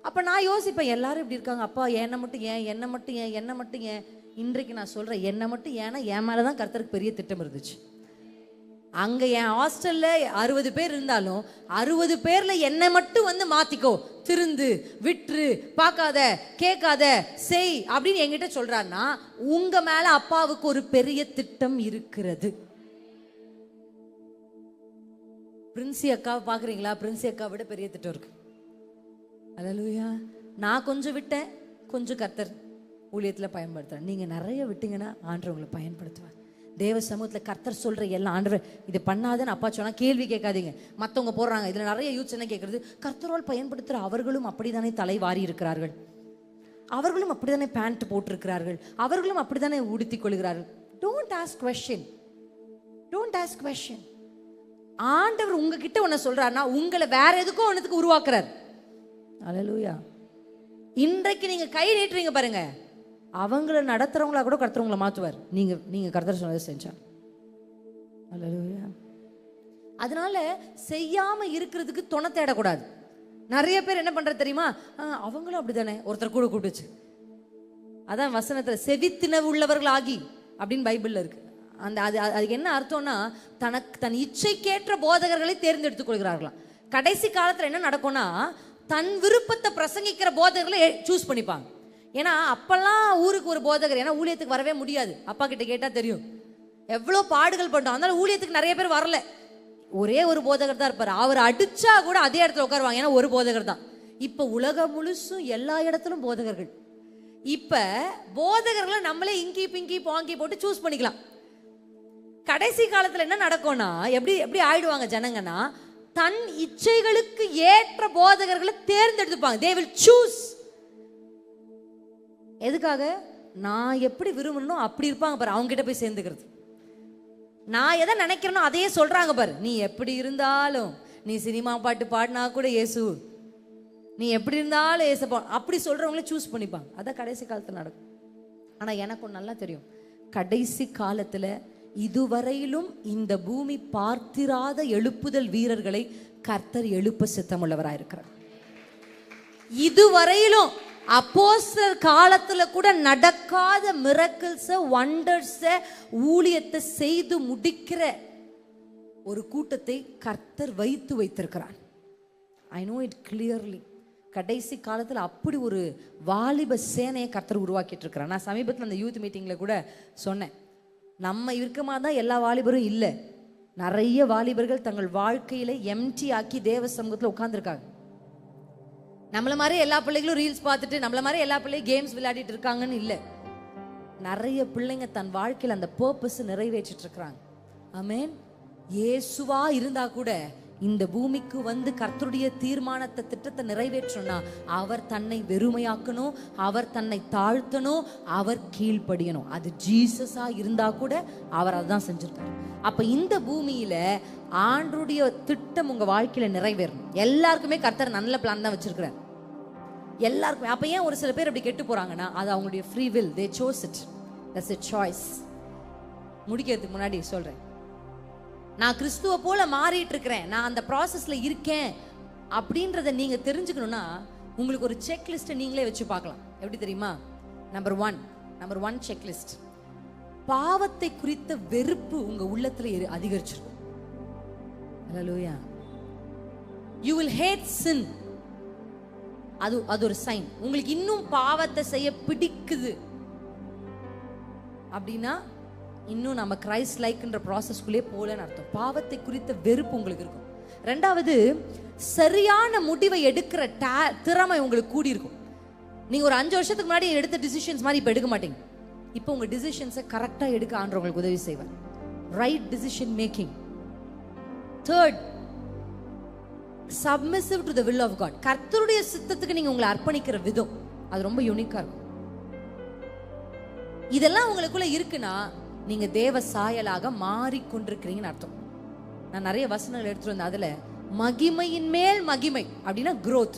அப்ப நான் யோசிப்பேன், எல்லாரும் இப்படி இருக்காங்க, அப்பா என்னை மட்டும் ஏன். இன்றைக்கு நான் சொல்றேன், என்னை மட்டும் ஏன்னா என் மேலதான் கர்த்தருக்கு பெரிய திட்டம் இருந்துச்சு. அங்க என் ஹாஸ்டல்ல 60 பேர் இருந்தாலும் 60 பேர்ல என்னை மட்டும் மாத்திக்கோ, திருந்து, விட்டுரு, பார்க்காத, கேட்காத, செய் அப்படின்னு என்கிட்ட சொல்றாருன்னா உங்க மேல அப்பாவுக்கு ஒரு பெரிய திட்டம் இருக்கிறது. பிரின்சி அக்காவை பாக்குறீங்களா? பிரின்சி அக்கா விட பெரிய திட்டம் இருக்கு. அல்லேலூயா. நான் கொஞ்சம் விட்டேன், கொஞ்சம் கர்த்தர் ஊழியத்தில் பயன்படுத்துறேன். நீங்க நிறைய விட்டீங்கன்னா ஆண்டவர் உங்களை பயன்படுத்துவார். தேவ சமூகத்தில் கர்த்தர் சொல்ற எல்லாம், ஆண்டவர் இது பண்ணாதன்னு அப்பா சொன்னா கேள்வி கேட்காதீங்க. மற்றவங்க போடுறாங்க, இதுல நிறைய யூத்ஸ் என்ன கேட்கறது, கர்த்தரால் பயன்படுத்துற அவர்களும் அப்படித்தானே தலை வாரி இருக்கிறார்கள், அவர்களும் அப்படித்தானே பேண்ட் போட்டிருக்கிறார்கள், அவர்களும் அப்படித்தானே உடுத்திக் கொள்கிறார்கள். Don't ask question, don't ask question. ஆண்டவர் உங்ககிட்ட ஒன்ன சொல்றாருன்னா உங்களை வேற எதுக்கோ ஒன்னுக்கு உருவாக்குறார். அல்லேலூயா. இன்றைக்கு நீங்க கை நீட்டுறீங்க பாருங்க, அவங்கள நடத்துறவங்களா கூட கர்த்தர் மாத்துவார். நீங்க கர்த்தர் சொன்னதை செஞ்சா. அல்லேலூயா. அதனால செய்யாம இருக்கிறதுக்கு துணை தேடக்கூடாது. நிறைய பேர் என்ன பண்றது தெரியுமா, அவங்களும் அப்படித்தானே, ஒருத்தர் கூட கூப்பிட்டுச்சு. அதான் வசனத்துல செவித்தினவு உள்ளவர்கள் ஆகி அப்படின்னு பைபிள்ல இருக்கு. அந்த அதுக்கு என்ன அர்த்தம்னா, தன் இச்சைக்கேற்ற போதகர்களை தேர்ந்தெடுத்துக் கொள்கிறார்களாம். கடைசி காலத்துல என்ன நடக்கும்னா, தன் விருப்பத்தை பிரசங்கிக்கிற போதகர்களை சூஸ் பண்ணிப்பாங்க. ஏன்னா அப்பெல்லாம் ஊருக்கு ஒரு போதகர், ஏன்னா ஊழியத்துக்கு வரவே முடியாது. அப்பா கிட்ட கேட்டா தெரியும் எவ்வளோ பாடுகள் பண்ணோம். அதனால ஊழியத்துக்கு நிறைய பேர் வரல. ஒரே ஒரு போதகர் தான் இருப்பார். அவர் அடிச்சா கூட அதே இடத்துல உட்காருவாங்க, ஏன்னா ஒரு போதகர் தான். இப்ப உலகம் முழுசும் எல்லா இடத்திலும் போதகர்கள். இப்ப போதகர்களை நம்மளே இங்கி பிங்கி பாங்கி போட்டு சூஸ் பண்ணிக்கலாம். கடைசி காலத்துல என்ன நடக்கும்னா, எப்படி ஆயிடுவாங்க ஜனங்கன்னா, தன் இச்சைகளுக்கு ஏற்ற போதகர்களை தேர்ந்தெடுத்துப்பாங்க. they will choose. எதுக்காக? நான் எப்படி விரும்பணும் அப்படி இருப்பாங்க பாரு, அவங்க கிட்ட போய் சேர்ந்துக்கிறது. நான் எதை நினைக்கிறேனோ அதையே சொல்றாங்க பாரு. நீ எப்படி இருந்தாலும், நீ சினிமா பாட்டு பாடினா கூட இயேசு, நீ எப்படி இருந்தாலும் ஏசப்பா, அப்படி சொல்றவங்களே சூஸ் பண்ணிப்பாங்க. அதான் கடைசி காலத்துல நடக்கும். ஆனா எனக்கு ஒன்று நல்லா தெரியும், கடைசி காலத்துல இதுவரையிலும் இந்த பூமி பார்த்திராத எழுப்புதல் வீரர்களை கர்த்தர் எழுப்ப சித்தமுள்ளவராயிருக்கிறார். இதுவரையிலும் அப்போஸ்தலர் காலத்துல கூட நடக்காத மிரக்கிள்ஸ், வண்டர்ஸ், ஊழியத்தை செய்து முடிக்கிற ஒரு கூட்டத்தை கர்த்தர் வைத்திருக்கிறார். I know it clearly. கடைசி காலத்தில் அப்படி ஒரு வாலிப சேனையை கர்த்தர் உருவாக்கிட்டு இருக்கிறார். நான் சமீபத்தில் அந்த யூத் மீட்டிங்ல கூட சொன்னேன், நம்ம இருக்கமா தான் எல்லா வாலிபரும் இல்லை, நிறைய வாலிபர்கள் தங்கள் வாழ்க்கையில எம்டி ஆக்கி தேவ சமூகத்தில் உட்கார்ந்துருக்காங்க. நம்மள மாதிரி எல்லா பிள்ளைகளும் ரீல்ஸ் பார்த்துட்டு, நம்மள மாதிரி எல்லா பிள்ளையும் கேம்ஸ் விளையாடிட்டு இருக்காங்கன்னு இல்லை. நிறைய பிள்ளைங்க தன் வாழ்க்கையில் அந்த பர்பஸ் நிறைவேற்றிட்டு இருக்கிறாங்க. ஆமென். இயேசுவா இருந்தா கூட இந்த பூமிக்கு வந்து கர்த்தருடைய தீர்மானத்தை, திட்டத்தை நிறைவேற்றணும்னா அவர் தன்னை வெறுமையாக்கணும், அவர் தன்னை தாழ்த்தணும், அவர் கீழ்ப்படியணும். அது ஜீசஸா இருந்தா கூட அவர் அதான் செஞ்சிருக்காரு. அப்ப இந்த பூமியில ஆண்டருடைய திட்டம் உங்க வாழ்க்கையில நிறைவேறணும். எல்லாருக்குமே கர்த்தர் நல்ல பிளான் தான் வச்சிருக்கிறார், எல்லாருக்குமே. அப்ப ஏன் ஒரு சில பேர் அப்படி கெட்டு போறாங்கன்னா, அது அவங்களுடைய free will, they chose it, that's a choice. முடிக்கிறதுக்கு முன்னாடி சொல்றேன், நான் கிறிஸ்துவ போல மாறிட்டு இருக்கிறேன், நான் அந்த ப்ராசஸ்ல இருக்கேன் அப்படின்றத நீங்க தெரிஞ்சுக்கணும்னா உங்களுக்கு ஒரு செக்லிஸ்ட் நீங்களே வச்சு பார்க்கலாம். எப்படி தெரியுமா? நம்பர் ஒன் செக்லிஸ்ட், பாவத்தை குறித்த வெறுப்பு உங்க உள்ளத்துல அதிகரிச்சிருக்கும். ஹல்லேலூயா. you will hate sin. அது ஒரு சைன். உங்களுக்கு இன்னும் பாவத்தை செய்ய பிடிக்குது அப்படின்னா இன்னும் நம்ம கிரைஸ்ட் லைக்ன்ற ப்ராசஸ்க்குள்ளே போலன்னு அர்த்தம். பாவத்தை குறித்த வெறுப்பு உங்களுக்கு இருக்கும். ரெண்டாவது, சரியான முடிவை எடுக்கிற திறமை உங்களுக்கு கூடி இருக்கும். நீங்க ஒரு 5 வருஷத்துக்கு முன்னாடி எடுத்த டிசிஷன்ஸ் மாதிரி இப்ப எடுக்க மாட்டீங்க. இப்போ உங்க டிசிஷன்ஸை கரெக்டா எடுக்க ஆண்டவர் உங்களுக்கு உதவி செய்வார். Right decision making. Third, submissive to the will of God. கர்த்தருடைய சித்தத்துக்கு நீங்க உங்களை அர்ப்பணிக்கிற விதம் அது ரொம்ப யூனிக்கா இருக்கும். இதெல்லாம் உங்களுக்குள்ள இருக்குன்னா நீங்க தேவ சாயலாக மாறிக்கொண்டிருக்கிறீங்கன்னு அர்த்தம். நான் நிறைய வசனங்கள் எடுத்துட்டு வந்தேன். அதுல மகிமையின் மேல் மகிமை அப்படின்னா growth.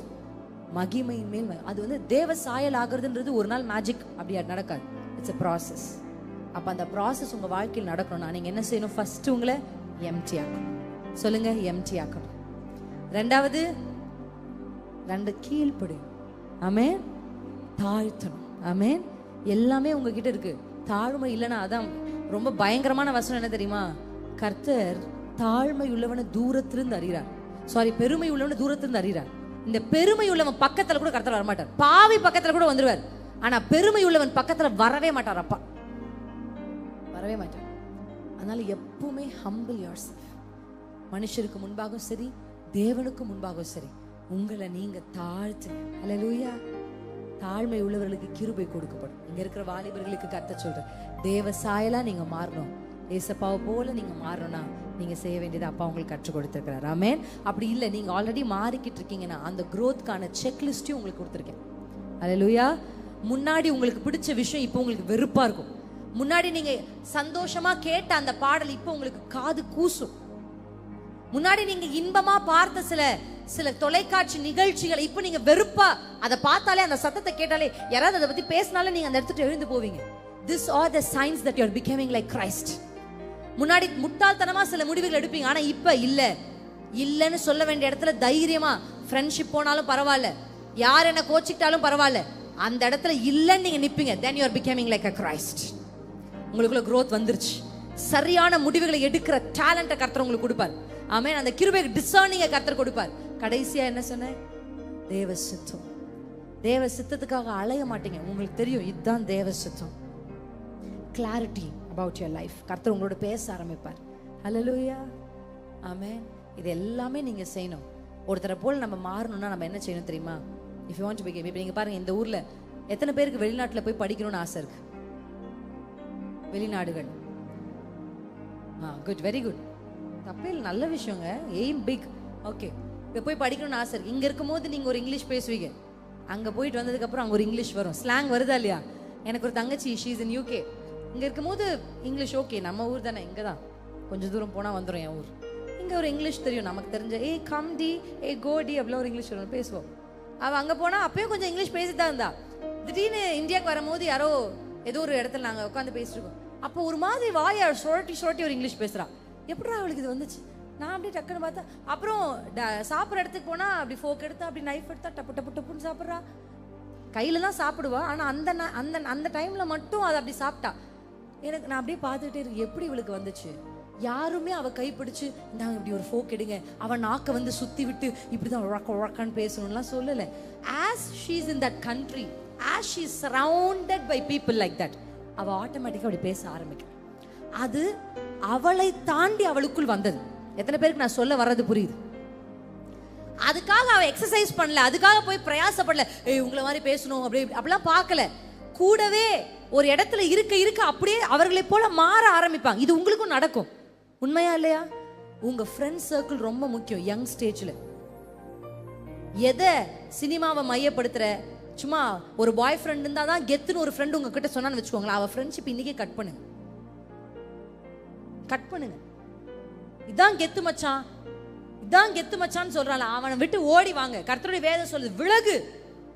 மகிமையின் மேல் அது வந்து தேவ சாயல் ஆகிறதுன்றது ஒரு நாள் மேஜிக் அப்படி நடக்காது. It's a process. அப்ப அந்த ப்ராசஸ் உங்க வாழ்க்கையில் நடக்கணும்னா நீங்க என்ன செய்யணும்? ஃபர்ஸ்ட் உங்களை எம்டி ஆக்கணும். சொல்லுங்க, எம்டி ஆக்கணும். ரெண்டாவது, கீழ்ப்படியும். ஆமென். தாழ்த்தணும். ஆமென். எல்லாமே உங்ககிட்ட இருக்கு. தாழ்மை இல்லைன்னா அதான் ரொம்ப பயங்கரமான வசனம் என்ன தெரியுமா? கர்த்தர் தாழ்மை உள்ளவனை தூரத்திலிருந்து அறிகிறார். பெருமை உள்ளவனை தூரத்திலிருந்து அறிகிறார். இந்த பெருமை உள்ளவன் பக்கத்துல கூட கர்த்தர் வரமாட்டார். பாவி பக்கத்துல கூட வந்துருவார். ஆனா பெருமை உள்ளவன் பக்கத்துல வரவே மாட்டார். அப்பா வரவே மாட்டார். அதனால எப்பவுமே humble yourself. மனுஷருக்கு முன்பாகவும் சரி, தேவனுக்கு முன்பாகவும் சரி, உங்களை நீங்க தாழ்த்துங்க. அல்லேலூயா. தாழ்மை உள்ளவர்களுக்கு கிருபை கொடுக்கப்படும். இங்க இருக்கிற வாலிபர்களுக்கு கர்த்தர் சொல்ற, தேவ சாயலா நீங்க மாறணும், ஏசப்பாவை போல நீங்க மாறணும்னா நீங்க செய்ய வேண்டியது அப்பா உங்களுக்கு கற்றுக் கொடுத்துருக்கிறார். ஆமென். அப்படி இல்லை, நீங்க ஆல்ரெடி மாறிக்கிட்டு இருக்கீங்கன்னா அந்த growthக்கான செக்லிஸ்டையும் உங்களுக்கு கொடுத்துருக்கேன். அல்லேலூயா. முன்னாடி உங்களுக்கு பிடிச்ச விஷயம் இப்போ உங்களுக்கு வெறுப்பா இருக்கும். முன்னாடி நீங்க சந்தோஷமா கேட்ட அந்த பாடல் இப்போ உங்களுக்கு காது கூசும். முன்னாடி நீங்க இன்பமா பார்த்த சில தொலைக்காட்சி நிகழ்ச்சிகளை இப்போ நீங்க வெறுப்பா அதை பார்த்தாலே, அந்த சத்தத்தை கேட்டாலே, யாராவது அதை பத்தி பேசினாலே நீங்க அந்த இடத்துக்கு எழுந்து போவீங்க. These are the signs that you are becoming like Christ. முன்னாடி முட்டாள்தனமா சில முடிவுகள் எடுப்பீங்க, ஆனா இப்ப இல்லன்னு சொல்ல வேண்டிய இடத்துல தைரியமா ஃப்ரெண்ட்ஷிப் போனாலும் பரவாயில்ல, யார் என்ன கோச்சிக்கிட்டாலும் பரவாயில்ல, அந்த இடத்துல இல்லன்னு நீங்க நிப்பீங்க. Then you are becoming like a Christ. உங்களுக்குள்ள growth வந்துருச்சு. சரியான முடிவுகளை எடுக்கிற டேலண்ட்டை கர்த்தர் உங்களுக்கு கொடுப்பார். ஆமென். அந்த கிருபை டிசர்னிங்கை கர்த்தர் கொடுப்பார். கடைசியா என்ன சொன்னேன்? தேவ சித்தம். தேவ சித்தத்துக்காக அலைய மாட்டீங்க. உங்களுக்கு தெரியும் இதுதான் தேவ சித்தம். Clarity about your life. கர்த்தர் உங்களோட பேச ஆரம்பிப்பார். ஹல்லேலூயா. ஆமென். இது எல்லாமே நீங்க செய்யணும். ஒருத்தரை போல நம்ம மாறணும்னா நம்ம என்ன செய்யணும் தெரியுமா? if you want to become, இப்போ நீங்க பாருங்க, இந்த ஊர்ல எத்தனை பேருக்கு வெளிநாட்டுல போய் படிக்கணும்னு ஆசை இருக்கு? வெளிநாடுகள். Good, very good. தப்பே இல்லை, நல்ல விஷயங்க. Aim big. ஓகே, இப்போ போய் படிக்கணும்னு ஆசை இருக்கு. இங்க இருக்கும்போது நீங்க ஒரு இங்கிலீஷ் பேசுவீங்க, அங்க போயிட்டு வந்ததுக்கு அப்புறம் அங்க ஒரு இங்கிலீஷ் வரும். ஸ்லாங் வருதா இல்லையா? எனக்கு ஒரு தங்கச்சி, ஷீ இஸ் இன் UK. இங்க இருக்கும்போது இங்கிலீஷ் ஓகே, நம்ம ஊர் தானே, இங்க தான் கொஞ்சம் தூரம் போனா வந்துடும் என் ஊர். இங்க ஒரு இங்கிலீஷ் தெரியும் நமக்கு தெரிஞ்ச, ஏய் கம் டி, ஏய் கோ டி, அப்படிலாம் ஒரு இங்கிலீஷ் பேசுவோம். அவள் அங்கே போனால் அப்பயும் கொஞ்சம் இங்கிலீஷ் பேசிட்டு தான் இருந்தா. திடீர்னு இந்தியாவுக்கு வரும்போது யாரோ ஏதோ ஒரு இடத்துல நாங்கள் உட்காந்து பேசிட்டு இருக்கோம். அப்போ ஒரு மாதிரி வாயை சுரட்டி ஒரு இங்கிலீஷ் பேசுகிறா. எப்படா அவளுக்கு இது வந்துச்சு? நான் அப்படியே டக்குன்னு பார்த்தா, அப்புறம் சாப்பிட்ற இடத்துக்கு போனால் அப்படி ஃபோக் எடுத்தா, அப்படி நைஃப் எடுத்தா, டப்பு டப்பு டப்புன்னு சாப்பிட்றா. கையில் தான் சாப்பிடுவா, ஆனால் அந்த டைமில் மட்டும் அதை அப்படி சாப்பிட்டா. எனக்கு நான் அப்படியே பார்த்துக்கிட்டே இருக்கு, எப்படி இவளுக்கு வந்துச்சு? யாருமே அவ கைப்பிடிச்சு நாங்கள் இப்படி ஒரு ஃபோக் எடுங்க, அவன் நாக்கை வந்து சுற்றி விட்டு இப்படி தான் உழக்கான்னு பேசணும்லாம் சொல்லலை. As she is in that country, as she is surrounded by people like that, அவள் ஆட்டோமேட்டிக்காக அப்படி பேச ஆரம்பிக்கிறான். அது அவளை தாண்டி அவளுக்குள் வந்தது. எத்தனை பேருக்கு நான் சொல்ல வர்றது புரியுது? அதுக்காக அவ எக்ஸசைஸ் பண்ணல, அதுக்காக போய் பிரயாசப்படல, ஏய் உங்களை மாதிரி பேசணும் அப்படிலாம் பார்க்கல. கூடவே ஒரு இடத்துல இருக்க அப்படியே அவர்களை போல மாற ஆரம்பிப்பாங்க. இது உங்களுக்கும் நடக்கும். உண்மையா இல்லையா? உங்க ஃப்ரெண்ட் சர்க்கிள் ரொம்ப முக்கியம். யங் ஸ்டேஜ்ல எதை சினிமாவை மையப்படுத்துற, சும்மா ஒரு பாய் ஃப்ரெண்ட் இருந்தா தான் கெத்துன்னு ஒரு ஃப்ரெண்ட் உங்ககிட்ட சொன்னான்னு வச்சுக்கோங்களேன், அவ ஃப்ரெண்ட்ஷிப் இன்னைக்கே கட் பண்ணுங்க. இதான் கெத்து மச்சான், இதான் கெத்து மச்சான்னு சொல்றான், அவனை விட்டு ஓடி வாங்க. கர்த்தருடைய வேதம் சொல்லுது, விலகு,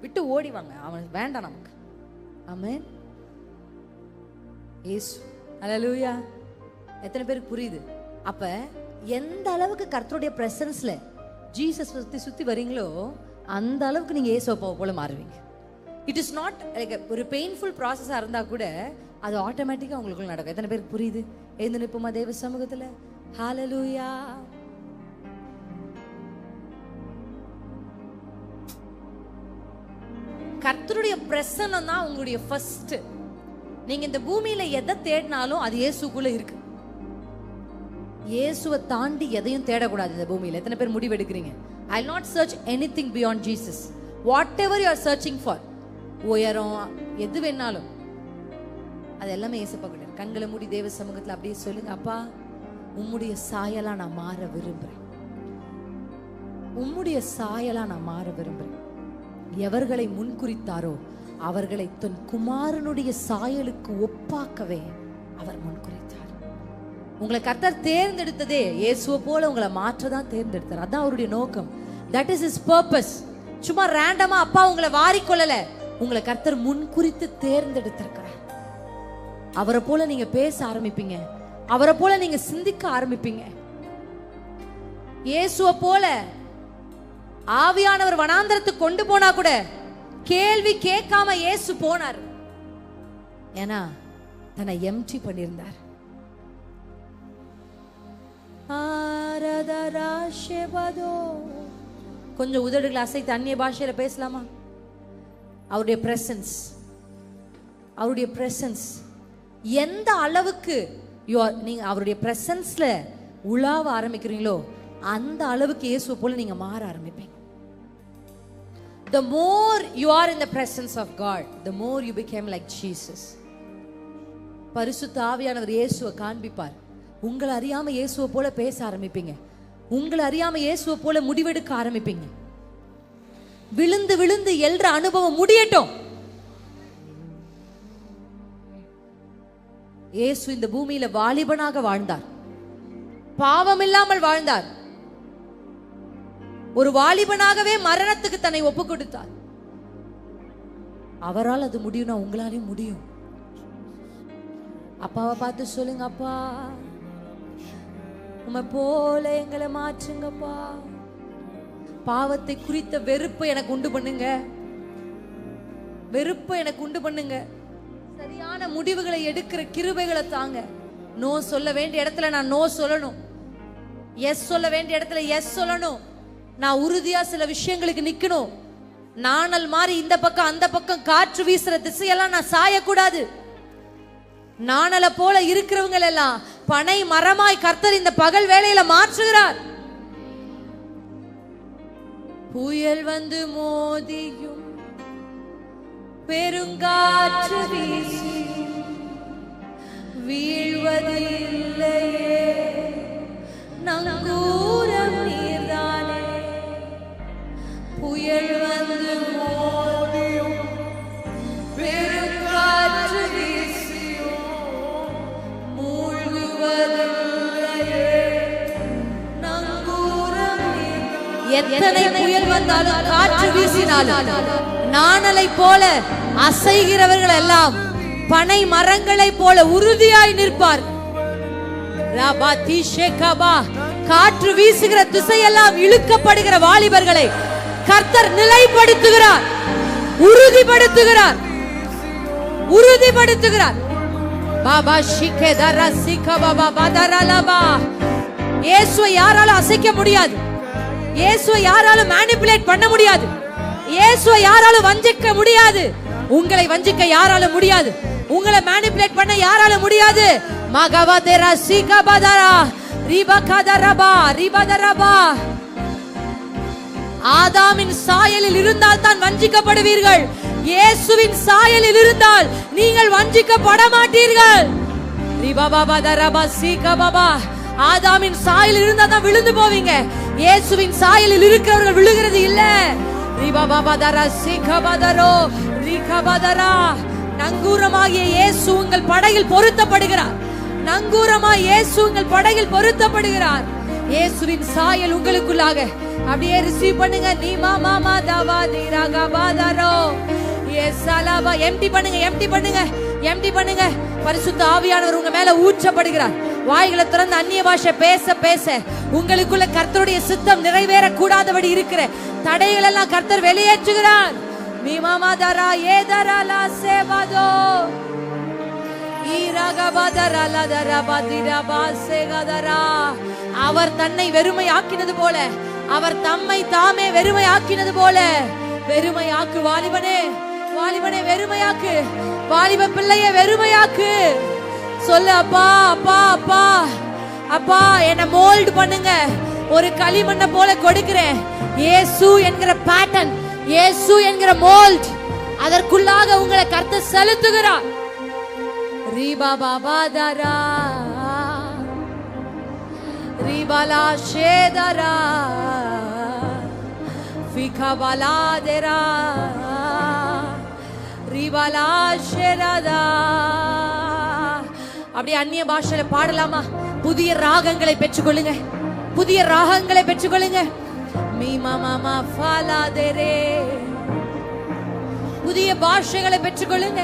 விட்டு ஓடி வாங்க, அவன் வேண்டாம் நமக்கு. ஆமென். இயேசு. ஹல்லேலூயா. எத்தனை பேருக்கு புரியுது? அப்ப எந்த அளவுக்கு கர்த்தருடைய பிரசன்ஸ்ல ஜீசஸ் சுத்தி வரீங்களோ அந்த அளவுக்கு நீங்க இயேசுவை போல மாறுவீங்க. இட் இஸ் நாட் லைக் ஒரு பெயின்ஃபுல் ப்ராசஸா இருந்தா கூட அது ஆட்டோமேட்டிக்கா உங்களுக்குள்ள நடக்கும். எத்தனை பேருக்கு புரியுது? எழுந்து நிற்போமா தேவ சமூகத்துல? ஹல்லேலூயா. கர்த்தருடைய பிரசன்னம் தான் உங்களுடைய ஃபர்ஸ்ட். நீங்க இந்த பூமியில எதை தேடினாலும் அது இயேசுக்குள்ள இருக்கு. இயேசுவை தாண்டி எதையும் தேடக்கூடாது இந்த பூமியில. எத்தனை பேர் முடிவு எடுக்கிறீங்க? I will not search anything beyond Jesus. Whatever you are searching for, உயரம் எது வேணாலும் அது எல்லாமே இயேசுப்பா கிட்ட. கண்களை மூடி தேவ சமூகத்துல அப்படியே சொல்லுங்க, அப்பா உம்முடைய சாயலா நான் மாற விரும்புறேன், உம்முடைய சாயலா நான் மாற விரும்புறேன். எவர்களை முன்குறித்தாரோ அவர்களை தன் குமாரனுடைய சாயலுக்கு ஒப்பாக்கவே அவர் முன்குறித்தார். உங்களை கர்த்தர் தேர்ந்தெடுத்ததே இயேசுவை போல உங்களை மாற்றதான் தேர்ந்தெடுத்தார். அதான் அவருடைய நோக்கம். That is his purpose. சும்மா ரேண்டமா அப்பா உங்களை வாரிக்கொள்ளல, உங்களை கர்த்தர் முன்குறித்து தேர்ந்தெடுத்திருக்கிறார். அவரை போல நீங்க பேச ஆரம்பிப்பீங்க, அவரை போல நீங்க சிந்திக்க ஆரம்பிப்பீங்க. இயேசுவை போல ஆவியானவர் வனாந்தரத்துக்கு கொண்டு போனா கூட கேள்வி கேட்காம இயேசு போனார். ஏன்னா தன்னை எம்டி பண்ணியிருந்தார். கொஞ்சம் உதடுகளை அசைத்து அந்நிய பாஷையில பேசலாமா? அவருடைய பிரசன்ஸ், அவருடைய பிரசன்ஸ் எந்த அளவுக்கு நீங்க அவருடைய பிரசன்ஸ்ல உலாவ ஆரம்பிக்கிறீங்களோ அந்த அளவுக்கு இயேசுவை போல நீங்க மாற ஆரம்பிப்பீங்க. The more you are in the presence of God, the more you become like Jesus. பரிசுத்த ஆவியானவர் இயேசுவை காண்பிப்பார். உங்களை அறியாம இயேசுவை போல பேச ஆரம்பிப்பீங்க. உங்களை அறியாம இயேசுவை போல முடிவெடுக்க ஆரம்பிப்பீங்க. விழுந்து விழுந்து எல்ற அனுபவம் முடியட்டும். இயேசு இந்த பூமியில வாலிபனாக வாழ்ந்தார். பாவம் இல்லாமல் வாழ்ந்தார். ஒரு வாலிபனாகவே மரணத்துக்கு தன்னை ஒப்பு கொடுத்தார். அவரால் அது முடியும்னா உங்களாலையும் முடியும். அப்பாவை பார்த்து சொல்லுங்க, அப்பா உம்மை போல எங்களை மாற்றுங்கப்பா. பாவத்தை குறித்த வெறுப்பை எனக்கு உண்டு பண்ணுங்க. வெறுப்பை எனக்கு உண்டு பண்ணுங்க. சரியான முடிவுகளை எடுக்கிற கிருபைகளை தாங்க. நோ சொல்ல வேண்டிய இடத்துல நான் நோ சொல்லணும். எஸ் சொல்ல வேண்டிய இடத்துல எஸ் சொல்லணும். நான் உறுதியா சில விஷயங்களுக்கு நிக்கணும். நாணல் மாதிரி இந்த பக்கம் அந்த பக்கம் காற்று வீசுற திசையெல்லாம் நான் சாயக்கூடாது. நாணல போல இருக்கிறவங்க எல்லாம் பனை மரமாய் கர்த்தர் இந்த பகல் வேளையில மாற்றுகிறார். புயல் வந்து மோதியும் பெருங்காற்று வீசி வீழ்வதில்லையே, நங்கூரம் நீர்தானே. புயல் வந்து மோதியும் பெருங்காற்று வீசியும் மூழ்குவதில்லையே, நங்கூரம் நீர்தானே. எத்தனை புயல் வந்தாலும் காற்று வீசினாலும் நாணலை போல அசைகிறவர்கள் எல்லாம் பனை மரங்களை போல உறுதியாய் நிற்பார். காற்று வீசுகிற திசையெல்லாம் இழுக்கப்படுகிற வாலிபர்களை கர்த்தர் நிலைப்படுத்துகிறார், உறுதிப்படுத்துகிறார், உறுதிப்படுத்துகிறார். பாபா ஷிகேதரா சிகபாபா பதரலபா. இயேசுவை யாராலும் அசைக்க முடியாது. இயேசுவை யாராலும் மேனிபுலேட் பண்ண முடியாது. இயேசுவை யாராலும் வஞ்சிக்க முடியாது. உங்களை வஞ்சிக்க யாராலும் முடியாது. உங்களை மேனிபுலேட் பண்ண யாராலும் முடியாது. மகவதரா சிகபதரா ரிபகதரபா ரிபதரபா. ஆதாமின் சாயலில் இருந்தால் தான் வஞ்சிக்கப்படுவீர்கள். இயேசுவின் சாயலில் இருந்தால் நீங்கள் வஞ்சிக்கப்பட மாட்டீர்கள். ரிபபபதரபா சிகபபா. ஆதாமின் சாயலில் இருந்தால் தான் விழுந்து போவீங்க. இயேசுவின் சாயலில் இருக்கிறவர்கள் விழுகிறது இல்ல. ரிபபபதரா சிகபதரோ ரிகபதரா. நங்கூரமாகிய இயேசு உங்கள் படகில் பொருத்தப்படுகிறார். நங்கூரமாய் இயேசு உங்கள் படகில் பொருத்தப்படுகிறார். இயேசுவின் சாயல் உங்களுக்குள்ளாக அப்படியே ரிசீவ் பண்ணுங்க. நீமா மாமா தவா திரகபதரோ எஸ்ஸலபா. எம்டி பண்ணுங்க, எம்டி பண்ணுங்க, எம்டி பண்ணுங்க. பரிசுத்த ஆவியானவர் உங்க மேல ஊற்றப்படுகிறார். வாய்களை திறந்து அந்நிய பாஷை பேச பேச உங்களுக்குள்ள கர்த்தருடைய சித்தம் நிறைவேற கூடாதபடி இருக்கிற தடைகள் எல்லாம் கர்த்தர் வெளியேற்றுகிறார். மீமாமாதரா ஏதரலா சேவதோ ஈரகபதரலதரா பதிரபா சேகதரா. அவர் தன்னை வெறுமையாக்கினது போல, அவர் தம்மை தாமே வெறுமையாக்கினது போல வெறுமையாக்கு. வாலிபனே, வாலிபனே வெறுமையாக்கு. வாலிப பிள்ளைய வெறுமையாக்கு. சொல்லு, அப்பா அப்பா அப்பா அப்பா என்ன மோல்ட் பண்ணுங்க. ஒரு களிமண்ணை போல கொடுக்கிறேன். இயேசு என்கிற பேட்டர்ன், இயேசு என்கிற மோல்ட், அதற்குள்ளாக உங்களை கர்த்தர் செலுத்துகிறார். ரீபா பாபா தரா ரீபாலா ஷேதரா ஃபிகபாலா தேரா ரீபாலா ஷேரதா. அப்படியே அந்நிய பாஷையில பாடலாமா? புதிய ராகங்களை பெற்றுக்கொள்ளுங்க, புதிய ராகங்களை பெற்றுக்கொள்ளுங்க. மீமா மாமா ஃபாலா தேரே. புதிய பாஷைகளை பெற்றுக்கொள்ளுங்க.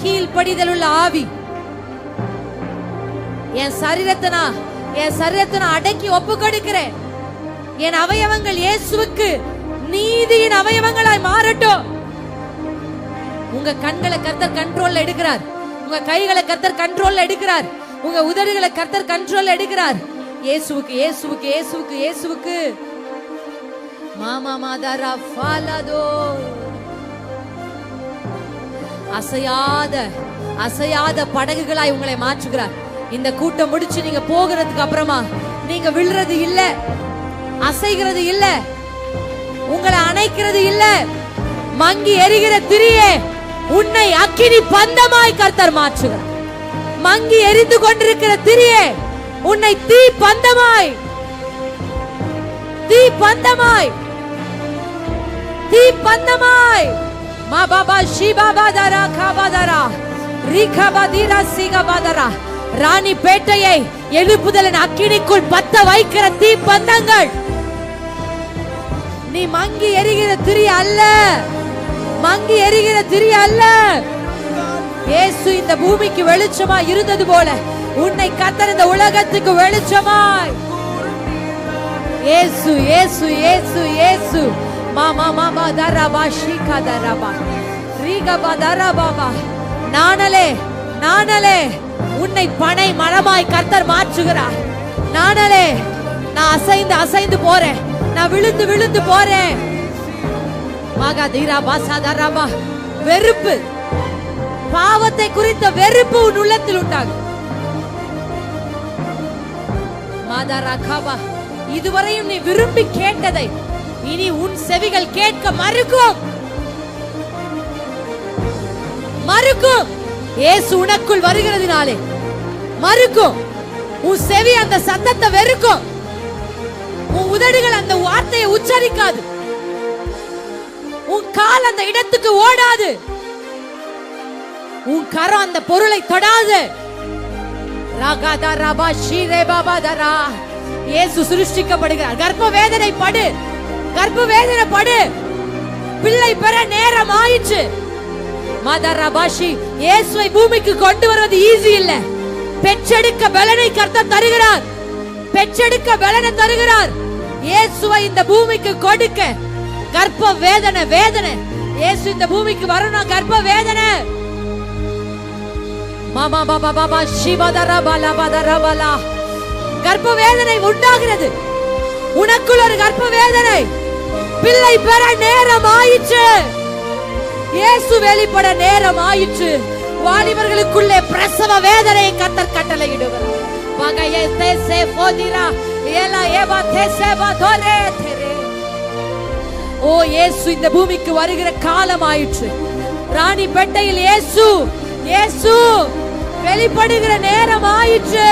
கீழ்ப்படிதல் உள்ள ஆவி. என் சரீரத்தை நான் அடக்கி ஒப்பு கொடுக்கிறேன். என் அவயவங்கள் இயேசுவுக்கு நீதியின் அவயவங்களாய் மாறட்டும். உங்க கண்களை கர்த்தர் கண்ட்ரோல்ல எடுக்கிறார். உங்க கைகளை கர்த்தர் கண்ட்ரோல்ல எடுக்கிறார். உங்க உதடுகளை கர்த்தர் கண்ட்ரோல்ல எடுக்கிறார். இயேசுவுக்கு இயேசுவுக்கு இயேசுவுக்கு இயேசுவுக்கு. மாமா மாதாரா ஃபாலதோ. அசையாத படகுகளாய் உங்களை மாற்றுகிறார். இந்த கூட்டம் முடிச்சு நீங்க போகிறதுக்கு அப்புறமா நீங்க விழுறது இல்ல, அசைகிறது இல்ல. உங்களை அணைக்கிறது இல்ல. மங்கி எரிகிற திரியே, உன்னை அக்கினி பந்தமாய் கர்த்தர் மாற்றுகிறார். மங்கி எரிந்து கொண்டிருக்கிற திரியே, உன்னை தீ பந்தமாய், தீ பந்தமாய், தீ பந்தமாய். மா பாபா ஷிபா பாதரா காபாதரா ரீகாபாதிரா சிகாபாதரா. ராணி பேட்டையை எழுப்புதலின் அக்கினிக்குள் பத்த வைக்கிற தீ பந்தங்கள். நீ மங்கி எரிகிற திரி அல்ல, மங்கி எரிகிற திரி அல்ல. இயேசு இந்த பூமிக்கு வெளிச்சமாய் இருந்தது போல உன்னை கர்த்தர் இந்த உலகத்துக்கு வெளிச்சமாய். இயேசு இயேசு இயேசு இயேசு. மாமா மாமா தரபா ஷீகா தரபா ரீகபா தரபாபா. நானலே நானலே உன்னை பனை மரமாய் கர்த்தர் மாற்றுகிறார். நானலே நான் அசைந்து அசைந்து போறேன், நான் விழுந்து விழுந்து போறேன். மகதீரா பாசாதரபா. வெறுப்பு, பாவத்தை குறித்த வெறுப்பு உன் உள்ளத்தில் உண்டாகும். மாதரகாபா. இதுவரையும் நீ விரும்பி கேட்டதை இனி உன் செவிகள் கேட்க மறுக்கும், மறுக்கும். இயேசு உனக்குள் வருகிறதுனாலே மறுக்கும். உன் செவி அந்த சத்தத்தை வெறுக்கும். உன் உதடுகள் அந்த வார்த்தையை உச்சரிக்காது. உன் கால் அந்த இடத்துக்கு ஓடாது. உன் கரம் அந்த பொருளை தொடாது. இயேசு சிருஷ்டிக்கப்படுகிறார். கர்ப்ப வேதனை படு, கர்ப்ப வேதனை படு. பிள்ளை பெற நேரம் ஆயிற்று. மதரபாஷி. இயேசுவை பூமிக்கு கொண்டு வருவது ஈஸி இல்ல. பெற்றெடுக்க பலனை கர்த்தர் தருகிறார், பெற்றெடுக்க பலனை தருகிறார். இயேசுவை இந்த பூமிக்கு கொடுக்க கர்ப்ப வேதனை, வேதனை. இயேசு இந்த பூமிக்கு வரணும், கர்ப்ப வேதனை. மாமா பாபா பாபா சிவதரபலா பதரபலா. கர்ப்ப வேதனை உண்டாகிறது. உனக்குள் ஒரு கர்ப்ப வேதனை. பிள்ளை பெற நேரம் ஆயிற்று. இயேசு வெளிப்பட நேரம் ஆயிற்று. வாலிபர்களுக்குள்ளே பிரசவ வேதனையை கர்த்தர் கட்டளையிடுகிறார். வகையே தேசே போதிரா ஏலா ஏவா தேசேவா தோரே தெரே. ஓ இயேசு இந்த பூமிக்கு வருகிற காலம் ஆயிற்று. ராணி பெட்டையில் இயேசு, இயேசு வெளிப்படுகிற நேரம் ஆயிற்று.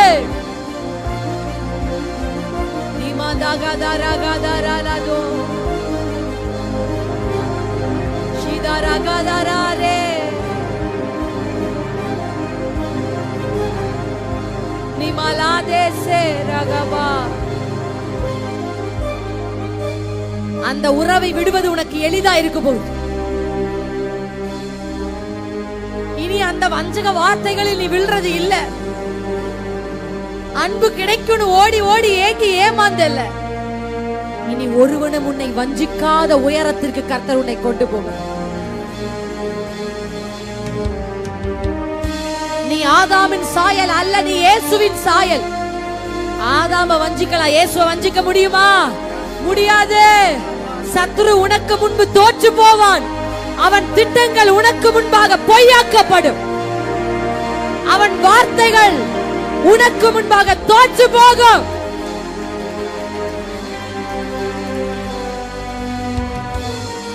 நிமாதாகாதாராகாதாராலதோ ஷிதாராகாதாராரே நிமாலாதேசே ரகபா. அந்த உறவை விடுவது உனக்கு எளிதா இருக்க போகுது. இனி அந்த வஞ்சக வார்த்தைகளில் நீ விழுறது இல்ல. அன்பு கிடைக்கும்னு ஓடி ஓடி ஏங்கி ஏமாந்தல்ல. இனி ஒருவனும் உன்னை வஞ்சிக்காத உயரத்திற்கு கர்த்தர் உன்னை கொண்டு போக. நீ ஆதாமின் சாயல் அல்ல, நீ இயேசுவின் சாயல். ஆதாம வஞ்சிக்கலாம், இயேசுவை வஞ்சிக்க முடியுமா? முடியாது. சத்துரு உனக்கு முன்பு தோற்று போவான். அவன் திட்டங்கள் உனக்கு முன்பாக பொய்யாக்கப்படும். அவன் வார்த்தைகள் உனக்கு முன்பாக தோற்று போகும்.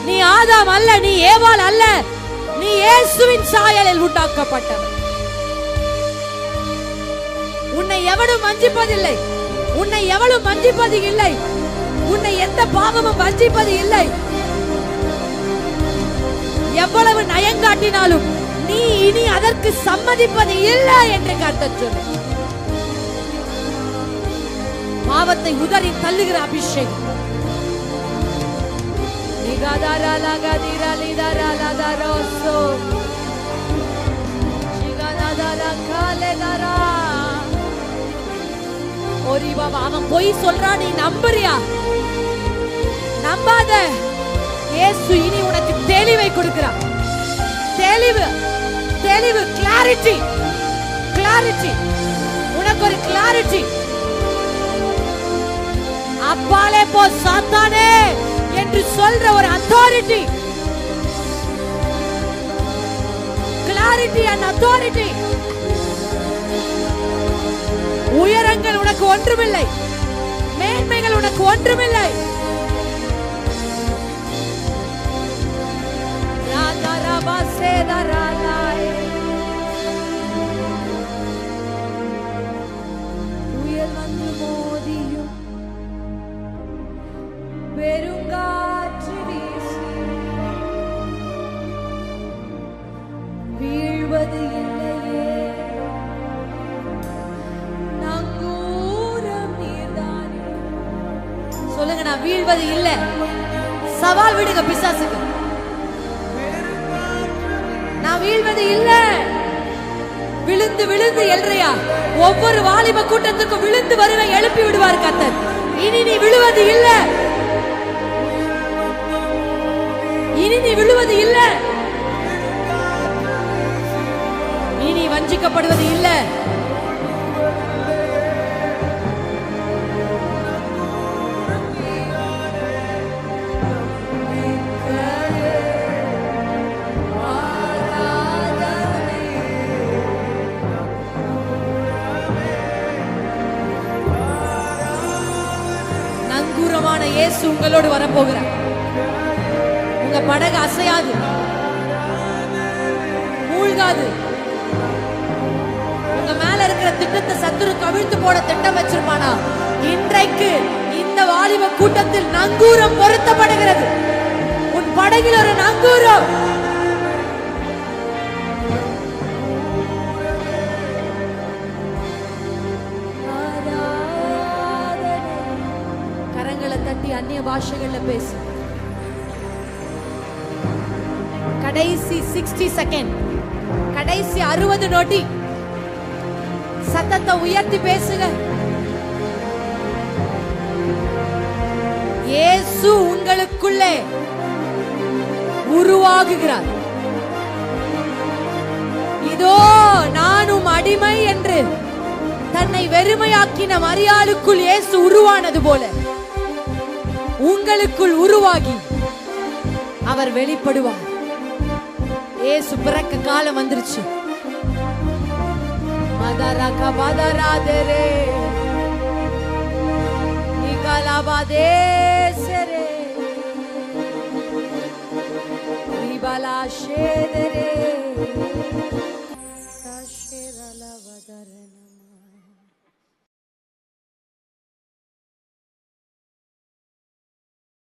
நீ ஆதாம் அல்ல, நீ ஏவாள் அல்ல, நீ இயேசுவின் சாயலில் உண்டாக்கப்பட்டவன். உன்னை எவனும் வஞ்சிப்பதில்லை, உன்னை எவளும் வஞ்சிப்பது இல்லை, உன்னை எந்த பாவமும் வஞ்சிப்பது இல்லை. எவ்வளவு நயங்காட்டினாலும் நீ இனி அதற்கு சம்மதிப்பது இல்லை என்று கர்த்தர் சொன்னார். பாவத்தை உதறி தள்ளுகிற அபிஷேகம். அவன் பொய் சொல்றான், நீ நம்புறியா? நம்பாத. இயேசு இனி உனக்கு தெளிவை கொடுக்கிறார். தெளிவு, தெளிவு, கிளாரிட்டி, கிளாரிட்டி. உனக்கு ஒரு கிளாரிட்டி. அப்பாலே போ சாத்தானே என்று சொல்ற ஒரு அத்தாரிட்டி. Clarity and authority. உயரங்கள் உனக்கு ஒன்றுமில்லை, மேன்மைகள் உனக்கு ஒன்றுமில்லை. வீழ்வது இல்லை. சவால் விடுங்க பிசாசுக்கு, நான் வீழ்வது இல்லை. விழுந்து விழுந்து எல்றையா ஒவ்வொரு வாலிப கூட்டத்துக்கும் விழுந்து வருவ எழுப்பி விடுவார் கர்த்தர். இனி நீ விழுவது இல்லை, இனி நீ விழுவது இல்லை, இனி வஞ்சிக்கப்படுவது இல்லை. நங்கூரமான இயேசு உங்களோடு வரப்போகிறார். உங்க படகு அசையாது, மூழ்காது. உங்க மேல இருக்கிற திட்டத்தை சத்துரு கவிழ்த்து போட திட்டம் வச்சிருப்பானா, இன்றைக்கு இந்த வாலிப கூட்டத்தில் நங்கூரம் பொருத்தப்படுகிறது. உன் படகில் ஒரு நங்கூரம். கரங்களை தட்டி அந்நிய பாஷைகள்ல பேசு. கடைசி 60 செகண்ட், கடைசி 60 நொடி சத்தத்தை உயர்த்தி பேசுங்க. இயேசு உங்களுக்குள்ளே உருவாகுகிறார். இதோ நானும் அடிமை என்று தன்னை வெறுமையாக்கின மரியாளுக்குள் இயேசு உருவானது போல உங்களுக்குள் உருவாகி அவர் வெளிப்படுவார். இயேசு பிறக்க காலம் வந்துருச்சு. மதரக மதராதரே நிகலபாதே